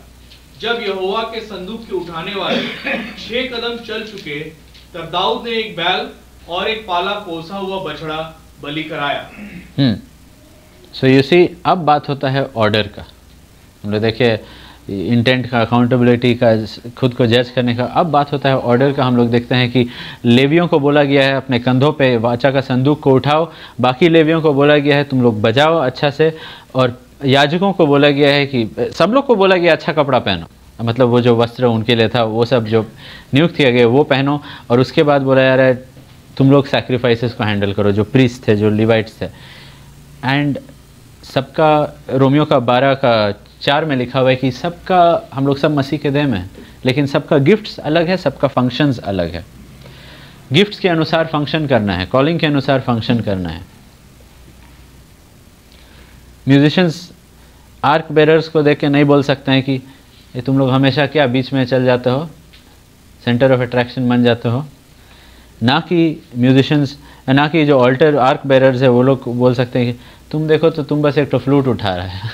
जब यहोवा के संदूक के उठाने वाले 6 कदम चल चुके, तब दाऊद ने एक बैल और एक पाला पोसा हुआ बछड़ा बलि कराया। सो यू सी, अब बात होता है ऑर्डर का। हम लोग देखिए इंटेंट का, अकाउंटेबिलिटी का, खुद को जज करने का। अब बात होता है ऑर्डर का। हम लोग देखते हैं कि लेवियों को बोला गया है अपने कंधों पे वाचा का संदूक को उठाओ, बाकी लेवियों को बोला गया है तुम लोग बजाओ अच्छा से, और याजकों को बोला गया है कि सब लोग को बोला गया अच्छा कपड़ा पहनो, मतलब वो जो वस्त्र उनके लिए था वो सब जो नियुक्त किया गया वो पहनो। और उसके बाद बोला जा रहा है तुम लोग सैक्रिफाइसेस को हैंडल करो, जो प्रीस्ट थे, जो लिवाइट्स थे। एंड सबका, रोमियो का 12:4 में लिखा हुआ है कि सबका, हम लोग सब मसीह के देह में हैं, लेकिन सबका गिफ्ट्स अलग है, सबका फंक्शंस अलग है। गिफ्ट्स के अनुसार फंक्शन करना है, कॉलिंग के अनुसार फंक्शन करना है। म्यूजिशियंस आर्क बेरर्स को देख के नहीं बोल सकते हैं कि ये तुम लोग हमेशा क्या बीच में चल जाते हो, सेंटर ऑफ अट्रैक्शन बन जाते हो। ना कि म्यूजिशियंस, ना कि जो ऑल्टर आर्क बेरर्स है वो लोग बोल सकते हैं कि तुम देखो तो तुम बस एक तो फ्लूट उठा रहा है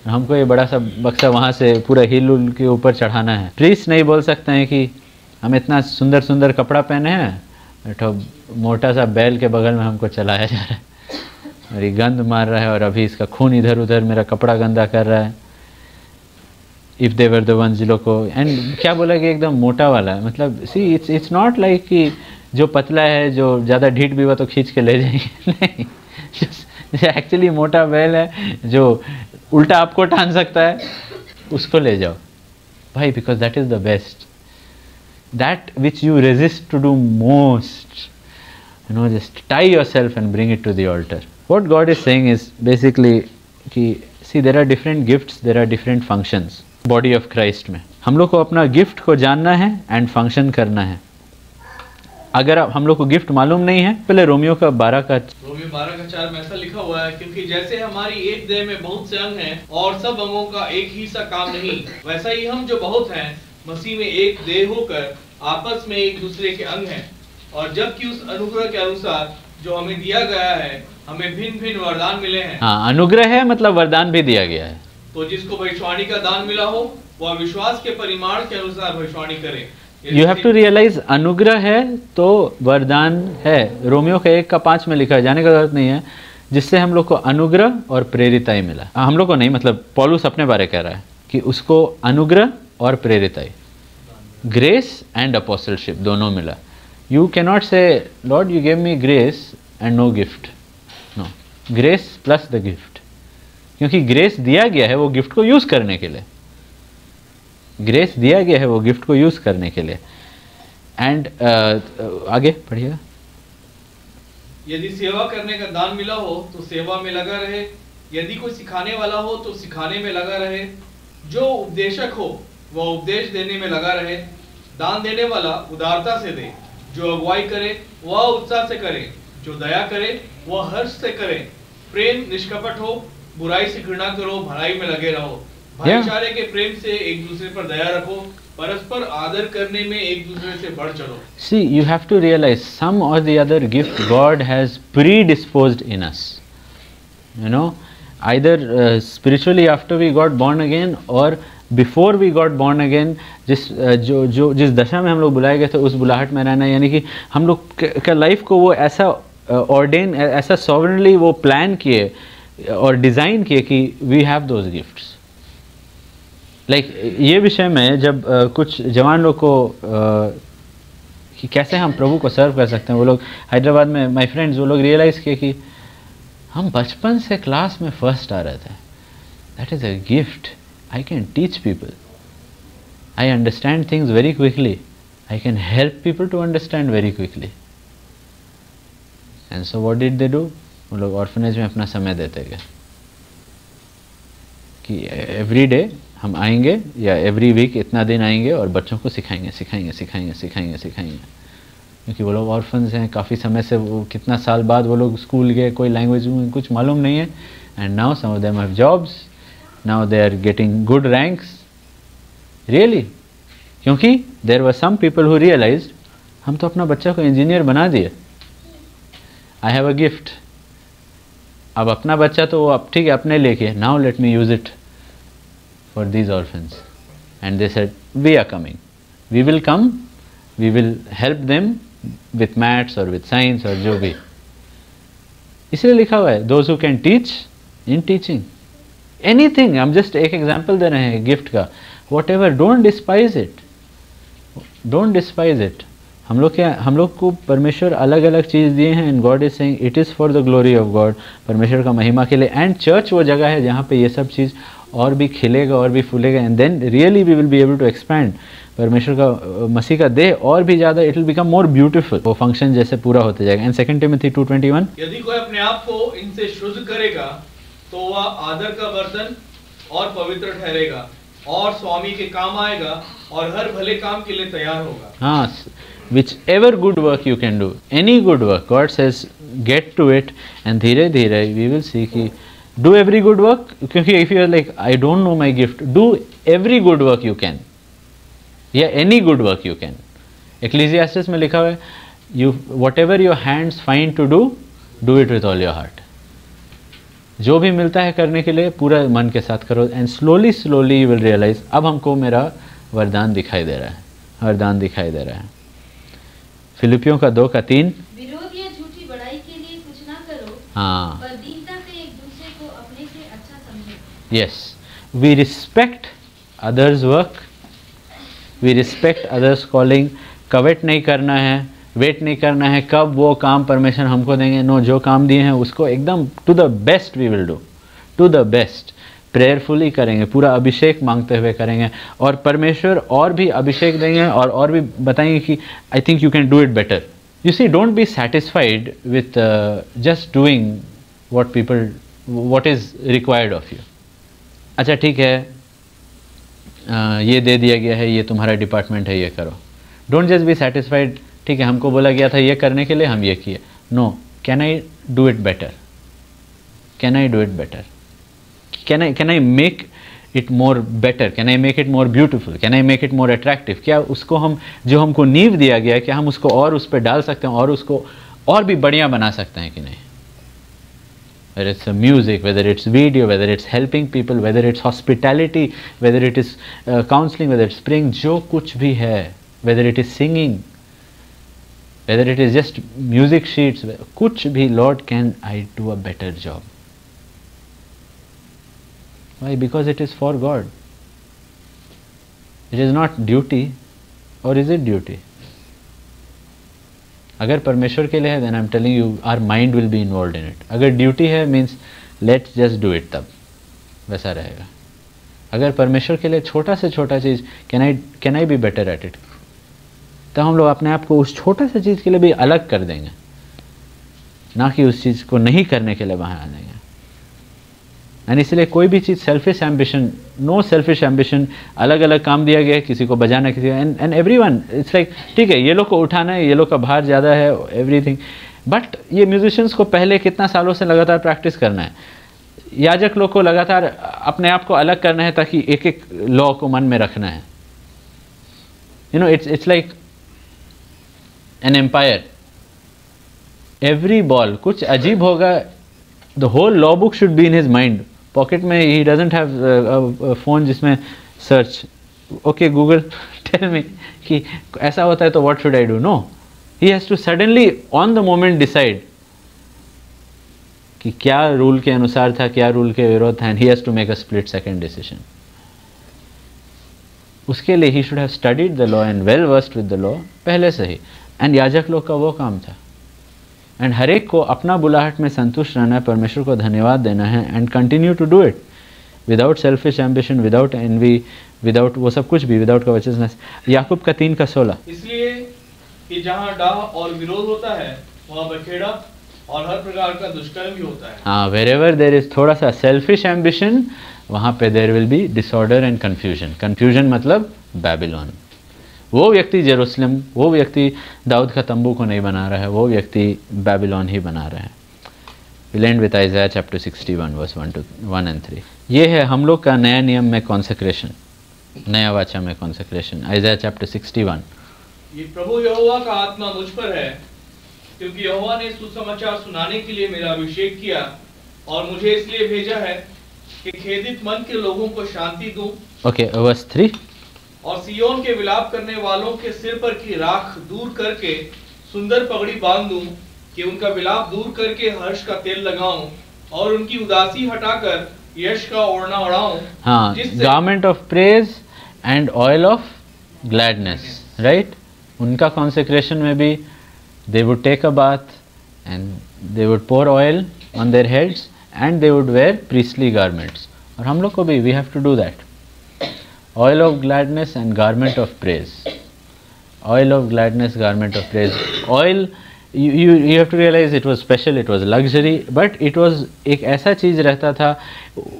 हमको ये बड़ा सा बक्सा वहाँ से पूरा हिल उल के ऊपर चढ़ाना है। प्रीस्ट नहीं बोल सकते हैं कि हम इतना सुंदर सुंदर कपड़ा पहने हैं, तो मोटा सा बैल के बगल में हमको चलाया जा रहा है और ये गंद मार रहा है और अभी इसका खून इधर उधर मेरा कपड़ा गंदा कर रहा है। If they were the ones जिलो को, एंड क्या बोला कि एकदम मोटा वाला है, मतलब सी इट्स नॉट लाइक कि जो पतला है, जो ज़्यादा ढीठ भी हुआ तो खींच के ले जाएंगे नहीं, एक्चुअली मोटा बैल है जो उल्टा आपको टान सकता है, उसको ले जाओ भाई, because that is the best, that which you resist to do most, you know, just tie yourself and bring it to the altar. What God is saying is basically कि see there are different gifts, there are different functions body of Christ में। हम लोग को अपना gift को जानना है and function करना है। अगर हम लोग को गिफ्ट मालूम नहीं है, पहले रोमियो का 12:4 में ऐसा लिखा हुआ है, क्योंकि जैसे हमारी एक देह में बहुत से अंग हैं और सब अंगों का एक ही सा काम नहीं, वैसा ही हम जो बहुत हैं मसीह में एक देह होकर आपस में एक दूसरे के अंग हैं, और जबकि उस अनुग्रह के अनुसार जो हमें दिया गया है हमें भिन्न भिन्न वरदान मिले हैं। हाँ, अनुग्रह है मतलब वरदान भी दिया गया है। तो जिसको भविष्यवाणी का दान मिला हो वह विश्वास के परिमाण के अनुसार भविष्यवाणी करे। यू हैव टू रियलाइज अनुग्रह है तो वरदान है। रोमियो के 1:5 में लिखा है, जाने का जरूरत नहीं है, जिससे हम लोग को अनुग्रह और प्रेरिताई मिला। हम लोग को नहीं, मतलब पौलुस अपने बारे कह रहा है कि उसको अनुग्रह और प्रेरिताई, ग्रेस एंड अपोस्टलशिप दोनों मिला। You cannot say, Lord, you gave me grace and no gift. No, grace plus the gift. क्योंकि ग्रेस दिया गया है वो गिफ्ट को यूज करने के लिए, ग्रेस दिया गया है वो गिफ्ट को यूज करने के लिए। एंड आगे पढ़िएगा। यदि सेवा करने का दान मिला हो तो सेवा में लगा रहे, यदि कोई सिखाने वाला हो तो सिखाने में लगा रहे, जो उपदेशक हो वह उपदेश देने में लगा रहे, दान देने वाला उदारता से दे, जो अगुवाई करे वह उत्साह से करे, जो दया करे वह हर्ष से करे, प्रेम निष्कपट हो, बुराई से घृणा करो, भलाई में लगे रहो, भाईचारे के प्रेम से एक दूसरे पर दया रखो, परस्पर आदर करने में एक दूसरे से बढ़ चलो। See, you have to realize some or the other gift God has predisposed in us. You know, either spiritually after we got born again or before we got born again, जिस दशा में हम लोग बुलाए गए थे उस बुलाहट में रहना, यानी कि हम लोग का लाइफ को वो ऐसा ऑर्डेन, ऐसा सॉवरेनली वो प्लान किए और डिज़ाइन किए कि we have those gifts. Like ये विषय में जब कुछ जवान लोग को कि कैसे हम प्रभु को सर्व कर सकते हैं, वो लोग हैदराबाद में माय फ्रेंड्स, वो लोग रियलाइज़ किए कि हम बचपन से क्लास में फर्स्ट आ रहे थे, that is a gift. I can teach people. I understand things very quickly. I can help people to understand very quickly. And so what did they do? वो लोग ऑर्फनेज में अपना समय देते गए कि एवरी डे हम आएंगे या एवरी वीक इतना दिन आएंगे और बच्चों को सिखाएंगे सिखाएंगे सिखाएंगे सिखाएंगे सिखाएंगे, क्योंकि वो लोग ऑर्फन्स हैं, काफ़ी समय से, वो कितना साल बाद वो लोग स्कूल गए, कोई लैंग्वेज में कुछ मालूम नहीं है, and now some of them have jobs, now they are getting good ranks, really, क्योंकि there were some people who realized हम तो अपना बच्चा को इंजीनियर बना दिए, I have a gift, अब अपना बच्चा तो वो अब ठीक है अपने लेके, now let me use it for these orphans, and they said we are coming, we will come, we will help them with maths or with science or जो भी, इसलिए लिखा हुआ है those who can teach in teaching anything. हम just एक example दे रहे हैं गिफ्ट का, what ever, don't despise it, don't despise it. हम लोग को परमेश्वर अलग अलग चीज़ दिए हैं, and God is saying it is for the glory of God, परमेश्वर का महिमा के लिए। एंड चर्च वो जगह है जहाँ पे ये सब चीज़ और भी खिलेगा और भी फूलेगा, and then really we will be able to expand परमेश्वर का मसीह का देह और भी ज़्यादा it will become more beautiful, वो फंक्शन जैसे पूरा होते जाएगा। एंड 2 टिमोथी 2:21, यदि कोई अपने आप को इनसे शुद्ध करेगा तो वह आदर का बर्तन और पवित्र ठहरेगा और स्वामी के काम आएगा और हर भले काम के लिए तैयार होगा। हाँ, whichever good work you can do, any good work, God says get to it, and धीरे धीरे we will see कि do every good work, क्योंकि if you are like I don't know my gift, do every good work you can, या any good work you can. Ecclesiastes में लिखा हुआ है you whatever your hands find to do, do it with all your heart. जो भी मिलता है करने के लिए पूरा मन के साथ करो, and slowly slowly you will realise अब हमको मेरा वरदान दिखाई दे रहा है, वरदान दिखाई दे रहा है। फिलिपियों का 2:3, विरोध या झूठी बड़ाई के लिए कुछ ना करो, हाँ, पर दीनता से एक दूसरे को अपने से अच्छा समझो। Yes, we respect others work, we respect others calling. Covet नहीं करना है, वेट नहीं करना है कब वो काम परमेश्वर हमको देंगे। नो, जो काम दिए हैं उसको एकदम to the best we will do, to the best, prayerfully करेंगे, पूरा अभिषेक मांगते हुए करेंगे, और परमेश्वर और भी अभिषेक देंगे और भी बताएंगे कि I think you can do it better. You see, don't be satisfied with just doing what is required of you. अच्छा ठीक है, ये दे दिया गया है, ये तुम्हारा डिपार्टमेंट है, ये करो। डोंट जस्ट बी सेटिस्फाइड, ठीक है हमको बोला गया था ये करने के लिए, हम ये किए। No, can I do it better, can I do it better, can I make it more better, can I make it more beautiful, can I make it more attractive. क्या उसको हम जो हमको नींव दिया गया है क्या हम उसको और उस पर डाल सकते हैं और उसको और भी बढ़िया बना सकते हैं कि नहीं। whether it's music, whether it's video, whether it's helping people, whether it's hospitality, whether it is counseling, whether it's praying, जो कुछ भी है, whether it is singing, whether it is just music sheets, कुछ भी, Lord, can I do a better job? Why? Because it is for God. It is not duty, or is it duty? अगर परमेश्वर के लिए है, then I'm telling you, our mind will be involved in it. अगर duty है, means let's just do it, तब वैसा रहेगा। अगर परमेश्वर के लिए छोटा से छोटा चीज़, can I be better at it, तो हम लोग अपने आप को उस छोटा सा चीज़ के लिए भी अलग कर देंगे, ना कि उस चीज़ को नहीं करने के लिए बहाना देंगे। एंड इसलिए कोई भी चीज़ selfish ambition, no selfish ambition. अलग अलग काम दिया गया है, किसी को बजाना, किसी एंड एवरीवन, इट्स लाइक ठीक है ये लोग को उठाना है, ये लोग का भार ज़्यादा है, एवरीथिंग। बट ये म्यूजिशियंस को पहले कितना सालों से लगातार प्रैक्टिस करना है, याजक लोग को लगातार अपने आप को अलग करना है ताकि एक एक लॉ को मन में रखना है। You know, it's like an empire. Every ball कुछ अजीब होगा, the whole law book should be in his mind. Pocket में ही डजंट हैव फोन जिसमें search, okay Google tell me कि ऐसा होता है तो what should I do. No, he has to suddenly on the moment decide कि क्या रूल के अनुसार था, क्या रूल के विरोध था, and he has to make a split second decision. उसके लिए he should have studied the law and well versed with the law पहले से ही। एंड याजक लोग का वो काम था। एंड हर एक को अपना बुलाहट में संतुष्ट रहना है, परमेश्वर को धन्यवाद देना है, and continue to do it without selfish ambition, without envy, without वो सब कुछ भी, विदाउट कवचनेस। याकूब का 3:16, इसलिए कि जहाँ डाह और विरोध होता है वहाँ बखेड़ा और हर प्रकार का दुष्कर्म भी होता है। हाँ, वेर एवर देर इज थोड़ा सा सेल्फिश एम्बिशन, वहाँ पे there will be disorder and confusion. Confusion मतलब बैबिलोन। वो व्यक्ति जेरूसलम, वो व्यक्ति दाऊद का तंबू को नहीं बना रहा है, वो व्यक्ति बैबिलोन ही बना रहा है। We'll end with Isaiah chapter 61 verse 1 and 3। ये है हम लोग का नया नियम में कॉन्सेक्रेशन, नया वाचा में कॉन्सेक्रेशन। Isaiah chapter 61। ये प्रभु यहोवा का आत्मा मुझ पर है, क्योंकि यहोवा ने सुसमाचार सुनाने के लिए मेरा अभिषेक किया और मुझे इसलिए भेजा है कि खेदित मन के लोगों को शांति दूं। Okay, verse 3। और सियोन के विलाप करने वालों के सिर पर की राख दूर करके सुंदर पगड़ी बांध दूं, कि उनका विलाप दूर करके हर्ष का तेल लगाऊं और उनकी उदासी हटाकर यश का ओढ़ना ओढ़ाऊं। हाँ, garment of praise and oil of gladness, right. उनका कॉन्सेक्रेशन में भी they would take a bath and they would pour oil on their heads and they would wear priestly garments. और हम लोग को भी we have to do that. Oil of gladness and garment of praise. Oil of gladness, garment of praise. Oil, you have to realize it was special, it was luxury, but it was एक ऐसा चीज़ रहता था,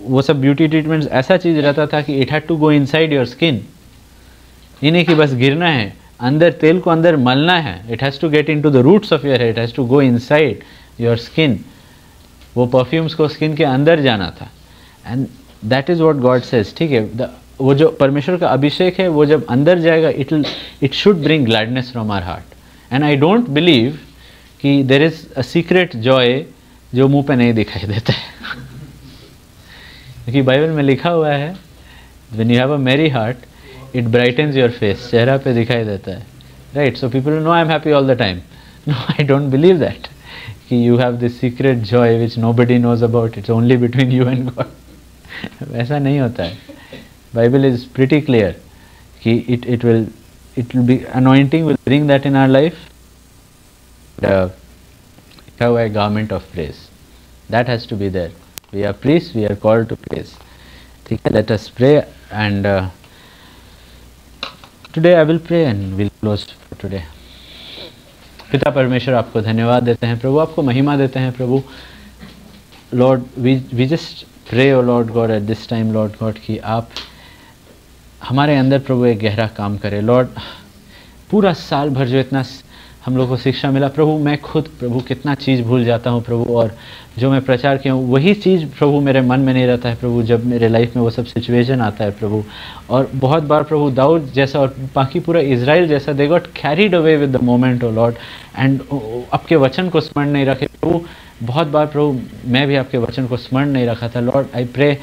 वो सब beauty treatments ऐसा चीज़ रहता था कि it had to go inside your skin. ये नहीं कि बस गिरना है, अंदर तेल को अंदर मलना है. It has to get into the roots of your hair, it has to go inside your skin. वो परफ्यूम्स को स्किन के अंदर जाना था. And that is what God says. ठीक है, वो जो परमेश्वर का अभिषेक है वो जब अंदर जाएगा it should bring gladness from our heart. And I don't believe कि there is a secret joy जो मुंह पे नहीं दिखाई देता है. क्योंकि बाइबल में लिखा हुआ है when you have a merry heart it brightens your face. चेहरा पे दिखाई देता है. Right? So people know I am happy all the time. No, I don't believe that. कि you have this secret joy which nobody knows about. It's only between you and God. वैसा नहीं होता है. Bible is pretty clear कि it will be anointing will bring that in our life. Have a garment of praise that has to be there. We are priests, we are called to praise. ठीक है, let us pray and today I will pray and we'll close for today. पिता परमेश्वर आपको धन्यवाद देते हैं प्रभु, आपको महिमा देते हैं प्रभु. Lord, we just pray oh Lord God at this time Lord God कि आप हमारे अंदर प्रभु एक गहरा काम करे. लॉर्ड, पूरा साल भर जो इतना हम लोग को शिक्षा मिला प्रभु, मैं खुद प्रभु कितना चीज़ भूल जाता हूँ प्रभु, और जो मैं प्रचार किया हूँ वही चीज़ प्रभु मेरे मन में नहीं रहता है प्रभु जब मेरे लाइफ में वो सब सिचुएशन आता है प्रभु. और बहुत बार प्रभु दाऊद जैसा और बाकी पूरा इजराइल जैसा they got carried away with the moment O Lord and आपके वचन को स्मरण नहीं रखे प्रभु. बहुत बार प्रभु मैं भी आपके वचन को स्मरण नहीं रखा था. लॉर्ड आई प्रे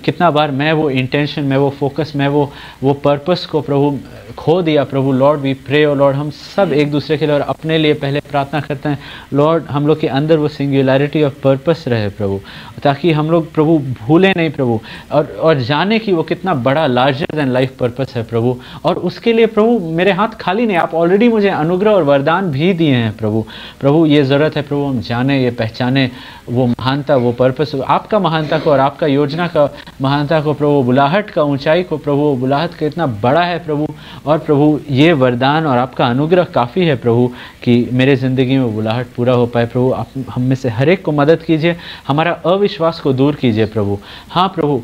कितना बार मैं वो इंटेंशन, मैं वो फोकस, मैं वो पर्पस को प्रभु खो दिया प्रभु. Lord we pray O lord, हम सब एक दूसरे के लिए और अपने लिए पहले प्रार्थना करते हैं लॉर्ड, हम लोग के अंदर वो सिंगुलैरिटी ऑफ पर्पस रहे प्रभु, ताकि हम लोग प्रभु भूले नहीं प्रभु, और जाने कि वो कितना बड़ा लार्जर देन लाइफ पर्पस है प्रभु. और उसके लिए प्रभु मेरे हाथ खाली नहीं, आप ऑलरेडी मुझे अनुग्रह और वरदान भी दिए हैं प्रभु. प्रभु ये ज़रूरत है प्रभु हम जाने, ये पहचाने वो महानता, वो पर्पस, आपका महानता को और आपका योजना का महानता को प्रभु, बुलाहट का ऊंचाई को प्रभु, बुलाहट का इतना बड़ा है प्रभु. और प्रभु ये वरदान और आपका अनुग्रह काफ़ी है प्रभु कि मेरे ज़िंदगी में बुलाहट पूरा हो पाए प्रभु. आप हम में से हर एक को मदद कीजिए, हमारा अविश्वास को दूर कीजिए प्रभु. हाँ प्रभु,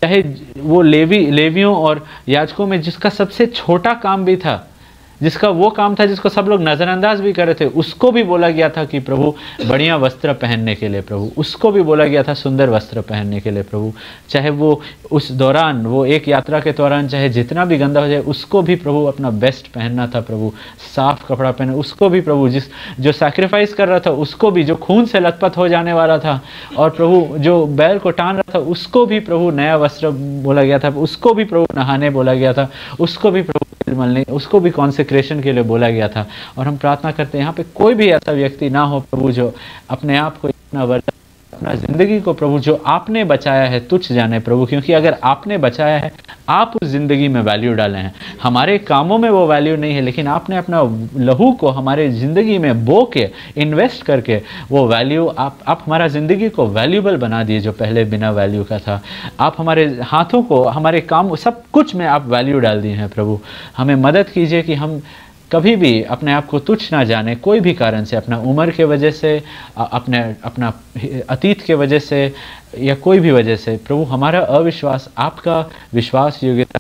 चाहे वो लेवियों और याजकों में जिसका सबसे छोटा काम भी था, जिसका वो काम था जिसको सब लोग नज़रअंदाज भी कर रहे थे, उसको भी बोला गया था कि प्रभु बढ़िया वस्त्र पहनने के लिए प्रभु, उसको भी बोला गया था सुंदर वस्त्र पहनने के लिए प्रभु. चाहे वो उस दौरान, वो एक यात्रा के दौरान चाहे जितना भी गंदा हो जाए, उसको भी प्रभु अपना बेस्ट पहनना था प्रभु, साफ कपड़ा पहने. उसको भी प्रभु जो सैक्रिफाइस कर रहा था, उसको भी जो खून से लथपथ हो जाने वाला था, और प्रभु जो बैल को टान रहा था, उसको भी प्रभु नया वस्त्र बोला गया था, उसको भी प्रभु नहाने बोला गया था, उसको भी प्रभु मलने, उसको भी कॉन्सेक्रेशन के लिए बोला गया था. और हम प्रार्थना करते हैं यहाँ पे कोई भी ऐसा व्यक्ति ना हो प्रभु जो अपने आप को इतना वरदान, अपना ज़िंदगी को प्रभु जो आपने बचाया है तुच्छ जाने प्रभु, क्योंकि अगर आपने बचाया है, आप उस ज़िंदगी में वैल्यू डाले हैं. हमारे कामों में वो वैल्यू नहीं है, लेकिन आपने अपना लहू को हमारे ज़िंदगी में बो के, इन्वेस्ट करके वो वैल्यू, आप हमारा ज़िंदगी को वैल्यूबल बना दिए जो पहले बिना वैल्यू का था. आप हमारे हाथों को, हमारे काम, सब कुछ में आप वैल्यू डाल दिए हैं प्रभु. हमें मदद कीजिए कि हम कभी भी अपने आप को तुच्छ ना जाने, कोई भी कारण से, अपना उम्र के वजह से, अपना अतीत के वजह से, या कोई भी वजह से प्रभु हमारा अविश्वास, आपका विश्वास योग्यता,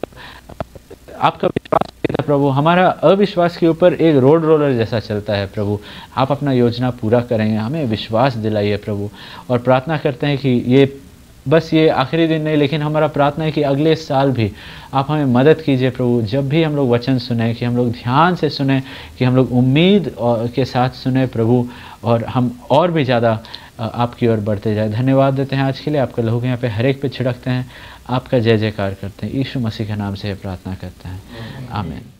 आपका विश्वास योग्यता प्रभु हमारा अविश्वास के ऊपर एक रोड रोलर जैसा चलता है प्रभु. आप अपना योजना पूरा करेंगे, हमें विश्वास दिलाइए प्रभु. और प्रार्थना करते हैं कि ये बस ये आखिरी दिन नहीं, लेकिन हमारा प्रार्थना है कि अगले साल भी आप हमें मदद कीजिए प्रभु. जब भी हम लोग वचन सुने, कि हम लोग ध्यान से सुने, कि हम लोग उम्मीद के साथ सुने प्रभु, और हम और भी ज़्यादा आपकी ओर बढ़ते जाए. धन्यवाद देते हैं आज के लिए. आपका लहू यहाँ पे हर एक पे छिड़कते हैं, आपका जय जयकार करते हैं. यीशु मसीह के नाम से प्रार्थना करते हैं, आमीन.